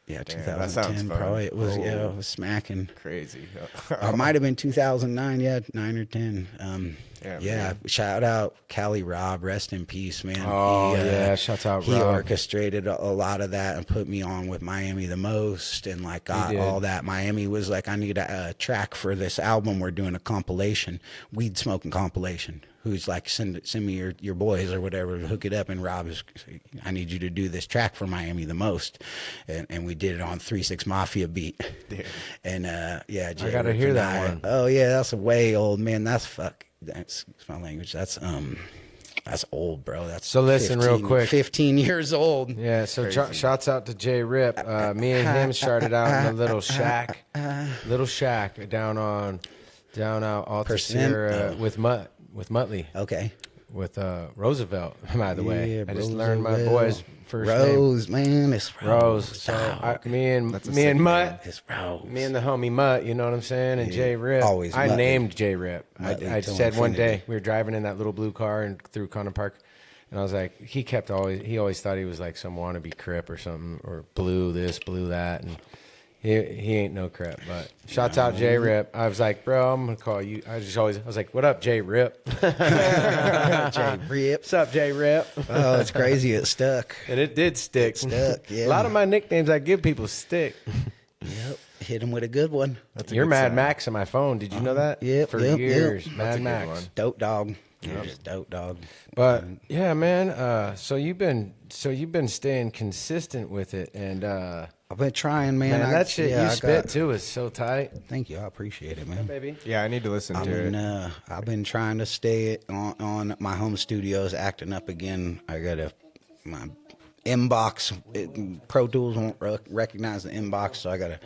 Yeah, Damn, 2010 that sounds fun. probably. It was it was smacking. Crazy. It might have been 2009, 9 or 10. Yeah, shout out Cali Rob, rest in peace, man. Oh, yeah, shout out He Rob. orchestrated a lot of that and put me on with Miami the Most, and like got all that. Miami was like, I need a track for this album. We're doing a compilation, weed smoking compilation. Who's like, send me your boys or whatever, hook it up. And Rob is, I need you to do this track for Miami the Most, and we did it on 3-6 Mafia beat. Dude. And yeah, I gotta hear that one. Oh yeah, that's way old, man. That's my language. That's old, bro. That's so listen 15, real quick. 15 years old. Yeah. So shouts out to J Rip. Me and him started out in a little shack down out Alta Sierra with Muttley. Okay. With Roosevelt, by the way. Yeah, I just learned my boy's first Rose, name. man. It's Rose. So me and Mutt, it's Rose. me and the homie Mutt, you know what I'm saying? And J Rip. Always I Muttley. named J Rip. I said one infinity. day, we were driving in that little blue car and through Connor Park, and I was like, he always thought he was like some wannabe Crip or something, or blue this, blue that, and he ain't no Crip. But shouts out J Rip. I was like, bro, I'm gonna call you. I was like, what up, J Rip? J Rip. What's up, J Rip? Oh, it's crazy. It stuck. And it did stick. It stuck, yeah. A lot of my nicknames I give people stick. Yep. Hit him with a good one. You're Mad Max on my phone. Did you know that? Yep. For yep, years, yep. Mad Max. Dope dog. You're just dope dog. But yeah, man. So you've been staying consistent with it, and I've been trying, man. that shit you spit too is so tight. Thank you. I appreciate it, man. Yeah, baby. Yeah, I need to listen to it. I've been trying to stay on my home studios, acting up again. I got my inbox. Pro Tools won't recognize the inbox, so I got to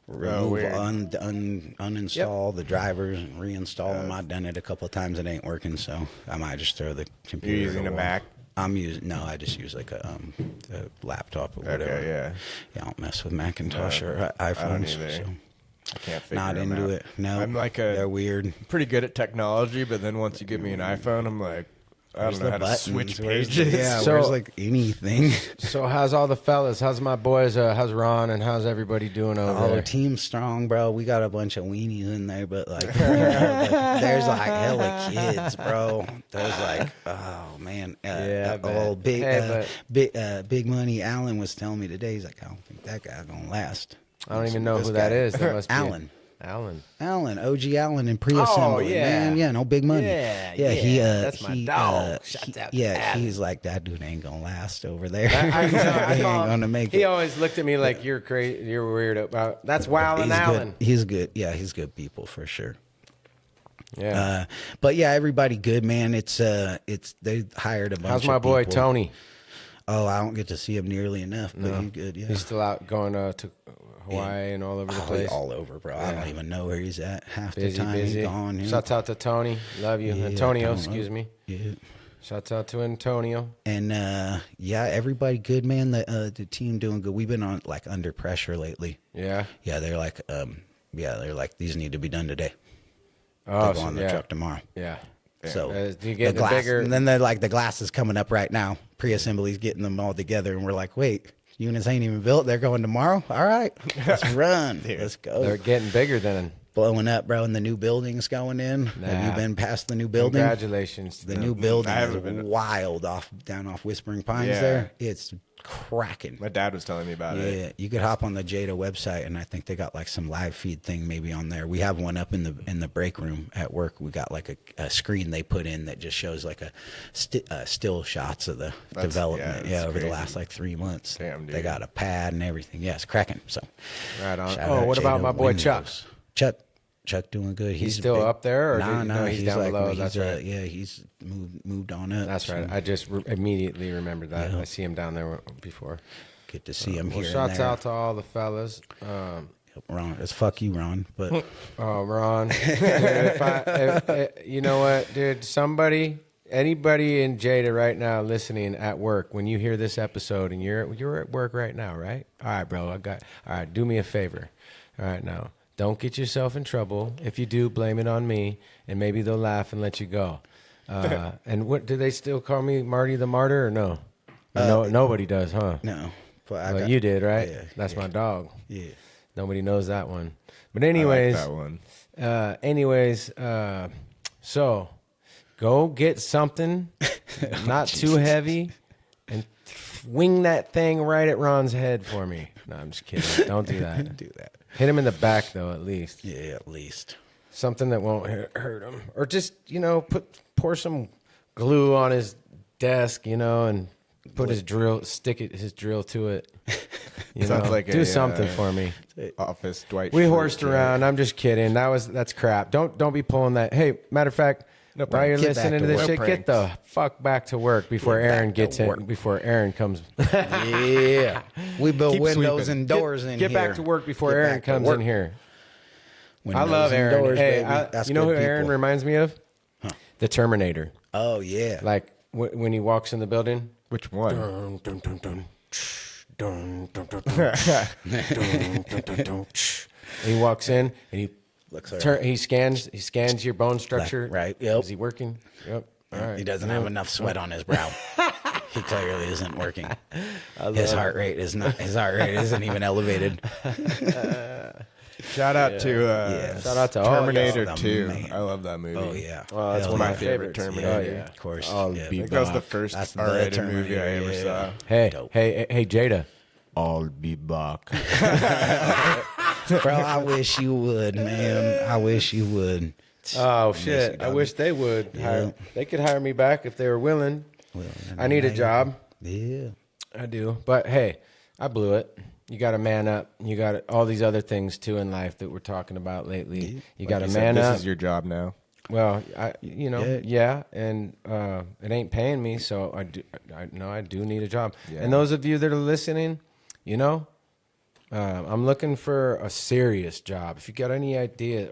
remove, uninstall the drivers and reinstall them. I've done it a couple of times. It ain't working, so I might just throw the computer. You're using a Mac? I just use like a laptop or whatever. Okay, yeah. Yeah, I don't mess with Macintosh or iPhones. I don't either. So. I can't figure Not them into out. it. No, I'm like they're weird. pretty good at technology, but then once you give me an iPhone, I'm like, I don't know how to switch pages. Yeah, So- where's like anything. So how's all the fellas? How's my boys? How's Ron and how's everybody doing over Oh, there? team's strong, bro. We got a bunch of weenies in there, but like, there's like hella kids, bro. There's like, oh man, Yeah, I bet. old big money. Alan was telling me today. He's like, I don't think that guy's gonna last. I don't even know This who that guy- is. That must be Alan. Alan. OG Allen in pre-assembly. Oh, yeah. Man, yeah, no big money. Yeah, that's my dog. Shouts out to Yeah, Allen. he's like, that dude ain't gonna last over there. I he ain't gonna make it. He always looked at me like you're crazy. You're weird about. That's Wow and Allen. He's good. Yeah, he's good people for sure. Yeah. But yeah, everybody good, man. It's they hired a bunch. How's my of boy people. Tony? Oh, I don't get to see him nearly enough, but he's good. Yeah, He's still out going to Hawaii and all over the He's place. all over, bro. I don't even know where he's at half Busy, the time. busy. He's gone. Yeah. Shouts out to Tony. Love you, Yeah, Antonio. Tony. Excuse me. Yeah. Shouts out to Antonio. And yeah, everybody good, man. The team doing good. We've been on like under pressure lately. Yeah. Yeah, they're like these need to be done today. Oh, They'll go on the yeah. truck tomorrow. Yeah. So Do you get the glass, bigger? and then they're like the glass is coming up right now. Pre-assembly's getting them all together, and we're like, wait, units ain't even built. They're going tomorrow. All right, let's run. Let's go. They're getting bigger than. Blowing up, bro, and the new building's going in. Have you been past the new building? Congratulations. The new building I haven't is been. wild down off Whispering Pines. Yeah. There, it's cracking. My dad was telling me about it. Yeah, you could hop on the Jada website, and I think they got like some live feed thing maybe on there. We have one up in the break room at work. We got like a screen they put in that just shows like still shots of the development. that's Over the crazy. last like 3 months. Damn, dude. They got a pad and everything. Yeah, it's cracking. So, Right on. shout Oh, out what about Jada my boy Chuck? Windows. Chuck doing good. He's still up there, or Nah, he's down like, below? That's right. Yeah, he's moved on up. That's right. so I just immediately remembered that. I see him down there before. Get to see him Well, here. shouts and there. out to all the fellas. Ron. It's fuck you, Ron. But Oh, Ron. Dude, you know what, dude? Anybody in Jada right now listening at work, when you hear this episode and you're at work right now, right? All right, bro. All right, do me a favor. All right, now. Don't get yourself in trouble. If you do, blame it on me, and maybe they'll laugh and let you go. And what do they still call me, Marty the Martyr, or no? No, nobody does, huh? no. But Well, you did, right? Yeah, That's my dog. Yeah. Nobody knows that one. But I anyways, like that one. so go get something not too heavy and wing that thing right at Ron's head for me. No, I'm just kidding. Don't do that. Do that. Hit him in the back, though, at least. Yeah, at least. Something that won't hurt him. Or just, pour some glue on his desk, and put his drill to it. Sounds like do something for me. Office Dwight. We Schrute horsed joke. around. I'm just kidding. That's crap. Don't be pulling that. Hey, matter of fact, while you're Get back listening to to this work. shit, get the fuck back to work before Get back Aaron to gets in. work. Before Aaron comes. Yeah. We build Keep windows sweeping. and doors in here. Get back to work before Get Aaron back to comes work. in here. Windows I love and Aaron. doors, Hey, baby. That's you know who good Aaron people. reminds me of? The Terminator. Oh, yeah. Like when he walks in the building. Which one? Dun, dun, dun, dun. Dun, dun, dun, dun. Dun, dun, dun, dun. He walks in and he scans your bone structure. Right, yep. Is he working? Yep. All right. He doesn't have enough sweat on his brow. He clearly isn't working. His heart rate isn't even elevated. Shout out to Shout out to all Terminator y'all. 2. Man. I love that movie. Oh, yeah. That's One of my favorite Terminator. Yeah. Of course. I'll yeah. be back. That was the first That's the R-rated Terminator, movie I ever yeah. saw. Hey, Dope. hey, Jada. I'll be back. Bro, I wish you would, man. I wish you would. Oh shit! I wish they would. Yeah. They could hire me back if they were willing. Well, I need a job. Yeah. I do, but hey, I blew it. You got to man up. You got all these other things too in life that we're talking about lately. You got to man up. This is your job now. Well, Yeah. yeah, and it ain't paying me, so I do need a job. Yeah. And those of you that are listening, I'm looking for a serious job. If you got any idea,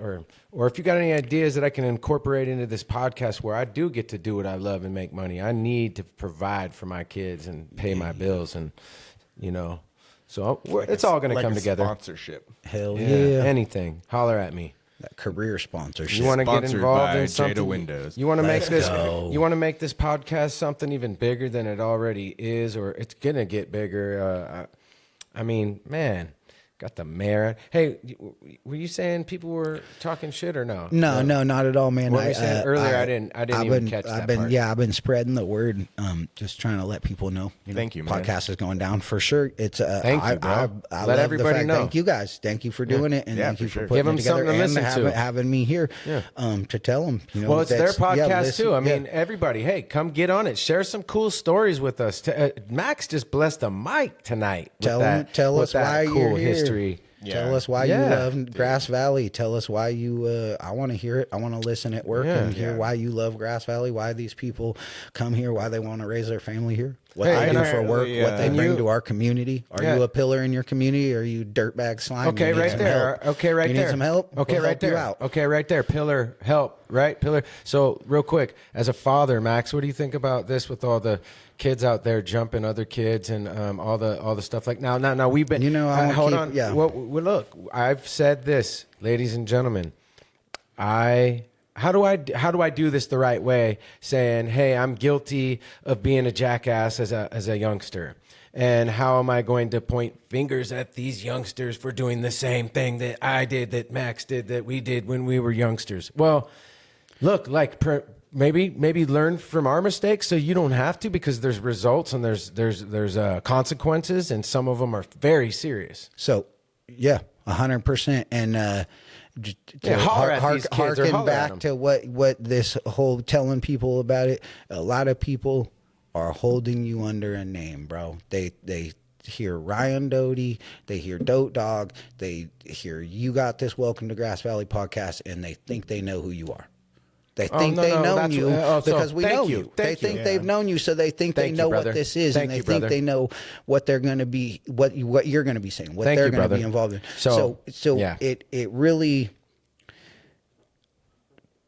or if you got any ideas that I can incorporate into this podcast, where I do get to do what I love and make money, I need to provide for my kids and pay my bills, and so it's all going to Like come a together. Sponsorship. Hell Yeah, yeah. anything. Holler at me. That career sponsorship. You want to get Sponsored involved by in Jada something? Windows. You want to make Let's this? go. You want to make this podcast something even bigger than it already is, or it's gonna get bigger. I mean, man, got the mayor. Hey, were you saying people were talking shit or no? No, not at all, man. What were you saying earlier? I didn't even catch that part. Yeah, I've been spreading the word. Just trying to let people know. Thank you, man. Podcast is going down for sure. It's Thank you, bro. I Let love everybody the fact, know. Thank you guys. Thank you for doing it, and Yeah, thank for you for sure. putting Give it them together something to and listen to. having me here. Yeah. To tell them. Well, it's their podcast listen, too. I mean, everybody, hey, come get on it. Share some cool stories with us. Maxx just blessed a mic tonight. Tell us why cool you're here. history. Tell us why you Yeah. love Grass Valley. Tell us why you. I want to hear it. I want to listen at work and hear why you love Grass Valley. Why these people come here. Why they want to raise their family here. What Hey, they and do I- for work. What they and bring you- to our community. Are Yeah. you a pillar in your community? Or are you dirtbag slime? Okay, You need right some there. help. Okay, right you there. need some help? Okay, We'll right help you there. out. Okay, right there. Pillar help. Right, pillar. So, real quick, as a father, Max, what do you think about this? With all the kids out there jumping other kids and all the stuff like now we've been. You know, I wanna hold keep- on. yeah. Well, look, I've said this, ladies and gentlemen. How do I do this the right way? Saying, hey, I'm guilty of being a jackass as a youngster. And how am I going to point fingers at these youngsters for doing the same thing that I did, that Max did, that we did when we were youngsters? Well, look, like maybe learn from our mistakes so you don't have to, because there's results and there's consequences, and some of them are very serious. So, yeah, 100%. And holler at these kids or harken holler at back to what this whole telling people about it. A lot of people are holding you under a name, bro. They hear Ryan Doty, they hear Dote Dog, they hear You Got This Welcome to Grass Valley podcast, and they think they know who you are. They think no, they no, know that's you what- because so we thank know you. you. They Thank you. think they've known you, so they think they Thank you, know brother. what this is, Thank and they you, think brother. they know what they're going to be, what you're going to be saying, what Thank they're you, going to brother. be involved in. So, So yeah. it really,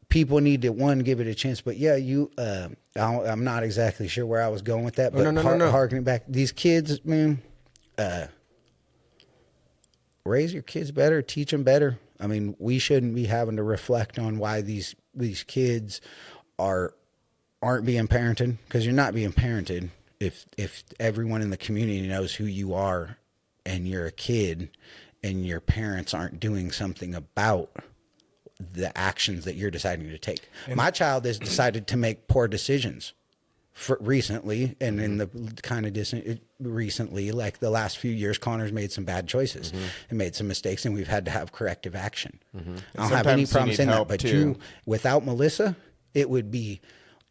people need to give it a chance. But yeah, I'm not exactly sure where I was going with that. But no. harkening back, these kids, man, raise your kids better, teach them better. I mean, we shouldn't be having to reflect on why these kids aren't being parented, because you're not being parented if everyone in the community knows who you are and you're a kid and your parents aren't doing something about the actions that you're deciding to take. My child has decided to make poor decisions recently, and in the kind of recently, like the last few years, Connor's made some bad choices and made some mistakes, and we've had to have corrective action. I don't have any problem saying that, but without Melissa, it would be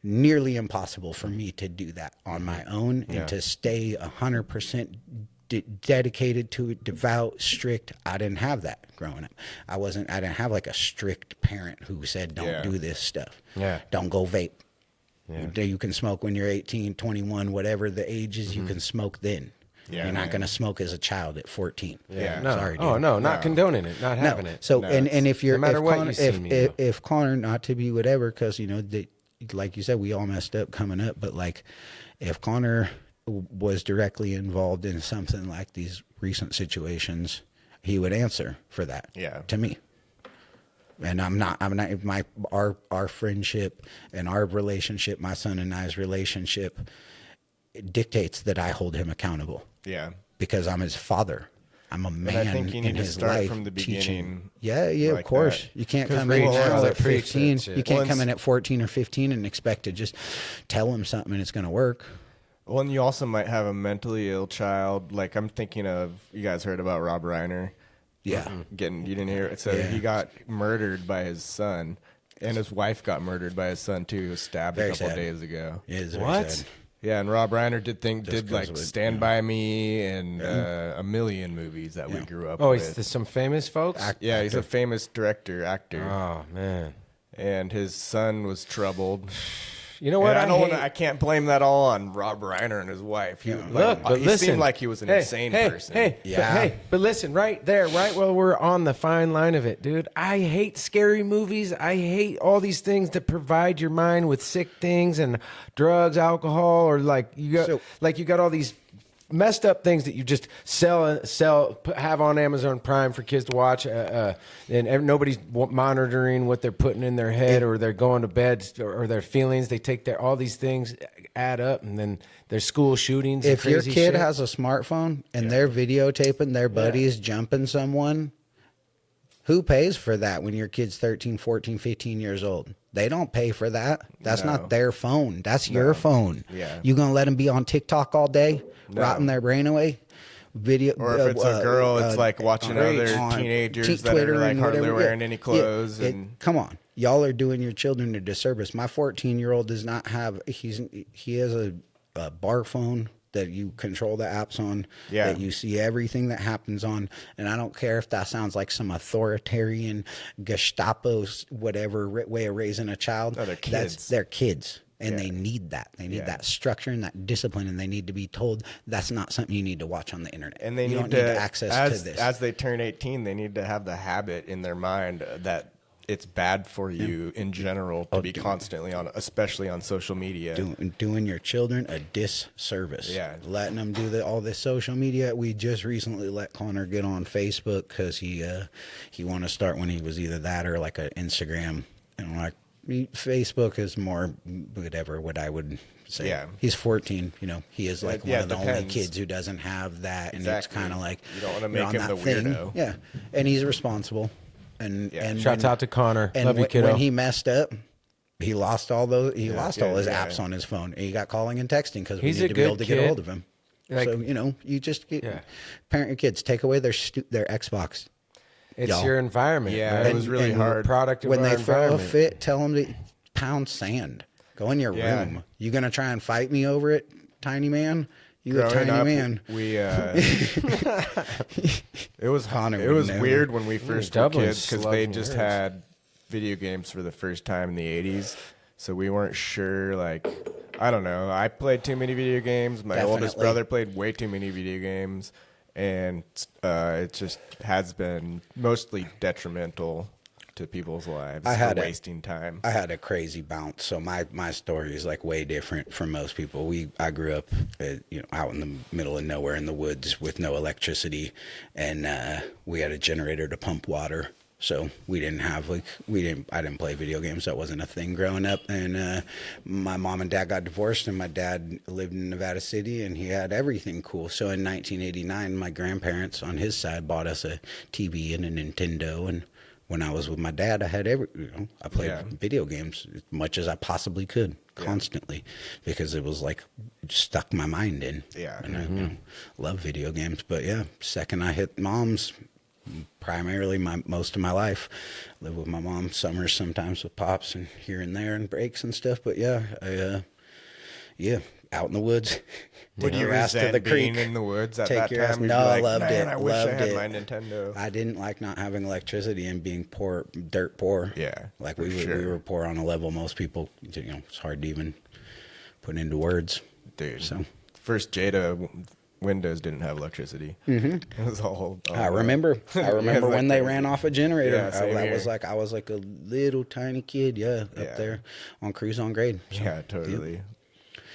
nearly impossible for me to do that on my own and to stay 100% dedicated to it, devout, strict. I didn't have that growing up. I didn't have like a strict parent who said, don't do this stuff. Don't go vape. You can smoke when you're 18, 21, whatever the age is, you can smoke then. You're not going to smoke as a child at 14. Sorry, dude. Oh, no, not condoning it, not having it. So, and if you're, no matter what Connor, you see me, if Connor, not to be whatever, because, you know, like you said, we all messed up coming up, but like if Connor was directly involved in something like these recent situations, he would answer for that to me. And our friendship and our relationship, my son and I's relationship, it dictates that I hold him accountable. Because I'm his father. I'm a man. And I think you need in to his start life from the beginning. Of like course. that. You can't come in now at 15. You can't come in at 14 or 15 and expect to just tell him something and it's going to work. Well, and you also might have a mentally ill child. Like I'm thinking of, you guys heard about Rob Reiner? Yeah. You didn't hear it? So he got murdered by his son, and his wife got murdered by his son too. He was stabbed a couple days ago. What? Yeah, and Rob Reiner did like Stand By Me and a million movies that we grew up with. Oh, he's some famous folks? Yeah, he's a famous actor. Oh, man. And his son was troubled. You know what? I can't blame that all on Rob Reiner and his wife. He seemed like he was an insane person. But listen, right there, right while we're on the fine line of it, dude, I hate scary movies. I hate all these things that provide your mind with sick things and drugs, alcohol, or like you got all these messed up things that you just have on Amazon Prime for kids to watch, and nobody's monitoring what they're putting in their head, or they're going to bed, or their feelings. They take all these things add up, and then there's school shootings. If your kid has a smartphone and they're videotaping their buddies jumping someone, who pays for that when your kid's 13, 14, 15 years old? They don't pay for that. That's not their phone. That's your phone. You gonna let them be on TikTok all day, rotting their brain away? Or if it's a girl, it's like watching other teenagers that are like hardly wearing any clothes. Come on, y'all are doing your children a disservice. My 14-year-old does not have. He has a bar phone that you control the apps on, that you see everything that happens on. And I don't care if that sounds like some authoritarian Gestapo, whatever way of raising a child. No, they're kids. They're kids. And they need that. They need that structure and that discipline. And they need to be told that's not something you need to watch on the internet. And they don't need access to this. As they turn 18, they need to have the habit in their mind that it's bad for you in general to be constantly on, especially on social media. Doing your children a disservice. Letting them do all this social media. We just recently let Connor get on Facebook because he wanted to start when he was either that or like an Instagram. And like Facebook is more whatever what I would say. He's 14. You know, he is like one of the only kids who doesn't have that, and it's kind of like you don't want to make him the weirdo. Yeah, and he's responsible. And shouts out to Connor. And love you, kiddo. When he messed up, he lost all those. He lost all his apps on his phone. And he got calling and texting because we need to be able to get a hold of him. Like, so you just parent your kids. Take away their Xbox. It's your environment. Yeah, it was really hard. Product of when they throw a environment. fit, tell them to pound sand. Go in your room. You gonna try and fight me over it, tiny man? You a tiny man. We it was weird when we first were kids because they just had video games for the first time in the 80s. So we weren't sure, like, I don't know. I played too many video games. My oldest brother played way too many video games. And it just has been mostly detrimental to people's lives for wasting time. I had a crazy bounce. So my story is like way different from most people. I grew up out in the middle of nowhere in the woods with no electricity, and we had a generator to pump water. So we didn't have I didn't play video games. That wasn't a thing growing up. And my mom and dad got divorced, and my dad lived in Nevada City, and he had everything cool. So in 1989, my grandparents on his side bought us a TV and a Nintendo, and when I was with my dad, I had I played video games as much as I possibly could constantly because it was like stuck my mind in. Yeah. And I love video games. But yeah, second I hit mom's, primarily most of my life, live with my mom, summers sometimes with pops and here and there and breaks and stuff. But yeah, out in the woods. Would you ass to the resent being creek. In the woods at Take that your ass. time? No, I loved it. I wish I Loved had it. my Nintendo. I didn't like not having electricity and being poor, dirt poor. Yeah, like for we sure. were poor on a level most people. It's hard to even put into words. Dude, So first Jada Windows didn't have electricity. It was all I remember when they ran off a generator. Yeah, same I here. was like a little tiny kid. Up there on cruise on grade. So, Yeah, totally.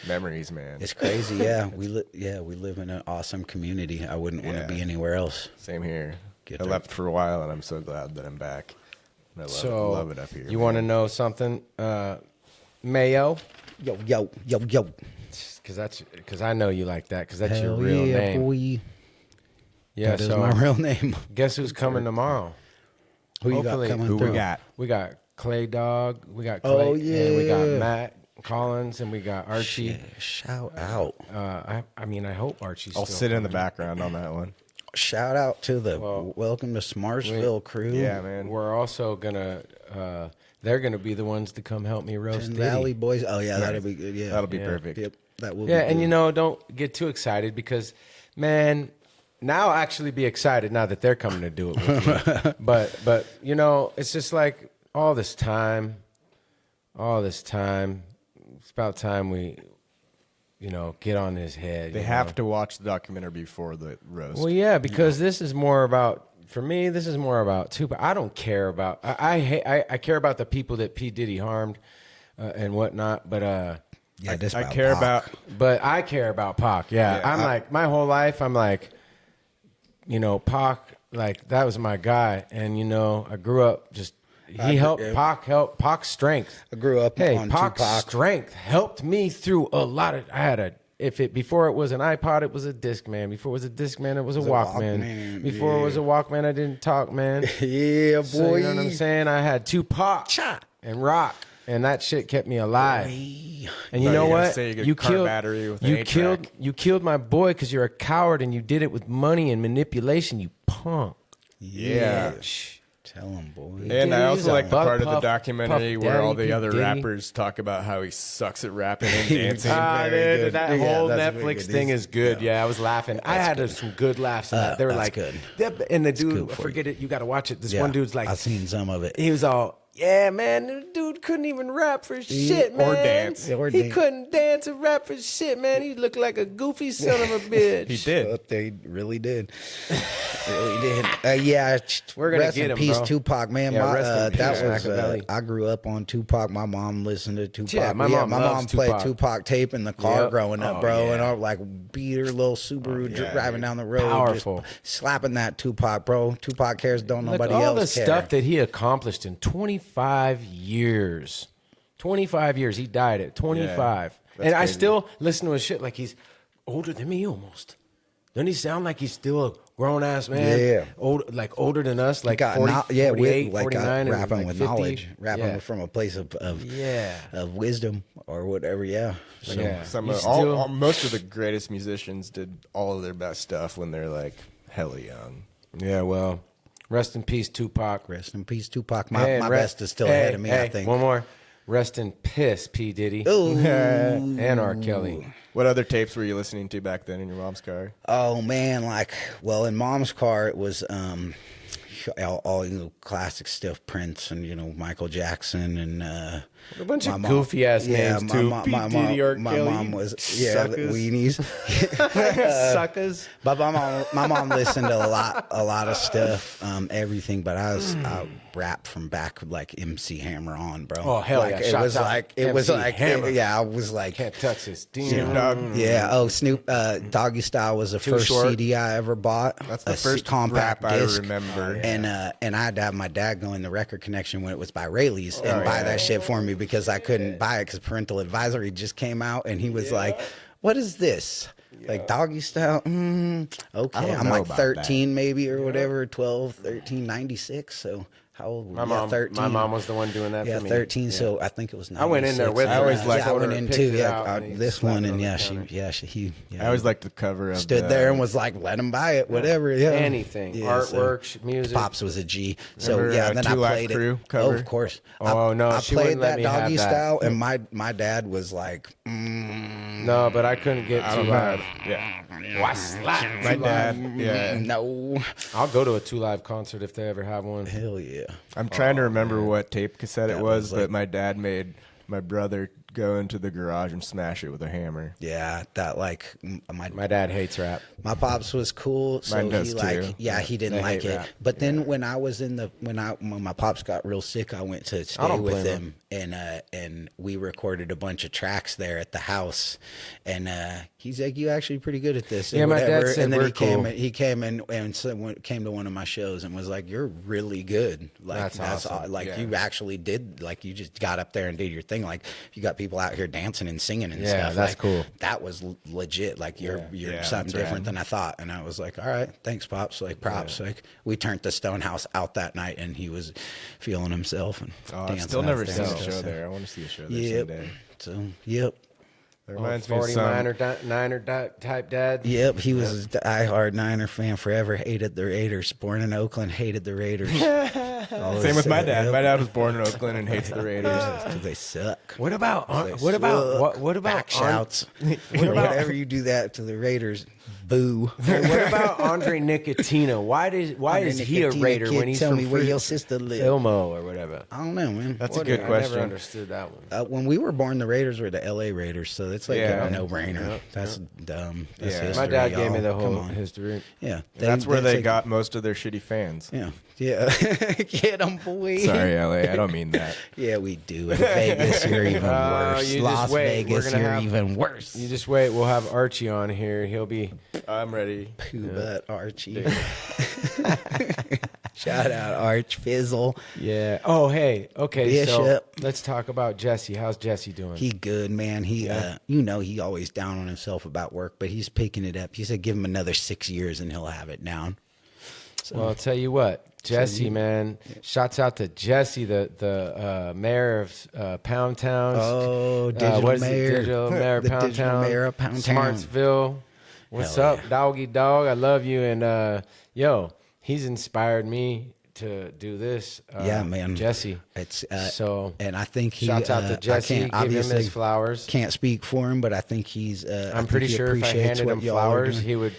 Memories, man. It's crazy. Yeah, we live in an awesome community. I wouldn't want to be anywhere else. Same here. Get I there. left for a while, and I'm so glad that I'm back. And I love it up here. You want to know something, Mayo? Yo. Because I know you like that. Because that's your Hell real yeah, name. boy. Yeah, That is so my real name. guess who's coming tomorrow? Who you got Hopefully- coming Who through? we got? We got Clay Dog. We got Clay. Oh, And we got yeah. Matt Collins, and we got Archie. Yeah, shout out. I mean, I hope Archie's. I'll still sit in the coming. background on that one. Shout out to the Well, Welcome to Smarsville crew. Yeah, man. We're also gonna. They're gonna be the ones to come help me roast Ten Diddy. Valley boys. Oh yeah, that'll be good. Yeah, That'll be perfect. Yep, that will. Yeah, be and good. don't get too excited because, man, now I'll actually be excited now that they're coming to do it with me. But it's just like all this time. It's about time we, get on his head. They have to watch the documentary before the roast. Well, yeah, because this is more about. For me, this is more about Tupac. I don't care about. I care about the people that P Diddy harmed and whatnot. But yeah, this I about care Pac. about. But I care about Pac. Yeah, Yeah, I'm like my whole life. I'm like, Pac. Like that was my guy, and I grew up just. He helped Pac. Helped Pac's strength. I grew up on Pac's Tupac. strength helped me through a lot of. I had before it was an iPod, it was a Discman. Before it was a Discman, it was a Walkman. Walkman, Before it was a Walkman, I didn't talk, man. Yeah, boy. So, you know what I'm saying? I had Tupac and Rock, and that shit kept me alive. And you No, know you're gonna what? say you get car battery with an you 8-track. killed my boy because you're a coward and you did it with money and manipulation. You punk. Yeah. Tell him, boy. And I He's also a like the butt part of the puff- documentary puff where all daddy, the P. other Diddy. rappers talk about how he sucks at rapping and dancing. Ah, Very dude, good. that Yeah, whole that's very Netflix good. thing He's- is good. Yeah, I was laughing. I had some good laughs in that. They were that's like, good. "Yep," and the dude, good for forget you. it. You got to watch it. This Yeah, one dude's like, I've seen some of it. he was all, yeah, man, the dude couldn't even rap for shit, man. or dance. Or He dance. couldn't dance or rap for shit, man. He looked like a goofy son of a bitch. He did. Up there, he really did. Really did. Yeah, We're gonna rest get in him, peace, bro. Tupac, man. Yeah, rest in That peace, was Machiavelli. I grew up on Tupac. My mom listened to Tupac. Yeah, my mom loves played Tupac. Tupac tape in the car Yep. growing up, Oh, bro. yeah. And I like beat her little Subaru driving down the road, Powerful. just slapping that Tupac, bro. Tupac cares, don't Look, nobody all else the care. stuff that he accomplished in 25 years. 25 years. He died at 25. that's And I crazy. still listen to his shit like he's older than me almost. Doesn't he sound like he's still a grown ass man? Yeah. Older than us, like Got 40, no- 48, like 49, and rapping like with 50. knowledge, rapping Yeah. from a place of Yeah. of wisdom or whatever. Yeah, so, Yeah. Some He's of, still- most of the greatest musicians did all of their best stuff when they're like hella young. Yeah, well, rest in peace, Tupac. Rest in peace, Tupac. My And best is still ahead of me, I think. One more. Rest in piss, P. Diddy. Ooh. And R. Kelly. What other tapes were you listening to back then in your mom's car? Oh man, in Mom's car it was all classic stuff, Prince and Michael Jackson and A bunch my of mom- goofy ass names my too. mom- P. my Diddy, R. my Kelly. mom was the Suckers. weenies. Suckers. But my mom listened to a lot of stuff, everything. But I rap from back like MC Hammer on, bro. Oh, hell yeah. It Shouts was out like MC Hammer. I was like Can't touch this. Snoop Dogg. Yeah. Oh, Snoop Doggy Style was the Too first Short. CD I ever bought. That's the A first compact rap I disc. remember. And I had to have my dad go in the record connection when it was by Rayleigh's and buy that shit for me because I couldn't buy it because parental advisory just came out and he was like, "What is this?" Like Doggy Style. Okay. don't I'm know like about 13 maybe or whatever, 12, 13, 96. So How old? My mom, 13. my mom was the one doing that Yeah, for me. 13. Yeah. So I think it was. 96. I went in there with her. I always Yeah, liked I order went in picked too. it Yeah, out, and he this slapped one, it and on yeah, the counter. I always liked the cover of stood there and was like, "Let him buy it, whatever." Yeah, Anything, artwork, music. Pops was a G. So Remember, yeah, and then Two I Live played Crew it. cover? Oh, of course. Oh, no, I she played wouldn't let that me have doggy that. style, and my dad was like, No, but I couldn't get Two Live. Yeah. What's that? My dad. Yeah. "No, I'll go to a Two Live concert if they ever have one. hell yeah." I'm trying to remember what tape cassette it was, was like- but my dad made my brother go into the garage and smash it with a hammer. Yeah, that like My dad hates rap. my pops was cool, so Mine does he like too. he didn't They like hate it. rap. But then when I was in the when my pops got real sick, I went to stay don't with blame him, and we recorded a bunch of tracks there at the house. And he's like, "You actually pretty good at this." And Yeah, my dad whatever. said and then we're he came cool. he came and came to one of my shows and was like, "You're really good. Like That's awesome. like Yeah. you actually did like you just got up there and did your thing. Like you got people out here dancing and singing and Yeah, stuff. that's like, cool. That was legit. Like you're Yeah, something that's different rad. than I thought." And I was like, "All right, thanks, pops." Like props. Like we turned the Stonehouse out that night, and he was feeling himself and I've dancing. still out never there seen and a stuff, show so- there. I want to see a show there Yep. someday. So yep. That reminds me of 40 some. Niner type dad. Yep, he was a diehard Niner fan forever. Hated the Raiders. Born in Oakland, hated the Raiders. Same with my dad. My dad was born in Oakland and hates the Raiders. because they suck. What about They what about suck. what about back shouts? Whatever you do that to the Raiders, boo. What about Andre Nickatina? Why is he a Nickatina, Raider kid, when he's tell from me where your sister live? Filmo or whatever? I don't know, man. That's a What- good I question. never understood that one. When we were born, the Raiders were the L.A. Raiders, so it's like Yeah. a no-brainer. Yep. That's dumb. That's Yeah. history, My dad gave me the y'all. Come whole on. history. Yeah, That's where they take- got most of their shitty fans. Yeah, yeah. Get them, boy. Sorry, LA. I don't mean that. Yeah, we do. In Vegas, you're even worse. you just Las wait. We're Vegas, gonna you're have- even worse. You just wait. We'll have Archie on here. He'll be. I'm ready. Pooh butt Archie. Shout out Arch Fizzle. Yeah. Oh, hey. Okay. So Bishop. let's talk about Jesse. How's Jesse doing? He good, man. He, he always down on himself about work, but he's picking it up. He said, give him another 6 years and he'll have it down. So, Well, I'll tell you what, Jesse, man. Shouts out to Jesse, the mayor of Pound Town. Oh, digital what is mayor. it? Digital mayor of The Pound digital Town. mayor of Pound Town. Smartsville. What's Hell up, doggy dog? I love you. And he's inspired me to do this. yeah, man. Jesse. It's So and I think he shouts out to I Jesse. can't, Give him obviously his flowers. can't speak for him, but I think he's. I'm pretty sure if I handed him flowers, he he would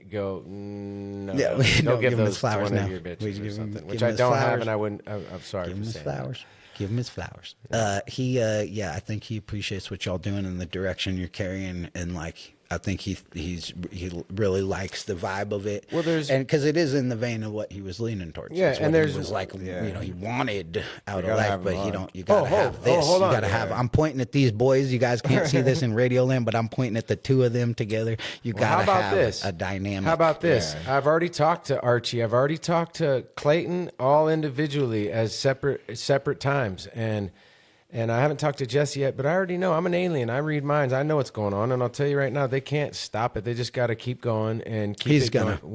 go, no. Yeah, Don't no, give give him his those flowers to one now. of your bitches We or give him- something, give which him I his don't have, flowers. and I wouldn't. I'm sorry Give for him his saying flowers. Give him his flowers. I think he appreciates what y'all doing and the direction you're carrying, and like I think he really likes the vibe of it. Well, there's- and because it is in the vein of what he was leaning towards. Yeah, That's and what there's- he was like, he wanted out of gotta life, have but him he on. don't. You gotta have this. hold You on. gotta have. I'm pointing at these boys. You guys can't see this in Radio Land, but I'm pointing at the two of them together. You Well, how gotta about have this? a dynamic. How about this? Yeah. I've already talked to Archie. I've already talked to Clayton, all individually as separate times, and I haven't talked to Jesse yet. But I already know I'm an alien. I read minds. I know what's going on, and I'll tell you right now, they can't stop it. They just got to keep going and keep He's it gonna going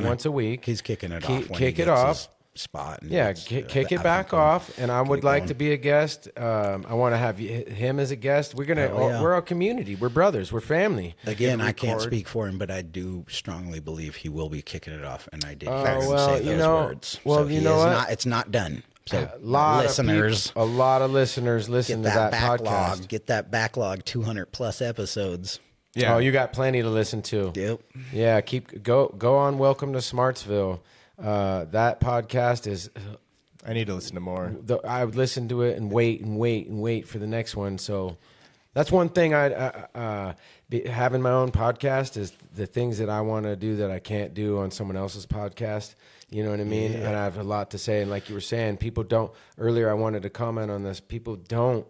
once a week. He's kicking it Keep- off. When kick he it gets off. his spot. And Yeah, it's, kick I it back think off, and I would it like going. to be a guest. I want to have him as a guest. We're yeah. we're a community. We're brothers. We're family. Again, I can't record. speak for him, but I do strongly believe he will be kicking it off, and I did Oh, hear him well, say you those know- words. well, so you he know is what? not. It's not done. So A lot listeners, a lot of listeners listen get to that that backlog. podcast. Get that backlog. 200 plus episodes. Yeah. Oh, you got plenty to listen to. Yep. Yeah, go on. Welcome to Smartsville. That podcast is. I need to listen to more. I would listen to it and wait for the next one. So that's one thing having my own podcast is the things that I want to do that I can't do on someone else's podcast. You know what I mean? Yeah. And I have a lot to say. And like you were saying, people don't. Earlier, I wanted to comment on this. People don't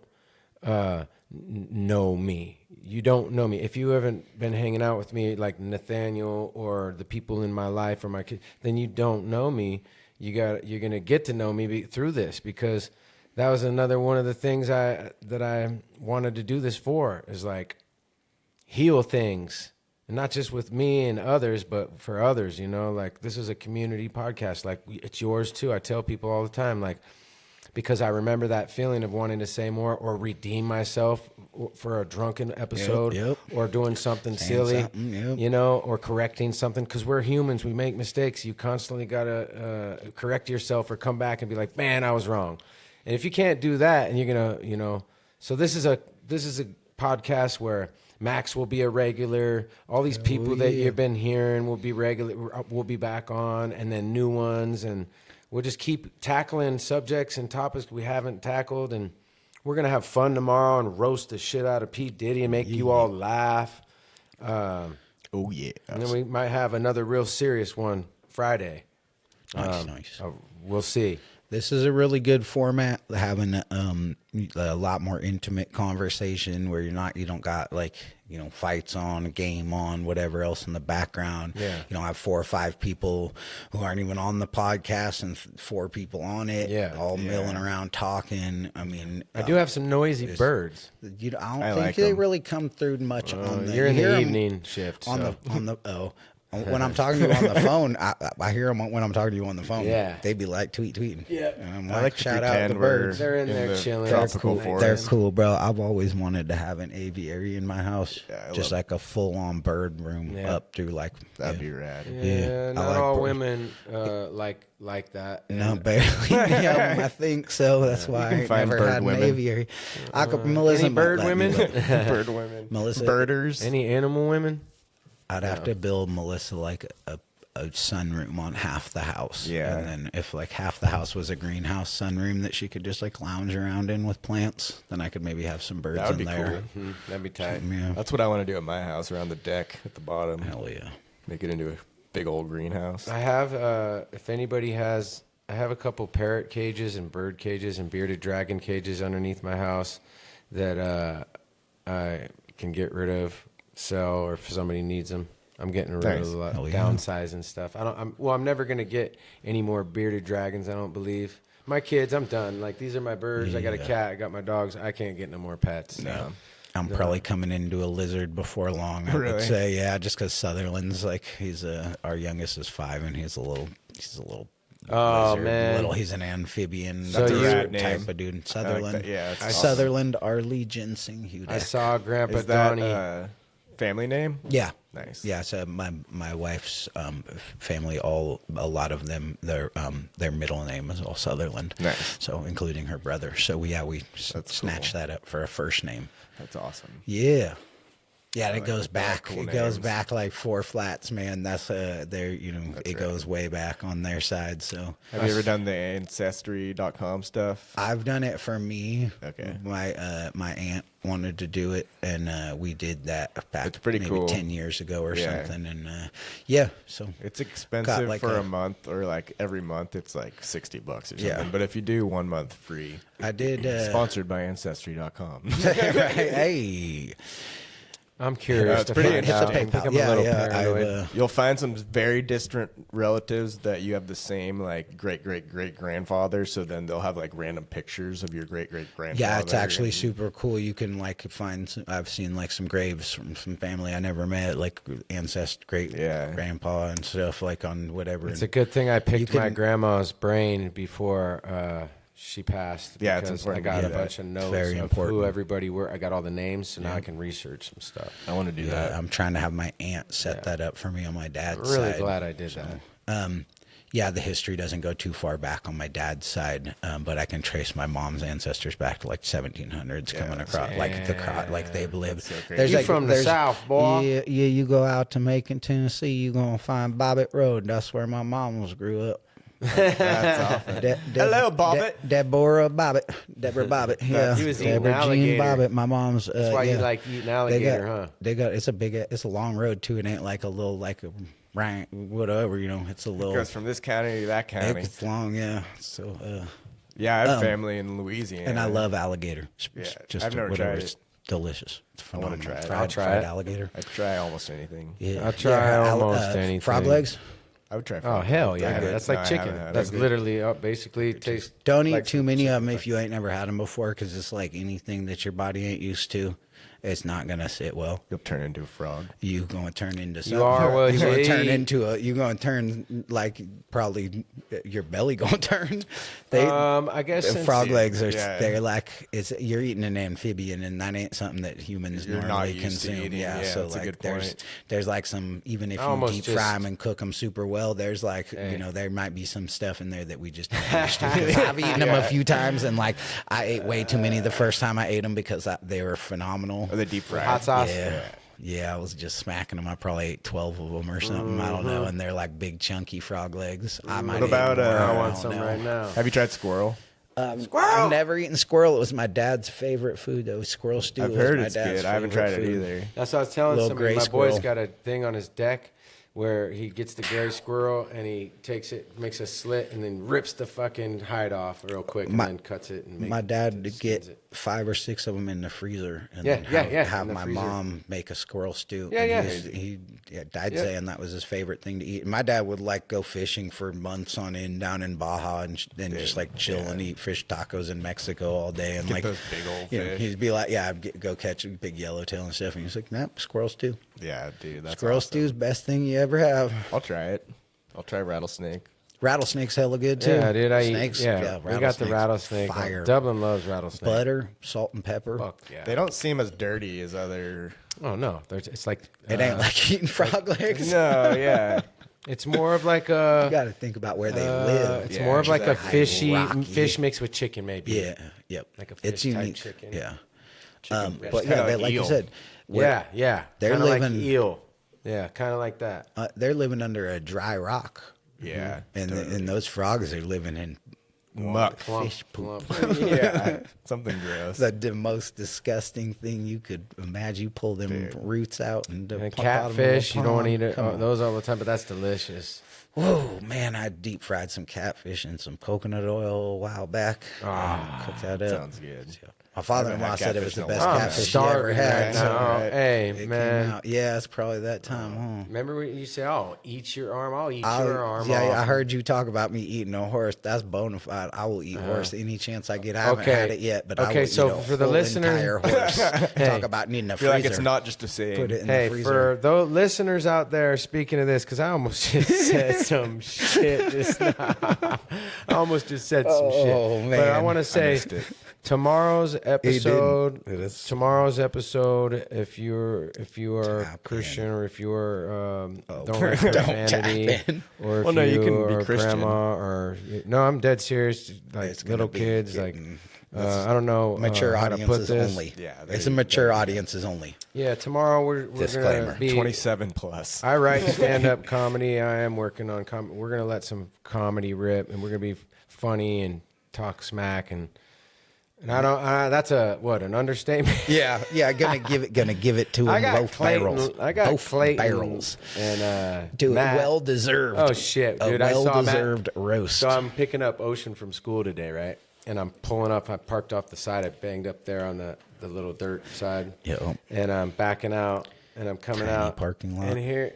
know me. You don't know me. If you haven't been hanging out with me, like Nathaniel or the people in my life or my kids, then you don't know me. You're gonna get to know me through this, because that was another one of the things that I wanted to do this for, is like heal things And not just with me and others, but for others, you know, like this is a community podcast. Like it's yours too. I tell people all the time, like, because I remember that feeling of wanting to say more or redeem myself for a drunken episode or doing something silly, you know, or correcting something. Because we're humans. We make mistakes. You constantly got to correct yourself or come back and be like, man, I was wrong. And if you can't do that and you're going to, you know, so this is a podcast where Max will be a regular. All these people that you've been hearing will be regular. We'll be back on, and then new ones, and we'll just keep tackling subjects and topics we haven't tackled. And we're gonna have fun tomorrow and roast the shit out of Pete Diddy and make you all laugh. And then we might have another real serious one Friday. Nice. We'll see. This is a really good format, having a lot more intimate conversation where you don't got like, you know, fights on, a game on, whatever else in the background. Yeah. You don't have 4 or 5 people who aren't even on the podcast and 4 people on it, all milling around talking. I mean, I do have some noisy birds. I don't think they really come through much on the. You're in the evening shift. On the when I'm talking to you on the phone, I hear them when I'm talking to you on the phone. Yeah. They be like tweeting. Yeah. And I'm I like to shout out the birds. They're in there the chilling. tropical forest. They're cool, bro. I've always wanted to have an aviary in my house. Yeah, just like a full-on bird room up through like. That'd be rad. Yeah, not like all birds. women like that. No, barely. I think so. That's why I find never bird had women. an aviary. Melissa Any might bird let me, women? but Bird women. Melissa- Birders. Any animal women? I'd have to build Melissa like a sunroom on half the house. Yeah. And then if like half the house was a greenhouse sunroom that she could just like lounge around in with plants, then I could maybe have some birds That would in be there. cool. That'd be tight. Yeah. That's what I want to do at my house, around the deck at the bottom. Hell yeah. Make it into a big old greenhouse. I have, if anybody has, I have a couple parrot cages and bird cages and bearded dragon cages underneath my house that I can get rid of, sell, or if somebody needs them. I'm getting rid of a lot, downsizing stuff. I'm never gonna get any more bearded dragons. I don't believe. My kids, I'm done. Like these are my birds. I got a cat. I got my dogs. I can't get no more pets. No. I'm probably coming into a lizard before long. I would say, yeah, just because Sutherland's like he's our youngest is 5 and he's a little lizard, man. he's an amphibian So type of dude. Sutherland, like yeah, it's Sutherland, Arlie Ginseng Hudec. I saw Grandpa Is that Donnie. family name? Yeah. Nice. Yeah, so my wife's family, a lot of them, their middle name is all Sutherland. Nice. So including her brother. So we snatched that up for a first name. That's awesome. Yeah. Yeah, it goes back. cool It goes names. back like 4 flats, man. That's it right. goes way back on their side. So Have you ever done the ancestry.com stuff? I've done it for me. Okay. My aunt wanted to do it, and we did that back It's pretty maybe cool. 10 years ago or Yeah. something. And so It's expensive like for a- a month, or like every month it's like $60 or something. Yeah. But if you do 1 month free, I did. sponsored by ancestry.com. Hey. I'm curious it's to pretty find interesting. out. I think I'm a little paranoid. You'll find some very distant relatives that you have the same like great grandfather. So then they'll have like random pictures of your great grandfather. Yeah, it's actually super cool. You can like find. I've seen like some graves from some family I never met, like great grandpa and stuff, like on whatever. It's a good thing I picked my grandma's brain before she passed. Yeah, it's because important I to got do a that. bunch of notes very of important. who everybody were. I got all the names, so now I can research some stuff. I want to do that. I'm trying to have my aunt set that up for me on my dad's I'm really side. glad I did that. Yeah, the history doesn't go too far back on my dad's side, but I can trace my mom's ancestors back to like 1700s coming across, like they've lived. so crazy. You from the South, boy. Yeah, you go out to Macon, Tennessee, you're going to find Bobbitt Road. That's where my mom grew up. That's awesome. Hello, Bobbitt. Deborah Bobbitt. Yeah, He was eating Deborah Jean alligator. Bobbitt. My mom's. That's why you like eating alligator, huh? They got. It's a long road too. It ain't like a little right, whatever. It's a little. It goes from this county to that county. It's long, yeah. So. Yeah, I have family in Louisiana. And I love alligator. Yeah, I've never tried It's it. delicious. It's phenomenal. try it. I'll try fried it. alligator. I try almost anything. Yeah, I'll try almost anything. Frog legs. I would try. Oh hell yeah! They're good. That's No, like I chicken. haven't had That's it. literally basically tastes. Don't eat like too many of them if you ain't never had them before, because it's like anything that your body ain't used to. It's not gonna sit well. You'll turn into a frog. You gonna turn into something. You are what You're you gonna turn eat. into a. You're gonna turn like probably your belly gonna turn. They I guess since- frog legs are. Yeah. They're like you're eating an amphibian, and that ain't something that humans You're not normally used to consume. eating. Yeah, Yeah, so that's a like good there's point. there's like some even if you almost deep just- fry them and cook them super well. There's like Hey. there might be some stuff in there that we just don't understand. 'Cause I've eaten them a few times, and like I ate way too many the first time I ate them because they were phenomenal. Or the deep fried. hot sauce. Yeah, I was just smacking them. I probably ate 12 of them or something. I don't know. And they're like big, chunky frog legs. I might What about, eat more, I I want don't some know. right now. Have you tried squirrel? I've never eaten squirrel. It was my dad's favorite food, though. Squirrel stew I've was heard my it's dad's good. I haven't favorite tried it food. either. That's what I was telling Little somebody. gray My squirrel. boy's got a thing on his deck where he gets the gray squirrel and he takes it, makes a slit, and then rips the fucking hide off real quick, and then cuts it. And My dad would skins get it. 5 or 6 of them in the freezer, and Yeah, then in have the my freezer. mom make a squirrel stew. Yeah, and yeah. He died saying that was his favorite thing to eat. And my dad would like go fishing for months on end down in Baja and just like chill and eat fish tacos in Mexico all day. And Get like those big old you know, fish. he'd be like, "Yeah, go catch a big yellowtail and stuff." And he's like, "Nope, squirrel stew. Yeah, dude. That's Squirrel awesome. stew's best thing you ever have." I'll try it. I'll try rattlesnake. Rattlesnake's hella good too. Yeah, dude, I Snakes, eat. Yeah, we got the rattlesnake's rattlesnake. Fire. Dublin loves rattlesnake. Butter, salt and pepper. Fuck yeah. They don't seem as dirty as other. Oh no, it's like It ain't like eating frog legs. No, yeah. it's more of like You a. got to think about where they live. It's Yeah, more of like a exactly. fishy Rocky. fish mixed with chicken, maybe. Yeah, yep. Like a it's fish type unique. chicken. Yeah. breast. But yeah, Kinda like you eel. said, Yeah. They're Kinda like living- eel. Yeah, kind of like that. they're living under a dry rock, Yeah. and those frogs are living in Muck. fish poop. Yeah. Something gross. The most disgusting thing you could imagine. You pull them roots out and, And pump out of a catfish, you little don't want to eat pond. it, Come on. those all the time, but that's delicious. Whoa, man! I deep fried some catfish in some coconut oil a while back. Cooked that up. Sounds good. My father-in-law Haven't had said it was catfish the in a best while. catfish he ever starving had. right so now. right. Hey, it came man. out. Yeah, it's probably that time. Huh? Remember when you say, "Oh, eat your arm. I'll eat I'll- your arm." yeah, off. I heard you talk about me eating a horse. That's bona fide. I will eat horse any chance I get. I haven't had it yet, but I Okay, will so eat a for the whole listener- entire horse. Hey. Talk about needing a I feel freezer. like it's not just a saying. Put it in Hey, the freezer. for those listeners out there, speaking of this, because I almost just said some shit just now. I almost just said some shit. But I man. want to say missed it. tomorrow's episode. It is- Tomorrow's episode. If you are Tap Christian or if you are don't Don't like profanity, tap in. or if Well, no, you can be are Christian. grandma or no, I'm dead serious. Like It's gonna little be kids, like getting- I don't know mature how to put audiences this. only. Yeah, it's a mature audiences only. Yeah, tomorrow we're Disclaimer. gonna be 27 plus. I write stand-up comedy. I am working on we're gonna let some comedy rip, and we're gonna be funny and talk smack, and I don't. That's an understatement. Yeah, gonna give it to I them got both Clayton. barrels. I got both Clayton barrels. and Dude, Matt. well deserved. Oh shit, dude! A I saw well Matt. deserved roast. So I'm picking up Ocean from school today, right? And I'm pulling up. I parked off the side. I banged up there on the little dirt side. Yep. And I'm backing out, and I'm coming Tiny out. parking lot. And here,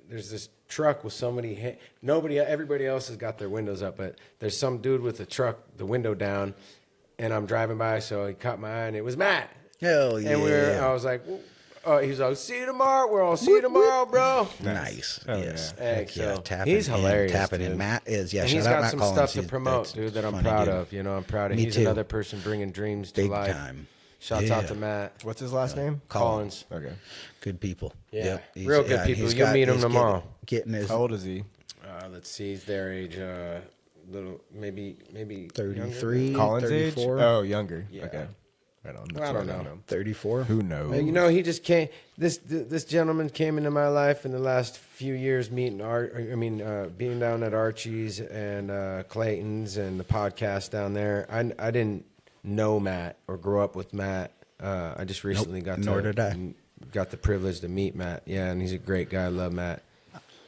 there's this truck with somebody. Everybody else has got their windows up, but there's some dude with the truck, the window down, and I'm driving by, so he caught my eye, and it was Matt. Hell yeah. And I was like, he's like, see you tomorrow. We're all see you tomorrow, bro. Nice. Oh, yes. yeah. Heck Hey, yeah. so Tapping he's in, hilarious, Tapping in. dude. Matt is, yeah. And shout he's out got Matt some Collins. stuff to He's- promote, that's dude, that I'm funny proud dude. of. You know, I'm proud of. Me He's too. another person bringing dreams to Big life. time. Shouts out to Matt What's his last name? Collins. Okay. Good people. Yeah. Yep. Real good people. he's You'll meet him he's tomorrow. Getting his How old is he? Let's see, he's their age. Little, maybe 33, Collins age? 34. Oh, younger. Yeah. Okay. Right on. I don't know. 34. Who knows? Well, you know, he just came. This gentleman came into my life in the last few years, being down at Archie's and Clayton's and the podcast down there. I didn't know Matt or grow up with Matt. I just recently nor did I. got the privilege to meet Matt. Yeah, and he's a great guy. I love Matt.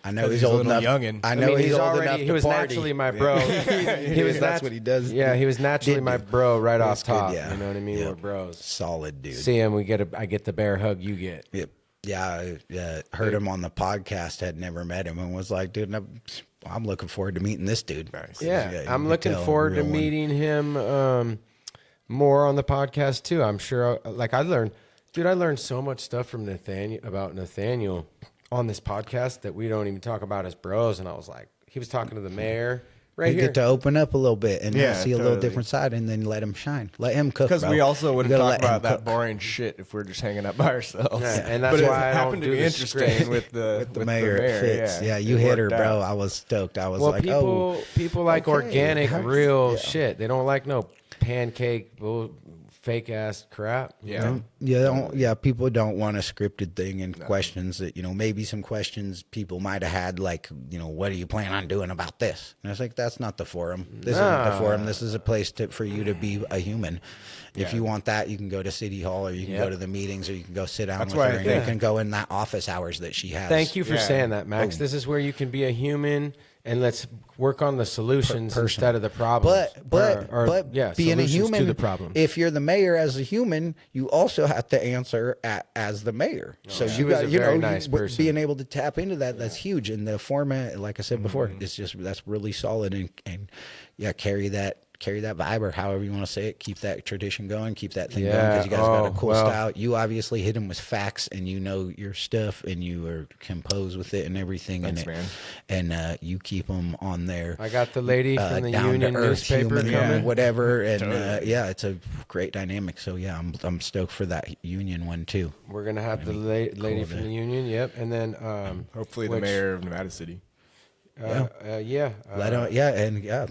I know Because he's he's a old little enough. youngin'. I know he's old already. enough He to was party. naturally my bro. He was That's what he does. Yeah, he was naturally Did my do. bro right off That's good, top. yeah. You know what I mean? Yep. We're bros. Solid dude. See him, I get the bear hug you get. Yep. Yeah, I heard him on the podcast. Had never met him and was like, dude, I'm looking forward to meeting this dude. Nice. Yeah, you I'm can looking tell, forward to real one. meeting him more on the podcast too. I'm sure. Like I learned, Dude, I learned so much stuff from Nathaniel on this podcast that we don't even talk about as bros. And I was like, he was talking to the mayor right you here. get to open up a little bit and see a little different side, and then let him shine. Let him cook. Because we also wouldn't talk about that cook. boring shit if we're just hanging out by ourselves. Yeah, and that's but why it I happened don't to do be this interesting script. with the mayor. It fits. Yeah, you It hit her, worked bro. out. I was stoked. I was Well, like, people like okay, organic, how- real yeah. shit. They don't like no pancake, fake ass crap. Yeah. Yeah, people don't want a scripted thing and questions that, maybe some questions people might have had, like, what do you plan on doing about this? And I was like, that's not the forum. This isn't the forum. This is a place for you to be a human. If you want that, you can go to City Hall, or you can go to the meetings, or you can go sit down with her, and you can go in that office hours that she has. Thank you for saying that, Max. This is where you can be a human, and let's work on the solutions instead of the problems. But being a human, to the problem. if you're the mayor as a human, you also have to answer as the mayor. So She you was got, a very nice person. being able to tap into that, that's huge. And the format, like I said before, that's really solid, and carry that vibe, or however you want to say it. Keep that tradition going. Keep that thing going, because you guys got a cool style. You obviously hit them with facts, and you know your stuff, and you are composed with it and everything. Thanks, and man. And you keep them on there. I got the lady from the down Union to earth, newspaper human, coming. whatever, and it's a great dynamic. So I'm stoked for that Union one too. We're gonna have the lady from the Union. Yep, and then Hopefully the mayor of Nevada City. Let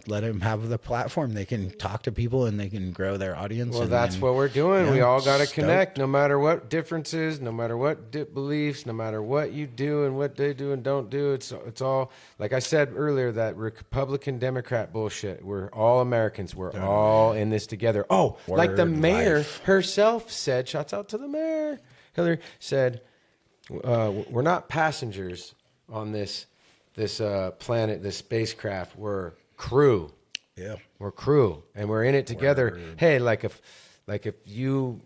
them have the platform. They can talk to people, and they can grow their audience. Well, and that's what we're doing. We all got to stoked. connect, no matter what differences, no matter what beliefs, no matter what you do and what they do and don't do. It's all, like I said earlier, that Republican Democrat bullshit. We're all Americans. We're all in this together. Oh, like the Word mayor life. herself said. Shouts out to the mayor. Hillary said, "We're not passengers on this planet, this spacecraft. We're crew. Yeah. We're crew, and we're in it together." Word. Hey, if you,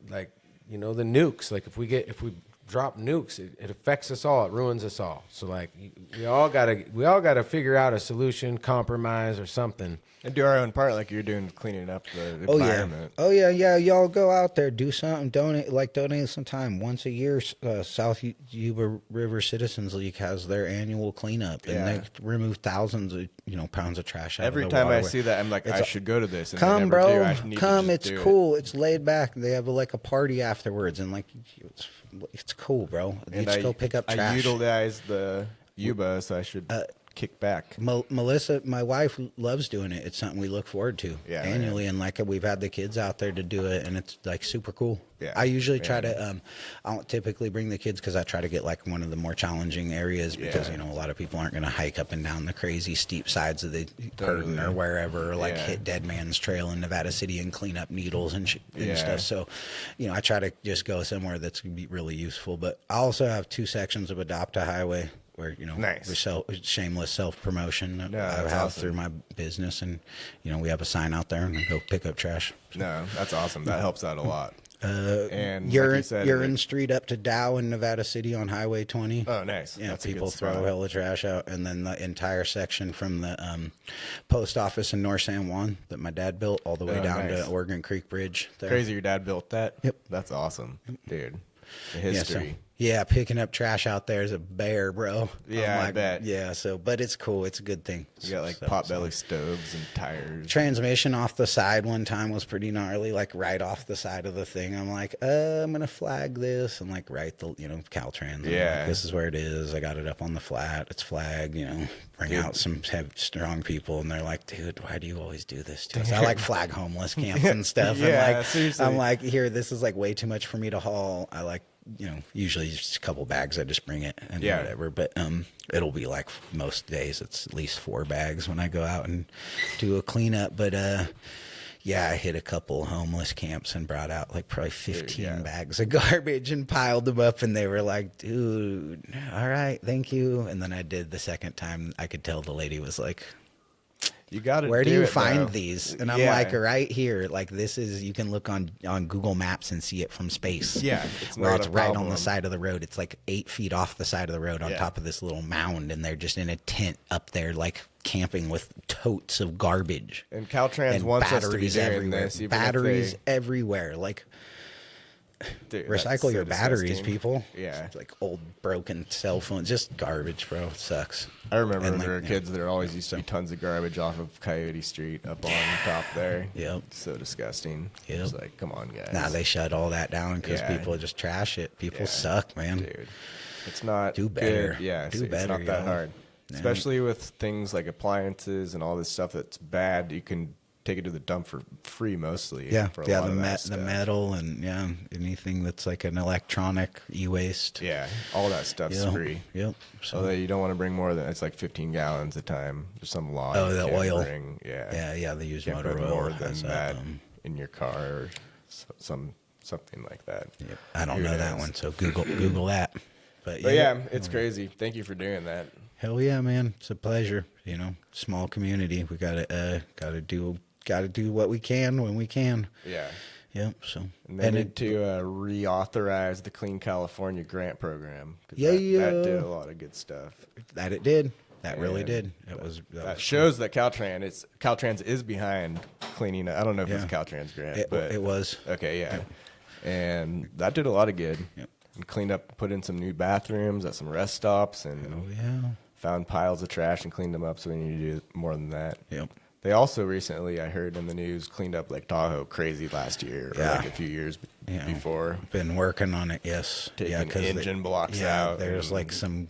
the nukes, if we drop nukes, it affects us all. It ruins us all. So we all gotta figure out a solution, compromise, or something. And do our own part, like you're doing, cleaning up the environment. Yeah. Y'all go out there, do something, donate some time once a year. South Yuba River Citizens League has their annual cleanup, and they remove thousands of pounds of trash out Every of the time I waterway. see that, I'm like, I should go to this. And I Come, never bro. do. I need to Come. just It's do cool. It's laid back. They have a party afterwards, and it's cool, bro. You just go pick up trash. I utilize the Yuba, so I should kick back. Melissa, my wife, loves doing it. It's something we look forward to annually, and we've had the kids out there to do it, and it's super cool. Yeah. I usually try to. I don't typically bring the kids, because I try to get one of the more challenging areas, because a lot of people aren't going to hike up and down the crazy steep sides of the Curtin or wherever, or hit Dead Man's Trail in Nevada City and clean up needles and stuff. So, I try to just go somewhere that's going to be really useful. But I also have 2 sections of Adopt a Highway, where nice. Shameless self-promotion I have awesome. through my business, and we have a sign out there, and I go pick up trash. No, that's awesome. That helps out a lot. And Urine, like you said, Urine Street up to Dow in Nevada City on Highway 20. Oh, nice. Yeah, That's a good people throw spot. hella trash out, and then the entire section from the post office in North San Juan that my dad built, all the way down nice. to Oregon Creek Bridge. There. Crazy your dad built that? Yep. That's awesome, dude. The Yeah, history. picking up trash out there is a bear, bro. Yeah, I bet. Yeah, but it's cool. It's a good thing. You got potbelly stoves and tires. Transmission off the side one time was pretty gnarly, right off the side of the thing. I'm like, I'm gonna flag this, and write the Caltrans. Yeah. This is where it is. I got it up on the flat. It's flagged. Bring out some strong people, and they're like, dude, why do you always do this to us? I flag homeless camps and stuff. Yeah, and seriously. I'm like, here, this is way too much for me to haul. I usually just a couple bags. I just bring it and whatever. But it'll be most days. It's at least 4 bags when I go out and do a cleanup. But I hit a couple homeless camps and brought out probably 15 bags of garbage and piled them up. And they were like, dude, all right, thank you. And then I did the second time. I could tell the lady was like, You got to. where do you find these? And I'm like, right here. This is, you can look on Google Maps and see it from space. Yeah, it's where not it's a right on problem. the side of the road. It's 8 feet off the side of the road on top of this little mound, and they're just in a tent up there, camping with totes of garbage. And Caltrans wants us to be doing everywhere. this. Even Batteries if they, everywhere. Dude, recycle your so batteries, disgusting. people. Yeah. It's like old broken cell phones, just garbage, bro. It sucks. I remember And, when we like, were kids, there always used to be tons of garbage off of Coyote Street up on top there. Yep. So disgusting. Yep. It's like, come on, guys. Now they shut all that down because Yeah. people just trash it. People Yeah. suck, man. Dude, it's not Do better. good. Yeah, Do it's better, not that y'all. hard. Yeah. Especially with things like appliances and all this stuff that's bad. You can take it to the dump for free mostly. Yeah, for a yeah, lot the of that the stuff. metal and anything that's like an electronic e-waste. Yeah, all that stuff's Yep. free. Yep. So Although you don't want to bring more than it's like 15 gallons a time. There's some law. Oh, you the can't oil. Bring, yeah, they use can't motor put oil. more has than that that, in your car or something like that. Yep. I don't Who know that knows? one, so Google that. But yeah, it's crazy. Thank you for doing that. hell yeah, man, it's a pleasure. Small community. We gotta do what we can when we can. Yeah. Yep. So And they need to reauthorize the Clean California grant program. 'Cause Yeah, that did a lot of good stuff. that it did. That really And did. That was shows that Caltrans is behind cleaning. I don't know if it's a Yeah. Caltrans grant, It, but it was. okay, yeah. And that did a lot of good. Yep. And cleaned up, put in some new bathrooms at some rest stops, Oh and yeah. found piles of trash and cleaned them up. So we need to do more than that. Yep. They also recently, I heard in the news, cleaned up Lake Tahoe crazy last year, or Yeah. like a few years Yeah. before. Been working on it. Yes. Taking 'cause engine blocks out There's and- like some.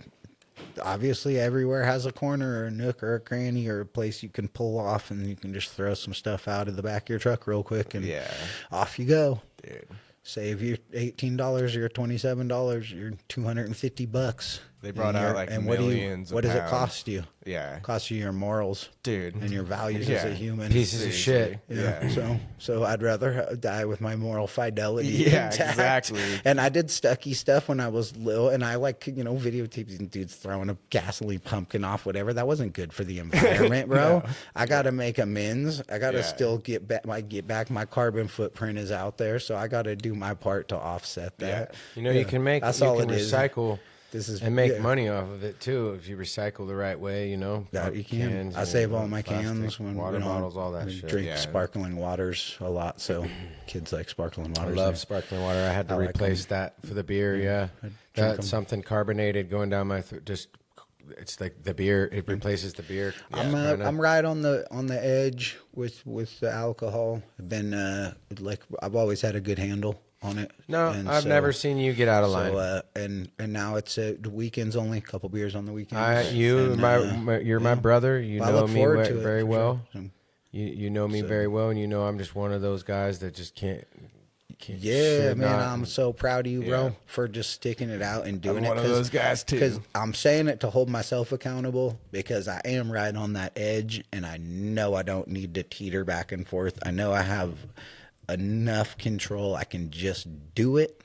Obviously, everywhere has a corner or a nook or a cranny or a place you can pull off, and you can just throw some stuff out of the back of your truck real quick, and Yeah. off you go. Dude. Save you $18 or $27, you're $250. They brought And out, you're- like, and millions of what does it pounds. cost you? Yeah. Cost you your morals, Dude. and your values as Yeah. a human. Pieces of shit. Seriously. Yeah. So I'd rather die with my moral fidelity. Yeah, intact. exactly. And I did stucky stuff when I was little, and I videotaping dudes throwing a gasoline pumpkin off, whatever. That wasn't good for the environment, bro. No. I got to make amends. I got to Yeah. still get back. My carbon footprint is out there, so I got to do my part to offset that. Yeah. You can That's all it is. recycle This is and make yeah. money off of it too if you recycle the right way. Yeah, you can. Cans, I save all my plastic, cans when water we don't bottles, all that we shit. drink Yeah. sparkling waters a lot, so kids like sparkling I waters. love sparkling water. I had to I like replace that for the beer. Yeah, drink 'em. that's something carbonated going down my throat. Just it's like the beer. It replaces the beer. I'm right on the edge with the alcohol. I've been I've always had a good handle on it. No, And I've so- never seen you get out of line. So and now it's the weekends only. A couple beers on the weekends. You're my brother. You Well, I know look me forward to it, very for well. sure. So, You know me very well, and you know I'm just one of those guys that just can't. yeah, should man, not- I'm so proud of you, bro, Yeah. for just sticking it out and doing I'm it. one of those guys too. Because I'm saying it to hold myself accountable, because I am right on that edge, and I know I don't need to teeter back and forth. I know I have enough control. I can just do it.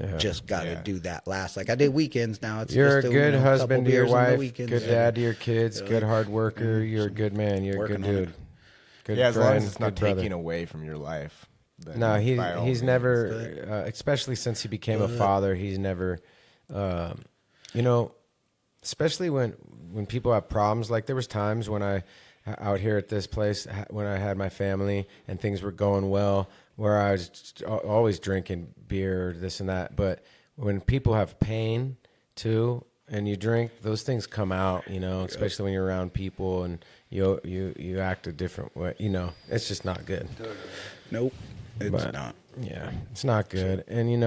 Yeah. Just got to Yeah. do that last. Like I did weekends. Now it's You're a just good couple husband to your beers on the wife, weekends. good dad to your kids, Yeah. good hard worker. You're a good man. You're a Working good on dude. it. Good Yeah, as long friend, as it's not good brother. taking away from your life. then No, by all he's means. never, especially since he became a father. He's never, especially when people have problems. Like there was times when I out here at this place when I had my family and things were going well, where I was just always drinking beer, this and that. But when people have pain too, and you drink, those things come out. Especially when you're around people and you act a different way. It's just not good. Nope, it's But, not. Yeah, it's not good. And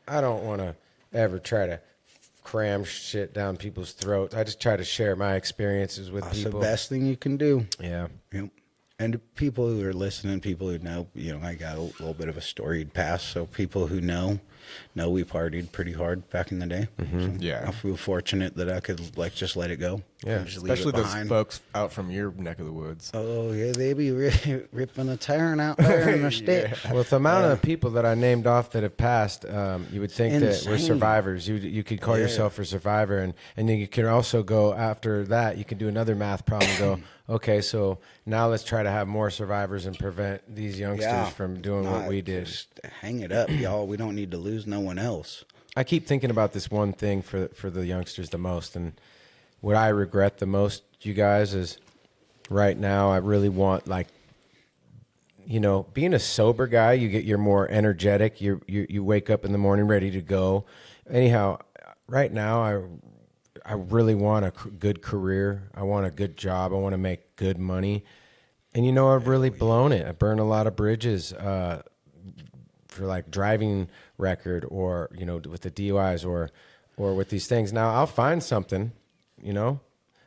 I don't want to ever try to cram shit down people's throats. I just try to share my experiences with That's people. the best thing you can do. Yeah. Yep. And to people who are listening, people who know, I got a little bit of a storied past. So people who know we partied pretty hard back in the day. So Yeah. I feel fortunate that I could just let it go. Yeah. Just leave it Especially those behind. folks out from your neck of the woods. Oh yeah, they be ripping and tearing out there in their sticks. Well, with the amount of people that I named off that have passed, you would think that we're Insane. survivors. You could call Yeah. yourself a survivor, and then you can also go after that. You can do another math problem and go, okay, so now let's try to have more survivors and prevent these youngsters from doing what we did. Just hang it up, y'all. We don't need to lose no one else. I keep thinking about this one thing for the youngsters the most, and what I regret the most, you guys, is right now I really want you know, being a sober guy, you're more energetic. You wake up in the morning ready to go. Anyhow, right now I really want a good career. I want a good job. I want to make good money. And you know, I've really blown it. I burned a lot of bridges for like driving record, or you know, with the DUIs or with these things. Now I'll find something, you know,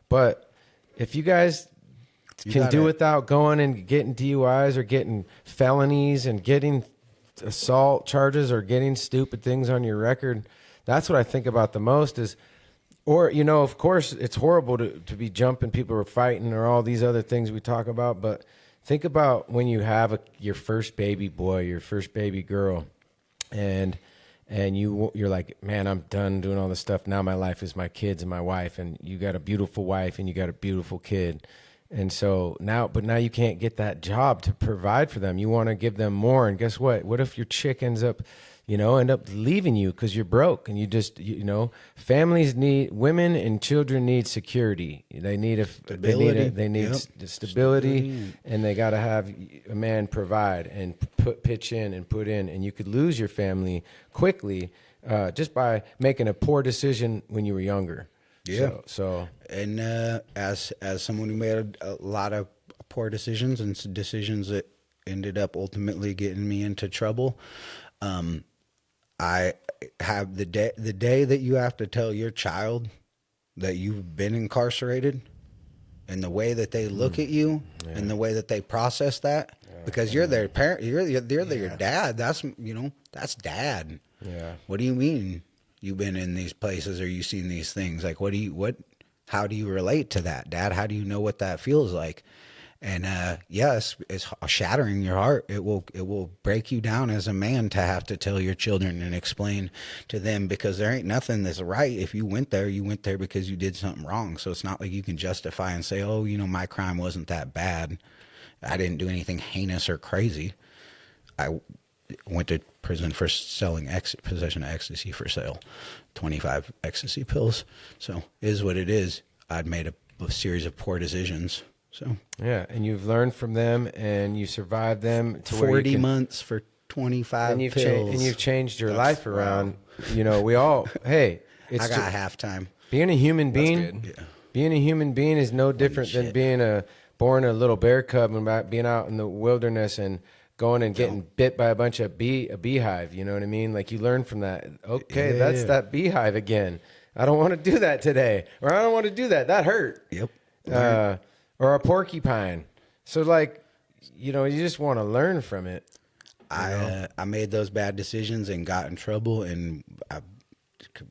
but if you guys can do without going and getting DUIs or getting felonies and getting assault charges or getting stupid things on your record, that's what I think about the most is, or, you know, of course it's horrible to be jumping, people are fighting or all these other things we talk about, but think about when you have your first baby boy, your first baby girl, and you're like, man, I'm done doing all this stuff. Now my life is my kids and my wife, and you got a beautiful wife and you got a beautiful kid. And so now you can't get that job to provide for them. You want to give them more. And guess what? What if your chick ends up leaving you because you're broke and families women and children need security. They need stability, and they got to have a man provide and pitch in and put in. And you could lose your family quickly just by making a poor decision when you were younger. Yeah. So and as someone who made a lot of poor decisions and decisions that ended up ultimately getting me into trouble, I have the day that you have to tell your child that you've been incarcerated, and the way that they look at you and the way that they process that, because you're their parent, you're their dad. That's dad. Yeah. What do you mean? You've been in these places or you've seen these things. Like, how do you relate to that, Dad? How do you know what that feels like? And, yes, it's shattering your heart. It will break you down as a man to have to tell your children and explain to them, because there ain't nothing that's right. If you went there because you did something wrong. So it's not like you can justify and say, oh, my crime wasn't that bad. I didn't do anything heinous or crazy. I went to prison for selling possession of ecstasy for sale, 25 ecstasy pills. So it is what it is. I'd made a series of poor decisions. So yeah, and you've learned from them, and you survived them. To 40 months for 25 pills. And you've changed your life around. Wow. We all. Hey, I got halftime. Being a human being. Yeah. Being a human being is no different than being born a little bear cub and being out in the wilderness and going and getting bit by a bunch of a beehive. You know what I mean? Like, you learn from that. Okay, that's that beehive again. I don't want to do that today, or I don't want to do that. That hurt. Yep. Or a porcupine. So, like, you just want to learn from it. I made those bad decisions and got in trouble, and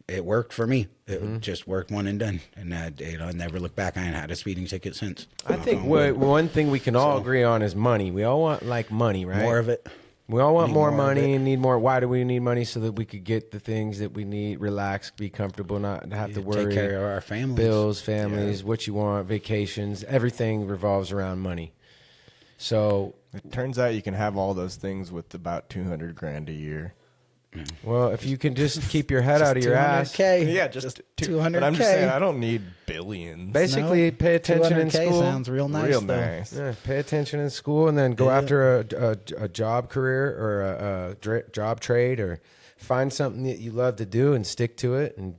it worked for me. It just worked one and done. And I never looked back. I ain't had a speeding ticket since. I think one thing we can all agree on is money. We all want, like, money, right? More of it. We all want more money and need more. Why do we need money? So that we could get the things that we need, relax, be comfortable, not have to worry. Take care of our families. Bills, families, what you want, vacations. Everything revolves around money. So it turns out you can have all those things with about $200,000 a year. Well, if you can just keep your head out of your ass. Yeah, just 200K. But I'm just saying, I don't need billions. Basically, pay attention in school. Sounds real nice. Real nice. Yeah, pay attention in school, and then go after a job career or a job trade, or find something that you love to do and stick to it and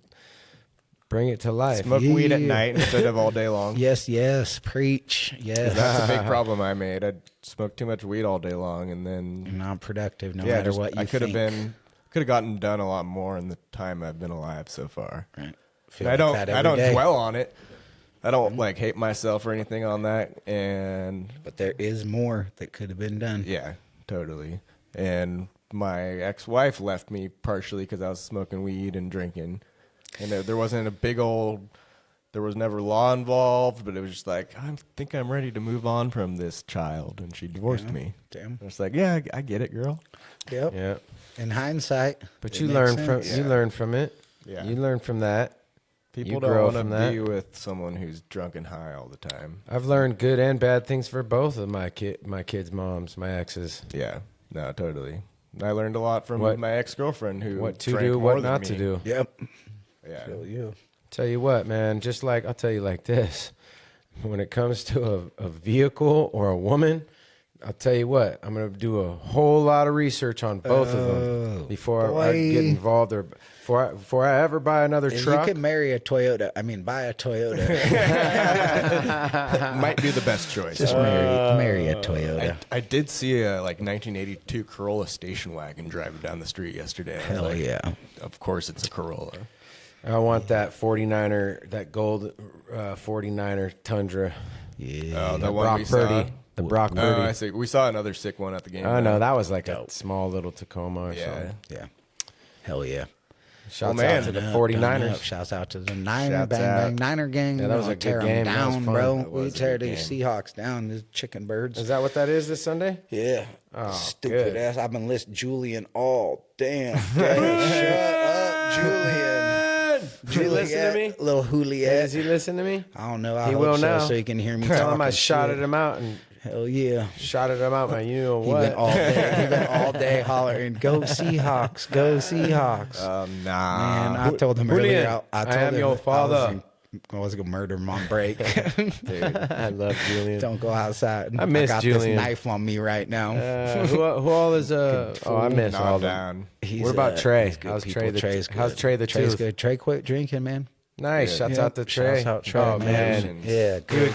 bring it to life. Smoke weed at night instead of all day long. Yes, preach. Yes. That's a big problem I made. I'd smoke too much weed all day long, and then non-productive no matter what you think. Could have gotten done a lot more in the time I've been alive so far. Right. I don't dwell on it. I don't hate myself or anything on that. But there is more that could have been done. Yeah, totally. And my ex-wife left me partially because I was smoking weed and drinking. And there wasn't there was never law involved, but it was just like, I think I'm ready to move on from this child. And she divorced me. Damn. It's like, yeah, I get it, girl. Yep. Yeah. In hindsight, but you learn from it. Yeah. You learn from that. People don't want to be with someone who's drunk and high all the time. I've learned good and bad things for both of my kids' moms, my exes. Yeah, no, totally. I learned a lot from my ex-girlfriend who what to drank do, more what than not me. to do. Yep. Yeah. Feel you. Tell you what, man. I'll tell you like this: when it comes to a vehicle or a woman, I'll tell you what, I'm going to do a whole lot of research on both of them before I get involved or before I ever buy another truck. You could marry a Toyota. I mean, buy a Toyota. Might be the best choice. Just marry a Toyota. I did see a 1982 Corolla station wagon driving down the street yesterday. Hell yeah. Of course it's a Corolla. I want that 49er, that gold 49er Tundra. Yeah. The one we saw. The Brock Purdy. I see. We saw another sick one at the game. Oh, no, that was like a small little Tacoma or something. Yeah. Hell yeah. Shouts out to the 49ers. Shouts out to the Niner gang. Yeah, that was a good game. Down, bro. We tear good these game. Seahawks down. The chicken birds. Is that what that is this Sunday? Yeah. Oh, Stupid good. ass. I've been listening Julian all damn day. Shut up, Julian. Did he listen to me? Little Juliet. Does he listen to me? I don't know. I He hope will so, now. so he can hear me Tell talking him I shouted shit. him out and Hell yeah. shouted him out, man. You know He what? been all day hollering, "Go Seahawks, go Seahawks!" Nah. Man, I told him Julian, earlier. I told am him your father. I was gonna murder him on break. Dude. I love Julian. Don't go outside. I miss got Julian. this knife on me right now. Who all is oh, I miss Knocked all of them. down. He's, What about Trey? he's good How's people. Trey? Trey's good. How's Trey the Trey's tooth? good. Trey quit drinking, man. Nice. Shouts out to Trey. Shouts out Trey, Oh man, Yeah, good.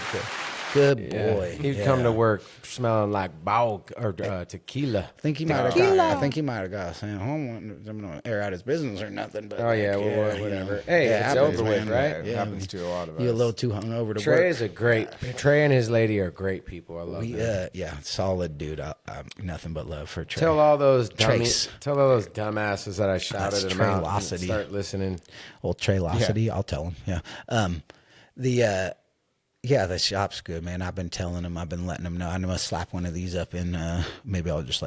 Good boy. He'd Yeah. come to work smelling like bao or tequila. I think he might have got. I think he might have got sent home. I'm gonna air out his business or nothing. But Oh yeah, well, whatever. Hey, it's happens, over with, man. right? It happens to a lot of us. You're a little too hungover to Trey work. is a great. Trey and his lady are great people. I love We, them. yeah, solid dude. Nothing but love for Trey. Tell all those Trace. tell all those dumbasses that I shouted That's them out. Traylocity. And start listening. Old Trey Locity, I'll tell him. Yeah. The shop's good, man. I've been telling him. I've been letting him know. I'm gonna slap one of these up in. Maybe I'll just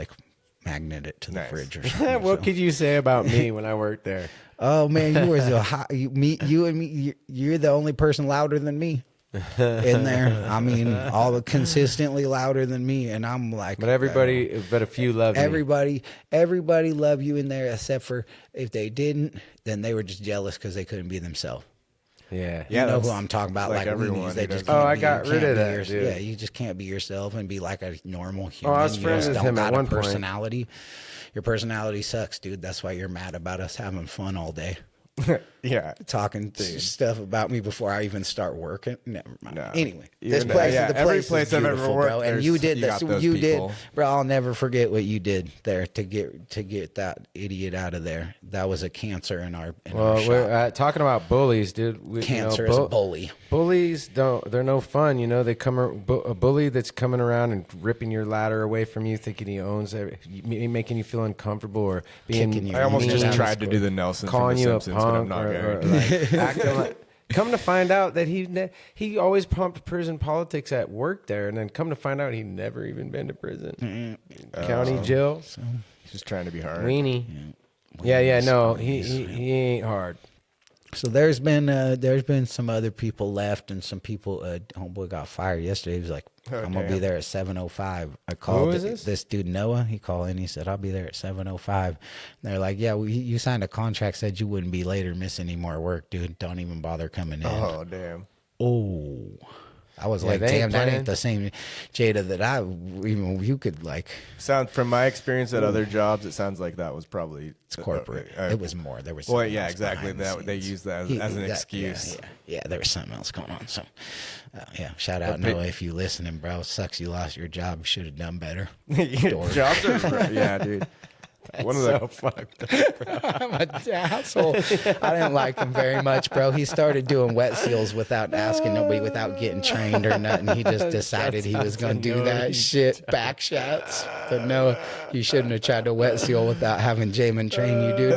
magnet it to the Nice. fridge or something. What could you say about me when I worked there? Oh man, you were so hot. You and me. You're the only person louder than me in there. I mean, consistently louder than me, and I'm like. But a few love me. Everybody loved you in there, except for if they didn't, then they were just jealous because they couldn't be themselves. Yeah. You know that's who I'm talking about, like everyone weenies. They who just does can't I be- got you rid can't of be that, dude. Yeah, you just can't be yourself and be like a normal human. I was You friends just with don't him at got a one point. personality. Your personality sucks, dude. That's why you're mad about us having fun all day. Yeah. Talking stuff about me before I even start working. Never mind. No. Anyway, Even this place, yeah, the every place, place is I've ever beautiful, worked, bro. And there's- you did you this. got those You did, people. bro. I'll never forget what you did there to get that idiot out of there. That was a cancer in our. Well, shop. we're talking about bullies, dude. Cancer is a bully. Bullies they're no fun. You know, a bully that's coming around and ripping your ladder away from you, thinking he owns it, making you feel uncomfortable or being. Kicking you. I almost mean, just down tried the to do the Nelson calling from The you a Simpsons, but I'm punk not or going. like acting like. Come to find out that he always pumped prison politics at work there, and then come to find out he never even been to prison, county jail, Just trying to be hard. weenie. Yeah, no, he ain't hard. So there's been some other people left and some people. Homeboy got fired yesterday. He was like, "I'm gonna be there at 7:05." I called is this? dude Noah. He called in. He said, "I'll be there at 7:05." And they're like, "Yeah, you signed a contract said you wouldn't be late or miss any more work, dude. Don't even bother coming in." Oh, damn. Oh. I was Yeah, like, they ain't damn, that playing. ain't the same Jada that you could like. From my experience at other jobs, it sounds like that was probably It's corporate. It was more. There was. Well, something yeah, else exactly. behind the They scenes. use that as an excuse. Yeah, there was something else going on. So, shout out Noah if you listening, bro. Sucks you lost your job. Should have done better. Jobs are, yeah, dude. One of the fucked. I'm an asshole. I didn't like him very much, bro. He started doing wet seals without asking nobody, without getting trained or nothing. He just decided he was going to do that shit. Back shots. But no, you shouldn't have tried to wet seal without having Jamin train you, dude.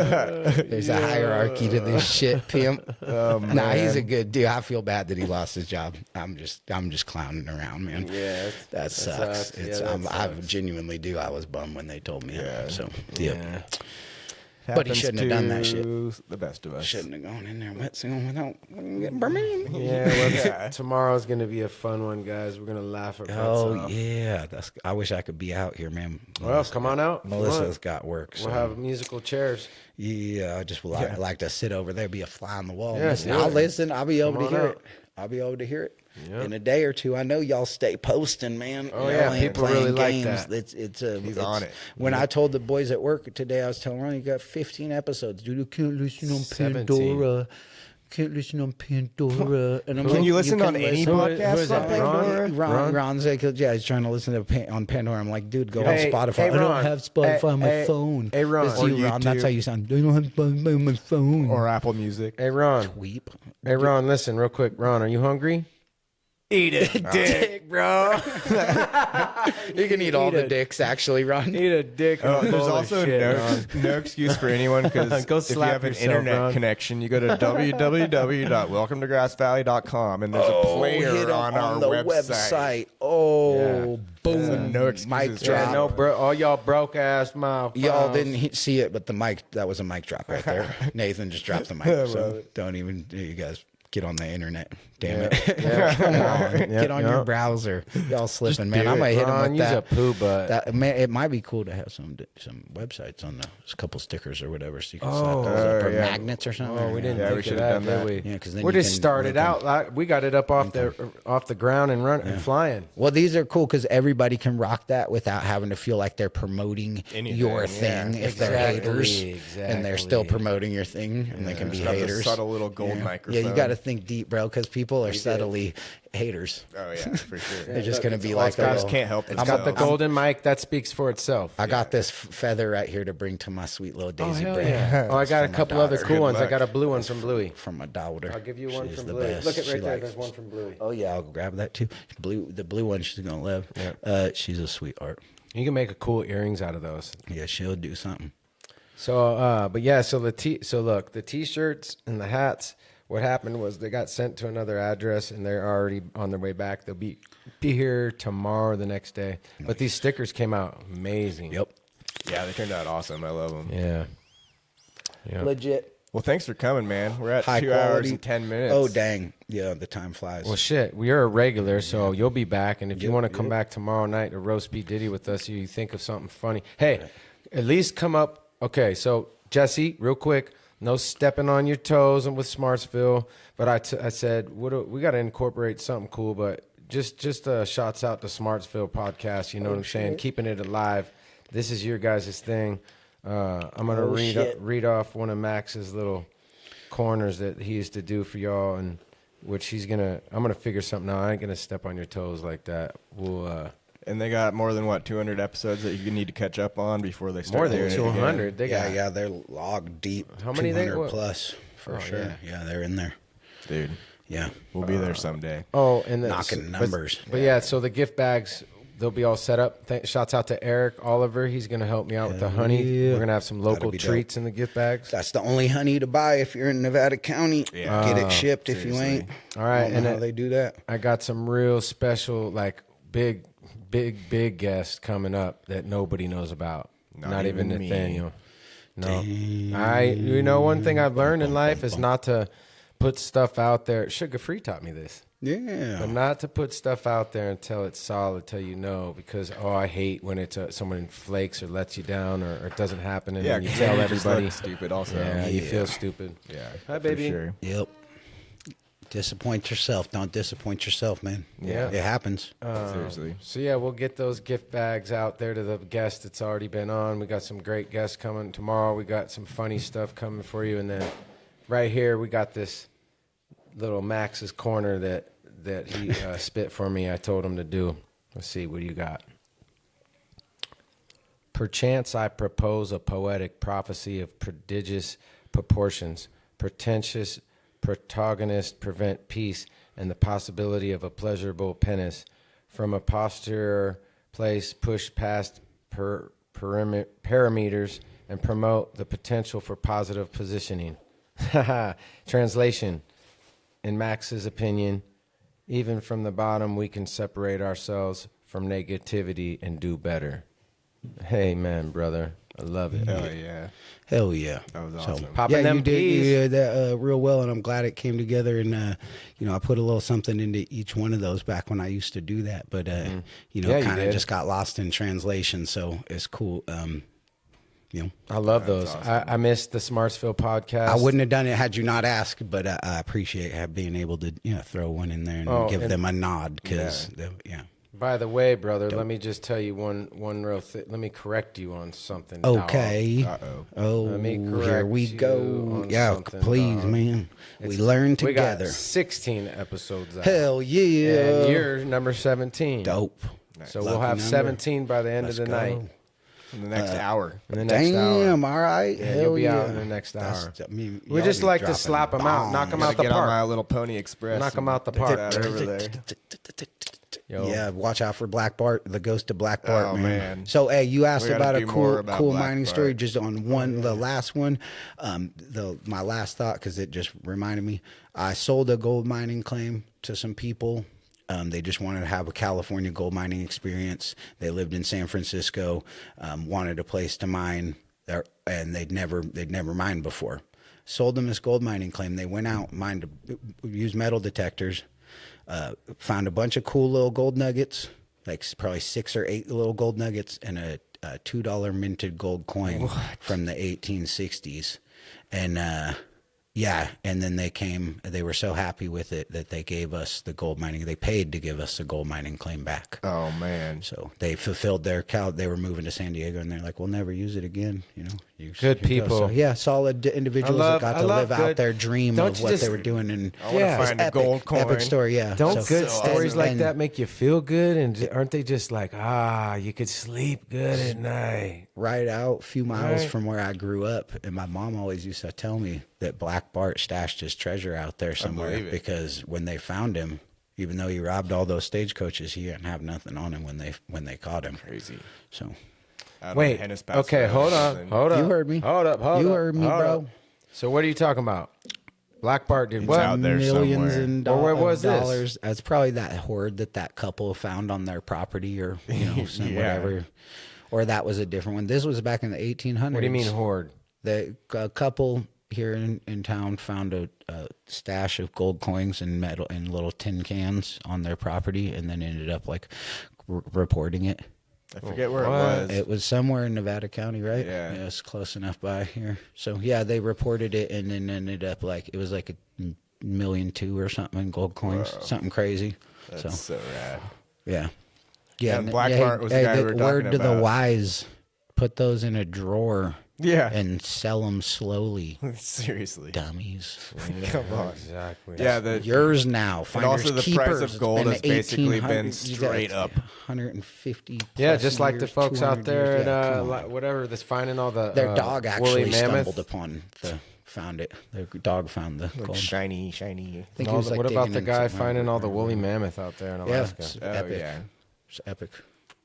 There's a hierarchy to this shit, pimp. Nah, he's a good dude. I feel bad that he lost his job. I'm just clowning around, man. Yeah, that sucks. I genuinely do. I was bummed when they told me that. So, yeah. But he shouldn't have done that shit. The best of us. Shouldn't have gone in there wet sealing without getting permission. Yeah, well, tomorrow's gonna be a fun one, guys. We're gonna laugh our butts off. Yeah, I wish I could be out here, man. Well, come on out. Melissa's got work. So. We'll have musical chairs. Yeah, I just would like to sit over there, be a fly on the wall. Yeah, listen. do I'll it. listen. I'll be able to on hear out. it. I'll be able to hear it Yep. in a day or two. I know y'all stay posting, man. Oh, Y'all yeah, ain't people playing really like games. that. He's on it. When I told the boys at work today, I was telling Ron, you got 15 episodes. Dude, you can't listen on 17. Pandora. Can't listen on Pandora. And I'm Can like, you listen on any Who podcast is that, on Pandora? Ron? Ron's like, yeah, he's trying to listen to on Pandora. I'm like, dude, go Hey, on Spotify. hey, I don't Ron. have Spotify on my Hey, phone. hey, Ron. That's Or you, Ron. That's YouTube. how you sound. I don't have Spotify on my phone. Or Apple Music. Hey, Ron. Weep. Hey, Ron, listen real quick. Ron, are you hungry? Eat a dick, bro. You can eat all the dicks, actually, Ron. Eat a dick. Oh, there's also no excuse for anyone because Go if you slap have an yourself, internet Ron. connection, you go to www.welcometograssvalley.com and there's a player hit 'em on our the website. Oh, Yeah. boom. No excuses Mic for drop. Yeah, no, bro. All y'all broke ass mouth. Y'all didn't see it, but the mic, that was a mic drop right there. Nathan just dropped the mic. So don't even, you guys get on the internet. Damn it. Yeah. Come on. Yep, Get on yep. your browser. Y'all slipping, man. do I'm it, going to hit him Ron. with Use that. a poo butt. That, man, it might be cool to have some websites on a couple stickers or whatever, so you can slap those up, or yeah. magnets or something. Oh, we didn't Yeah, we think should've of that, done that. did we? Yeah, 'cause then we you just can started link 'em. out. Like, we got it up off the ground and flying. Well, these are cool because everybody can rock that without having to feel like they're promoting Anything, your yeah. thing. If they're haters, and they're still promoting your thing, and they can be Got the haters. subtle little gold microphone. Yeah, you got to think deep, bro, because people are subtly haters. Oh yeah, for sure. They're just going to be All like, these guys oh, can't help It's got the themselves. golden mic that speaks for itself. I got this feather right here to bring to my sweet little Daisy hell braid. yeah. Oh, I got a From my couple other daughter. cool Good ones. I luck. got a blue one from Bluey. From my daughter. I'll give you one She's from the Bluey. best. Look at She right there. likes- There's one from Bluey. Oh yeah, I'll grab that too. The blue one she's gonna love. She's a sweetheart. You can make a cool earrings out of those. Yeah, she'll do something. So, but yeah, so look, the t-shirts and the hats. What happened was they got sent to another address, and they're already on their way back. They'll be here tomorrow or the next day. But these stickers came out amazing. Yep. Yeah, they turned out awesome. I love them. Yeah. Yeah. Legit. Well, thanks for coming, man. We're at High 2 hours quality. and 10 minutes. Oh dang. Yeah, the time flies. Well, shit, we are a regular, so you'll be back. And if you want to come back tomorrow night to roast P. Diddy with us, you think of something funny. Hey, at least come up. Okay, so Jesse, real quick, no stepping on your toes and with Smartsville. But I said, we got to incorporate something cool, but just shots out to Smartsville podcast. You know what I'm saying? Keeping it alive. This is your guys' thing. I'm going to read off one of Max's little corners that he used to do for y'all, and which I'm gonna figure something out. I ain't gonna step on your toes like that. We'll And they got more than 200 episodes that you need to catch up on before they start more than doing it again. 200. They got yeah, they're log deep. How many they- 200 plus for sure. Yeah, they're in there. Dude, Yeah. we'll be there someday. Oh, and Knocking numbers. But yeah, so the gift bags, they'll be all set up. Shouts out to Eric Oliver. He's gonna help me out with the honey. yeah. We're gonna have some local be treats in the gift bags. That's the only honey to buy if you're in Nevada County. Yeah. Get it shipped if you ain't. All right, I don't and know how it- they do that. I got some real special, like big guests coming up that nobody knows about. Not even even me. Nathaniel. No, one thing I've learned in life is not to put stuff out there. Sugar Free taught me this. Yeah. But not to put stuff out there until it's solid, till you know, because I hate when it's someone flakes or lets you down or it doesn't happen, and Yeah, then you 'cause tell then you just everybody. look stupid also. Yeah, you feel stupid. Yeah. Hi, baby. For sure. Yep. Disappoint yourself. Don't disappoint yourself, man. Yeah. It happens. Seriously. So yeah, we'll get those gift bags out there to the guest that's already been on. We got some great guests coming tomorrow. We got some funny stuff coming for you, and then right here we got this little Max's corner that he spit for me. I told him to do. Let's see, what do you got? Perchance I propose a poetic prophecy of prodigious proportions. Pretentious protagonists prevent peace and the possibility of a pleasurable penance. From a posterior place, push past parameters and promote the potential for positive positioning. Translation. In Max's opinion, even from the bottom, we can separate ourselves from negativity and do better. Hey, man, brother. I love it. Oh, yeah. Hell yeah. That was awesome. Popping Yeah, them you peas. did that real well, and I'm glad it came together. And I put a little something into each one of those back when I used to do that, but Yeah, you kind of did. just got lost in translation. So it's cool. You know, I love those. awesome. I missed the Smartsville podcast. I wouldn't have done it had you not asked, but I appreciate being able to throw one in there and give them a nod because By the way, brother, let me just tell you one real thing. Let me correct you on something. Okay. Uh-oh. Oh, Let me here correct we you go. on Yeah, something, please, dog. man. We learn We got together. 16 episodes out. Hell yeah. And you're number 17. Dope. So Lucky we'll have number. 17 by the end Let's of the go. night. In the next hour. In the next hour. Damn, all right. Yeah, Hell you'll be yeah. out in the next hour. We We just like to slap them out, knock them out the Get on my park. little Pony Express. Knock 'em and out the take park, that baby. over there. Yo. Yeah, watch out for Black Bart, the ghost of Black Bart, Oh, man. So, hey, you asked We gotta about a do more cool, about cool Black mining Bart. story. Just on the last one, my last thought because it just reminded me. I sold a gold mining claim to some people. They just wanted to have a California gold mining experience. They lived in San Francisco, wanted a place to mine, and they'd never mined before. Sold them this gold mining claim. They went out, used metal detectors, found a bunch of cool little gold nuggets, like probably 6 or 8 little gold nuggets, and a $2 minted gold coin from the 1860s, and and then they were so happy with it that they gave us the gold mining. They paid to give us the gold mining claim back. Oh, man. So they fulfilled their they were moving to San Diego, and they're like, we'll never use it again. Good people. So, yeah, solid individuals that got to live out their dream Don't of you what just- they were doing. And I want to find a gold coin. epic story, yeah. Don't So- good stories like and- that make you feel good? And aren't they just like, you could sleep good at night? Right out a few miles Right. from where I grew up, and my mom always used to tell me that Black Bart stashed his treasure out there somewhere believe it. because when they found him, even though he robbed all those stagecoaches, he didn't have nothing on him when they caught him. Crazy. So Out Wait, on Hennis Pass okay, Road or hold something. on. You heard me. Hold up. You heard me, bro. So what are you talking about? Black Bart did what? out there millions somewhere. and Or where was this? dollars. That's probably that hoard that couple found on their property, or some Yeah. whatever. Or that was a different one. This was back in the 1800s. What do you mean hoard? The couple here in town found a stash of gold coins and metal in little tin cans on their property, and then ended up reporting it. I forget where What? it was. It was somewhere in Nevada County, right? Yeah. It's close enough by here. So yeah, they reported it, and then ended up it was like $1.2 million or something in gold coins, something crazy. That's so rad. Yeah. Yeah, and Black Bart was the guy we were word talking to the about. wise, put those in a drawer Yeah. and sell them slowly. Seriously. Dummies. Come on. Exactly. Yeah, Yours now. and Finders also the keepers. price of It's gold been has basically 1800 been you straight got up. 150 Yeah, plus just like the years, folks 200 out there years. and Yeah, come on. whatever that's finding all the Their dog woolly actually mammoth. stumbled upon found it. Their dog found the Like gold. shiny. I think And he all was, what about digging the in guy something. finding all the woolly mammoth out there in Yeah, Alaska? it's Oh, epic. yeah. It's epic.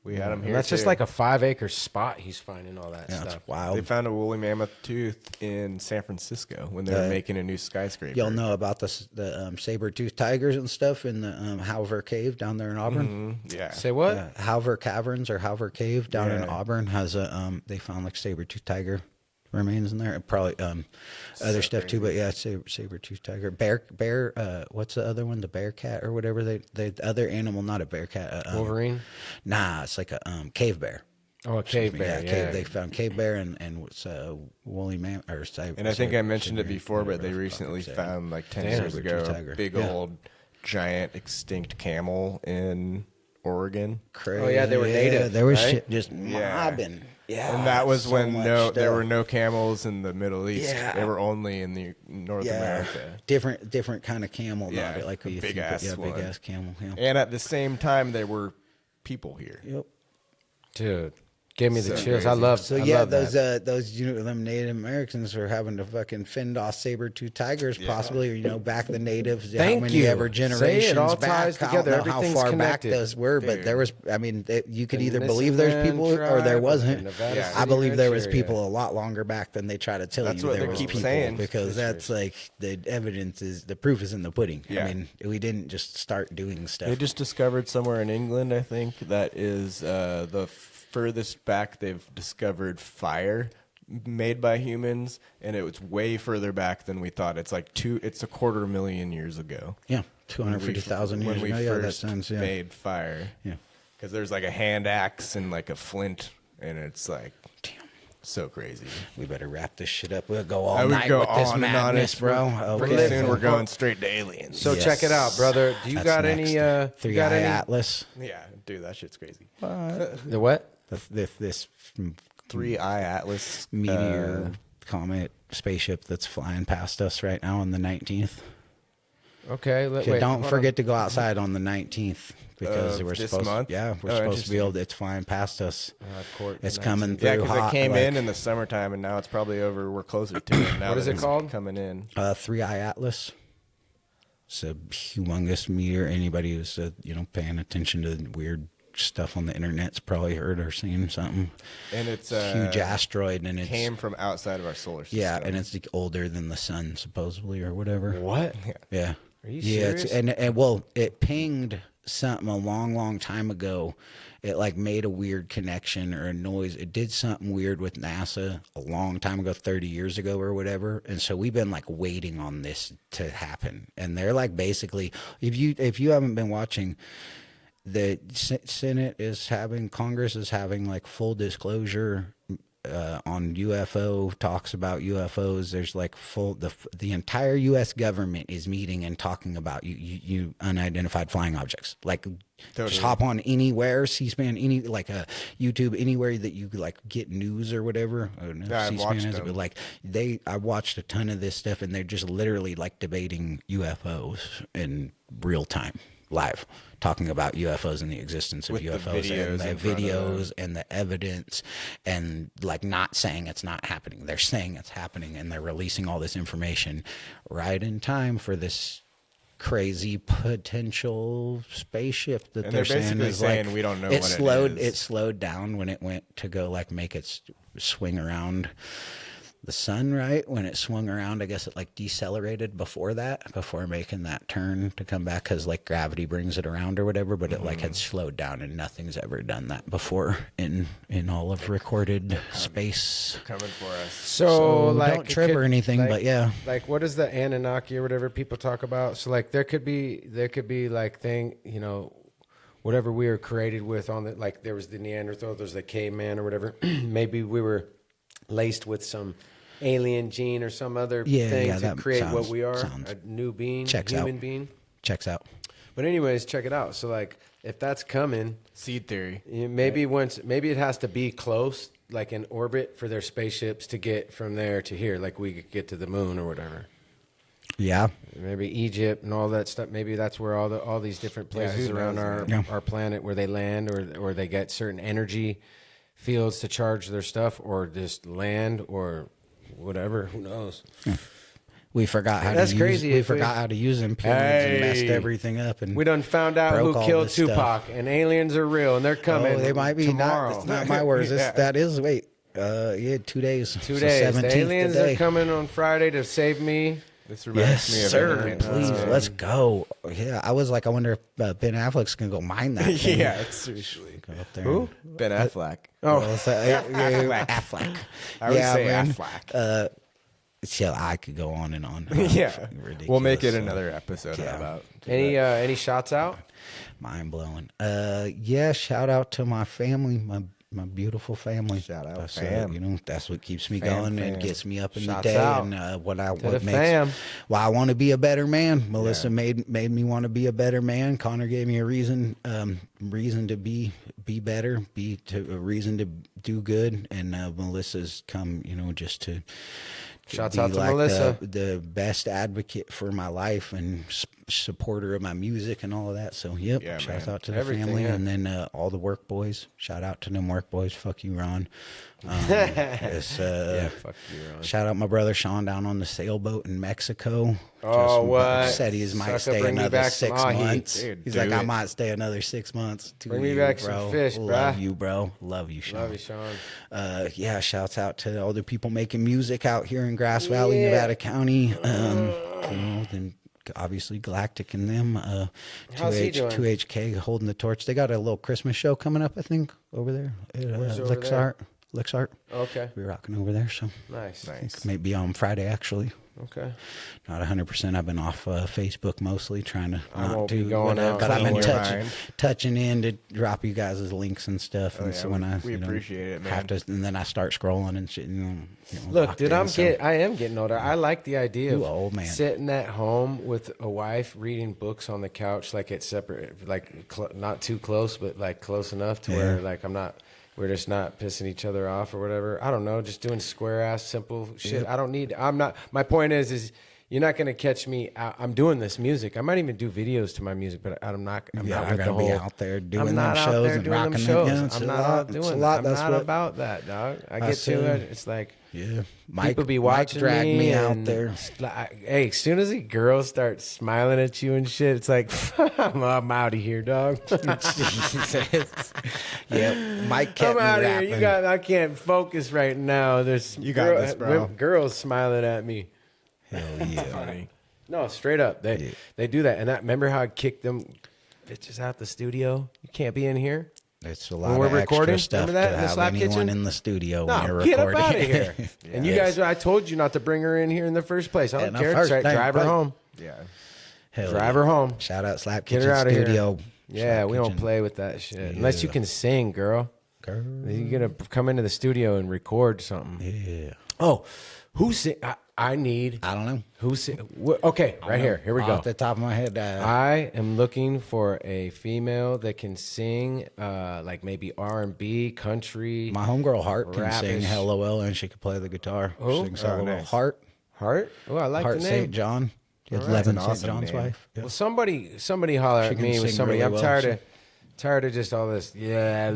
We had him here. And that's just too. like a 5-acre spot. He's finding all that Yeah, stuff. it's wild. They found a woolly mammoth tooth in San Francisco when they were making a new skyscraper. Y'all know about the saber-toothed tigers and stuff in the Halver Cave down there in Auburn? Yeah. Say what? Halver Caverns or Halver Cave down in Yeah. Auburn has a they found saber-toothed tiger remains in there, and probably other stuff too, but yeah, saber-toothed tiger, bear what's the other one, the bear cat or whatever, the other animal, not a bear cat, Wolverine? nah, it's like a cave bear. Oh, a cave bear. Yeah. Cave, they found cave bear and what's woolly man or And I think I mentioned it before, but they recently found, like 10 years ago, tiger. a big Yeah. old, giant, extinct camel in Oregon. crazy. Oh, yeah, they were native, There was right? shit just mobbing. Yeah, And that was so when much there stuff. were no camels in the Middle East. Yeah. They were only in the North America. different kind of camel, Yeah, not like a you big think, ass big one. ass camel. Yeah. And at the same time, there were people here. Yep. Dude, give me the So chills. I crazy. love So I yeah, love that. those them Native Americans were having to fucking fend off saber-toothed tigers, possibly, or back the natives. How Thank many you. ever Say it, generations all back? ties I don't together. know Everything's how far connected. back those were, but Dude. there was. I mean, you could The either believe there's Nisenan people or tribe there of wasn't. the Nevada Yeah. I City believe there was Ranch people area. a lot longer back than they try to tell That's you. what there they was keep people, saying. because that's like the evidence is the proof is in the pudding. Yeah. I mean, we didn't just start doing stuff. They just discovered somewhere in England, I think, that is the furthest back they've discovered fire made by humans, and it was way further back than we thought. It's like it's 250,000 years ago. Yeah, 250,000 years when we ago. Yeah, that first sounds made fire. Yeah. Because there's like a hand axe and like a flint, and it's like, Damn. So crazy. We better wrap this shit up. We'll go all would night go with this on and on. madness, bro. Pretty soon we're going straight to aliens. So check it out, brother. Do you That's got next. any? You 3i got any? Atlas. Yeah, dude, that shit's crazy. The what? This 3i Atlas meteor comet spaceship that's flying past us right now on the 19th. Okay. Okay, don't forget to go outside on the 19th because we're this supposed. month? Yeah, we're supposed to be able. It's flying past us. It's coming through. Yeah, because hot, it came like, in the summertime, and now it's probably over. We're closer to it now. What is that it it's called? Coming in. 3i Atlas. It's a humongous meteor. Anybody who's paying attention to weird stuff on the internet's probably heard or seen something. And it's Huge asteroid, and it came from outside of our solar system. Yeah, and it's like older than the sun supposedly or whatever. What? Yeah. Are you Yeah, serious? and well, it pinged something a long time ago. It like made a weird connection or a noise. It did something weird with NASA a long time ago, 30 years ago or whatever. And so we've been like waiting on this to happen. And they're like basically, if you haven't been watching, the Senate is having, Congress is having like full disclosure on UFO, talks about UFOs. There's like the entire U.S. government is meeting and talking about you unidentified flying objects. Like just hop on anywhere, C-SPAN, any like a YouTube, anywhere that you could like get news or whatever. I don't know if C-SPAN is it, but like I watched a ton of this stuff, and they're just literally like debating UFOs in real time, live, talking about UFOs and the existence of With the UFOs videos and in the front of videos and the evidence, and like not saying it's not happening. They're saying it's happening, and they're releasing all this information right in time for this crazy potential spaceship that And they're they're saying basically is saying like we don't know it what it slowed. is. It slowed down when it went to go like make its swing around the sun, right? When it swung around, I guess it like decelerated before making that turn to come back, because like gravity brings it around or whatever, but it like had slowed down, and nothing's ever done that before in all of recorded space. Coming for us. So like, don't trip or anything, like, but yeah. Like, what is the Anunnaki or whatever people talk about? So like, there could be like whatever we were created with on the, like there was the Neanderthal, there's the caveman or whatever. Maybe we were laced with some alien gene or some other thing to create what we are, a new being, human being. Checks out. But anyways, check it out. So like, if that's coming, Seed theory. maybe it has to be close, like in orbit, for their spaceships to get from there to here, like we could get to the moon or whatever. Yeah. Maybe Egypt and all that stuff. Maybe that's where all these different places who around knows, our planet where they land, or they get certain energy fields to charge their stuff, or just land, or whatever. Who knows? We forgot how That's to use, crazy. We forgot how to use them pyramids and messed Hey. everything up. And We done found out who broke all killed this stuff. Tupac, and aliens are real, and they're coming. they might be tomorrow. Not, it's not my words. Yeah. That is 2 days. 2 So days. The 17th aliens today. are coming on Friday to save me. This reminds me Yes, of sir. Independence Please, Day. let's go. Yeah, I was like, I wonder if Ben Affleck's gonna go mine that thing. Yeah, it's seriously. Go up there. Who? Ben Affleck. Oh, Well, so, Affleck. I would say man. Affleck. So I could go on and on. Yeah. Fucking ridiculous. We'll make it another episode Yeah. about. any shots out? Mind blowing. Yeah. Shout out to my family, my beautiful family. Shout out, That's, fam. that's what keeps me Fam, going and fam. gets me up in Shouts the day. out And what the fam. why I want to be a better man. Melissa made me want to be a better man. Connor gave me a reason to be better, a reason to do good. And Melissa's come, just to Shouts be out to like Melissa. the best advocate for my life and supporter of my music and all of that. So, yep, Yeah, shout man. out to the Everything, family. yeah. And then all the work boys. Shout out to them work boys. Fuck you, Ron. Fuck you, Ron. Shout out my brother Sean down on the sailboat in Mexico. Oh, what? Said he might Sucker, stay bring me another back some 6 ahi. months. Dude, He's do like, I it. might stay another 6 months. Bring me back some fish, Love bruh. you, bro. Love you, Sean. Love you, Sean. Yeah, shouts out to all the people making music out here in Grass Valley, Nevada County. Then obviously Galactic and them. How's he doing? 2HK holding the torch. They got a little Christmas show coming up, I think, over there at Where's over Lixart. there? Looks Art. Okay. We're rocking over there, so Nice. maybe on Friday actually. Okay. Not 100%. I've been off Facebook mostly, trying to I not won't be do going whatever, out but I've been clean your touching in to drop you guys' links and stuff. And so when we appreciate it, man. have to, and then I start scrolling and shit. Look, dude, I am getting older. I like the idea of old man. sitting at home with a wife, reading books on the couch, like it's separate, like not too close, but like close enough to where like we're just not pissing each other off or whatever. I don't know, just doing square ass simple shit. My point is you're not gonna catch me out. I'm doing this music. I might even do videos to my music, but I'm not with gonna the whole. be out there doing I'm not them out shows there and doing them rocking shows. them. I'm not out doing. I'm not about that, dog. I get to it. It's like. Yeah, People be watching Mike dragged me out and there. Hey, as soon as a girl starts smiling at you and shit, it's like I'm out of here, dog. Yeah, Mike kept I'm out me of here. rapping. I can't focus right now. There's got this, bro. Girls smiling at me. Hell yeah. Funny. No, straight up, they do that. And remember how I kicked them bitches out the studio? You can't be in here. It's a lot When we're of recording, extra stuff remember that to in the have slap anyone kitchen? in the studio when No, you're get recording. up out of here. And you guys, I told you not to bring her in here in the first place. I don't no, care. first thing, Drive her right. home. Yeah. Hell Drive yeah. her home. Shout out Slap Get Kitchen her out of Studio. here. Yeah, Slap we don't Kitchen. play with that shit. Unless you can sing, girl. Girl. You're going to come into the studio and record something. Yeah. Oh, who sing? I need. I don't know. Who sing? Okay, right here. Here we go. Off the top of my head. I am looking for a female that can sing, like maybe R&B, country. My homegirl Heart can sing Rapish. LOL and she can play the guitar. Who? Sings LOL. nice. Heart. Heart? Oh, I like Heart the St. name. John. That's 11 an St. awesome John's name. wife. Yeah. Well, somebody holler She at can me with sing somebody. really I'm well. tired of just all this. Yeah, you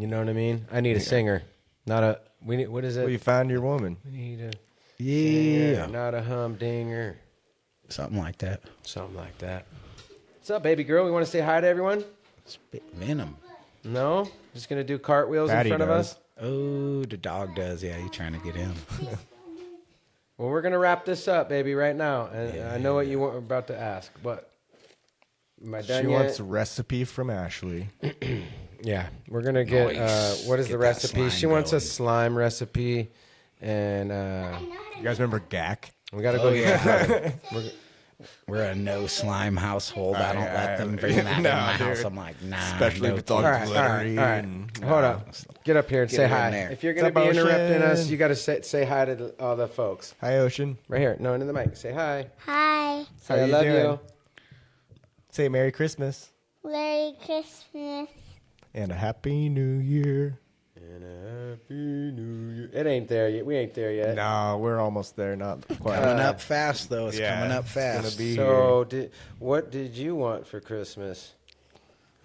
know what I mean. I need a singer, not a. We need. What is it? Well, you found your woman. We need a Yeah. singer, not a humdinger. Something like that. Something like that. What's up, baby girl? We want to say hi to everyone? Spit venom. No, just gonna do cartwheels Patty in front of does. us. Oh, the dog does. Yeah, you trying to get him. Well, we're gonna wrap this up, baby, right now. And I know what you were about to ask, but am I done She yet? wants a recipe from Ashley. Yeah, we're gonna get. Nice. What is Get the that recipe? slime She wants a going. slime recipe, and You guys remember GAC? we gotta go. We're a no slime household. I don't yeah, let them bring that in no, my dude. house. I'm like, nah. Especially no if it's all All right, glittery. all right. And, Hold up. Get up here and Get say it in hi. there. If you're gonna What's be up, interrupting us, Ocean? you gotta say hi to all the folks. Hi, Ocean. Right here. No, into the mic. Say hi. Hi. Say How I you love doing? you. Say Merry Christmas Merry Christmas. and a Happy New Year. And a happy new year. It ain't there yet. We ain't there yet. No, we're almost there. Not quite. Coming up fast, though. It's Yeah, coming up it's gonna fast. be- So, what did you want for Christmas?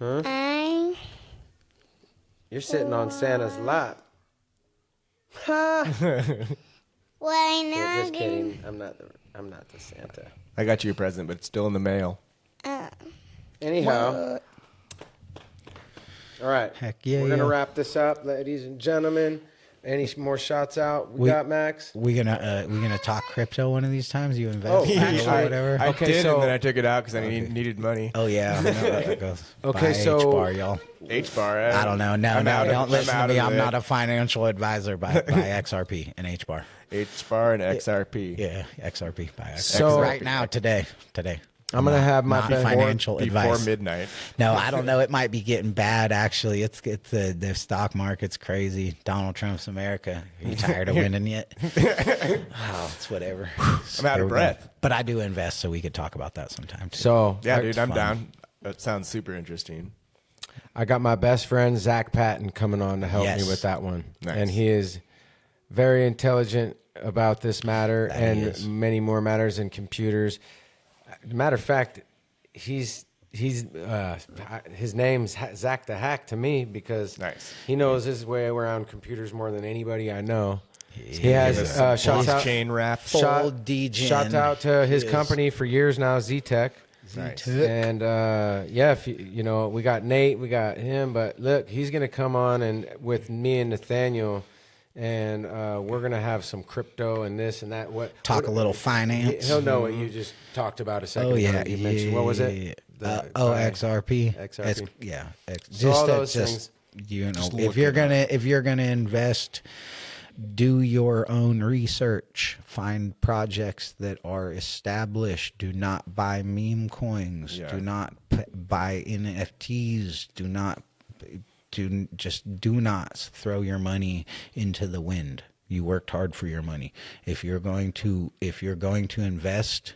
I'm You're sitting on Santa's lap. Ha! well, I know Yeah, I'm just getting. kidding. I'm not the Santa. I got you a present, but it's still in the mail. Anyhow. All right. Heck yeah, We're gonna yeah. wrap this up, ladies and gentlemen. Any more shots out? We got Max. We gonna talk crypto one of these times. You invest Oh, in it or I- whatever. I Okay, did, so- and then I took it out because I needed money. Oh yeah, I know how that goes. Okay, Buy so- H-bar, y'all. H-bar. I don't know. No, don't listen to out me. of I'm it. not a financial advisor. Buy XRP and H-bar. H-bar and XRP. Yeah, XRP. Buy XRP. So- right now, today. I'm gonna have my not best- financial Before advice. midnight. No, I don't know. It might be getting bad. Actually, it's the stock market's crazy. Donald Trump's America. Are you tired of winning yet? Oh, it's whatever. I'm out Here of we go. breath. But I do invest, so we could talk about that sometime. Too. So Yeah, dude, I'm fun. down. That sounds super interesting. I got my best friend Zach Patton coming on to help Yes. me with that one, Nice. and he is very intelligent about this matter That he and is. many more matters in computers. Matter of fact, his name's Zach the Hack to me because Nice. he knows his way around computers more than anybody I know. He has Give us some shouts out, chain wrap. Full degen. shouts out to his Yes. company for years now, Z-Tech. Nice. And yeah, if you know, we got Nate, we got him, but look, he's gonna come on and with me and Nathaniel, and we're gonna have some crypto and this and that. Talk a little finance. He'll know what you just talked about a second Oh ago. yeah, You mentioned what was it? XRP. XRP. Yeah, So all those just things. You know, if you're gonna invest, do your own research. Find projects that are established. Do not buy meme coins. Yeah. Do not buy NFTs. Do not throw your money into the wind. You worked hard for your money. If you're going to invest,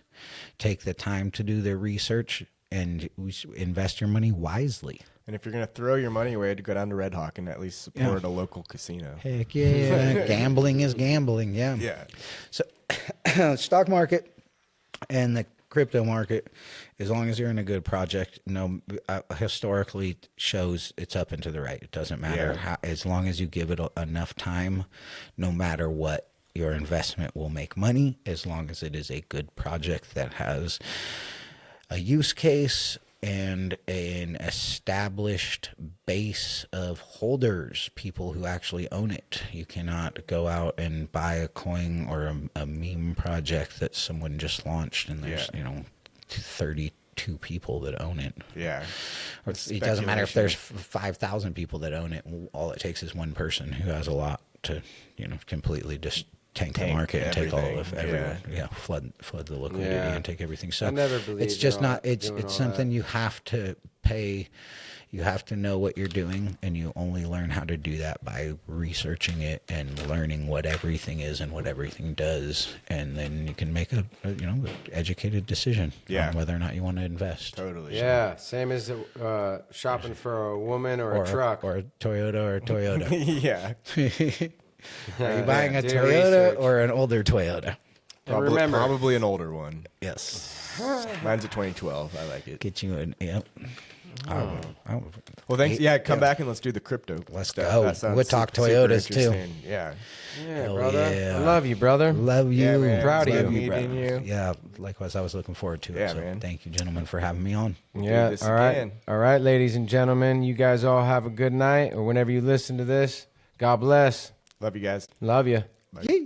take the time to do the research and invest your money wisely. And if you're going to throw your money away, to go down to Red Hawk and at least support a local casino. Heck yeah. Gambling is gambling. Yeah. Yeah. So stock market and the crypto market, as long as you're in a good project, historically shows it's up and to the right. It doesn't matter how, as long as you give it enough time, no matter what, your investment will make money, as long as it is a good project that has a use case and an established base of holders, people who actually own it. You cannot go out and buy a coin or a meme project that someone just launched and there's 32 people that own it. Yeah. Or it doesn't matter if there's 5,000 people that own it. All it takes is one person who has a lot to, completely just tank the market and take all of everyone. Yeah, flood the liquidity and take everything. So I never believed it's just not. It's something that. you have to pay. You have to know what you're doing, and you only learn how to do that by researching it and learning what everything is and what everything does, and then you can make a educated decision on whether or not you want to invest. Totally. Yeah, same as shopping for a woman or a truck. Or a Toyota or a Toyota. Yeah. Are you buying a do Toyota research. or an older Toyota? Probably an older one. Yes. Mine's a 2012. I like it. Get you an yep. Well, thanks. Yeah, come back and let's do the crypto. Let's stuff. go. That sounds We'll talk super Toyotas, too. interesting. Yeah. Yeah, Hell brother. yeah. I love you, brother. Love you. Yeah, man. Proud of Love you. meeting you. Yeah, likewise. I was looking forward to it. Yeah, So man. thank you, gentlemen, for having me on. Yeah. this All right. again. All right, ladies and gentlemen. You guys all have a good night, or whenever you listen to this. God bless. Love you guys. Love you. Yee.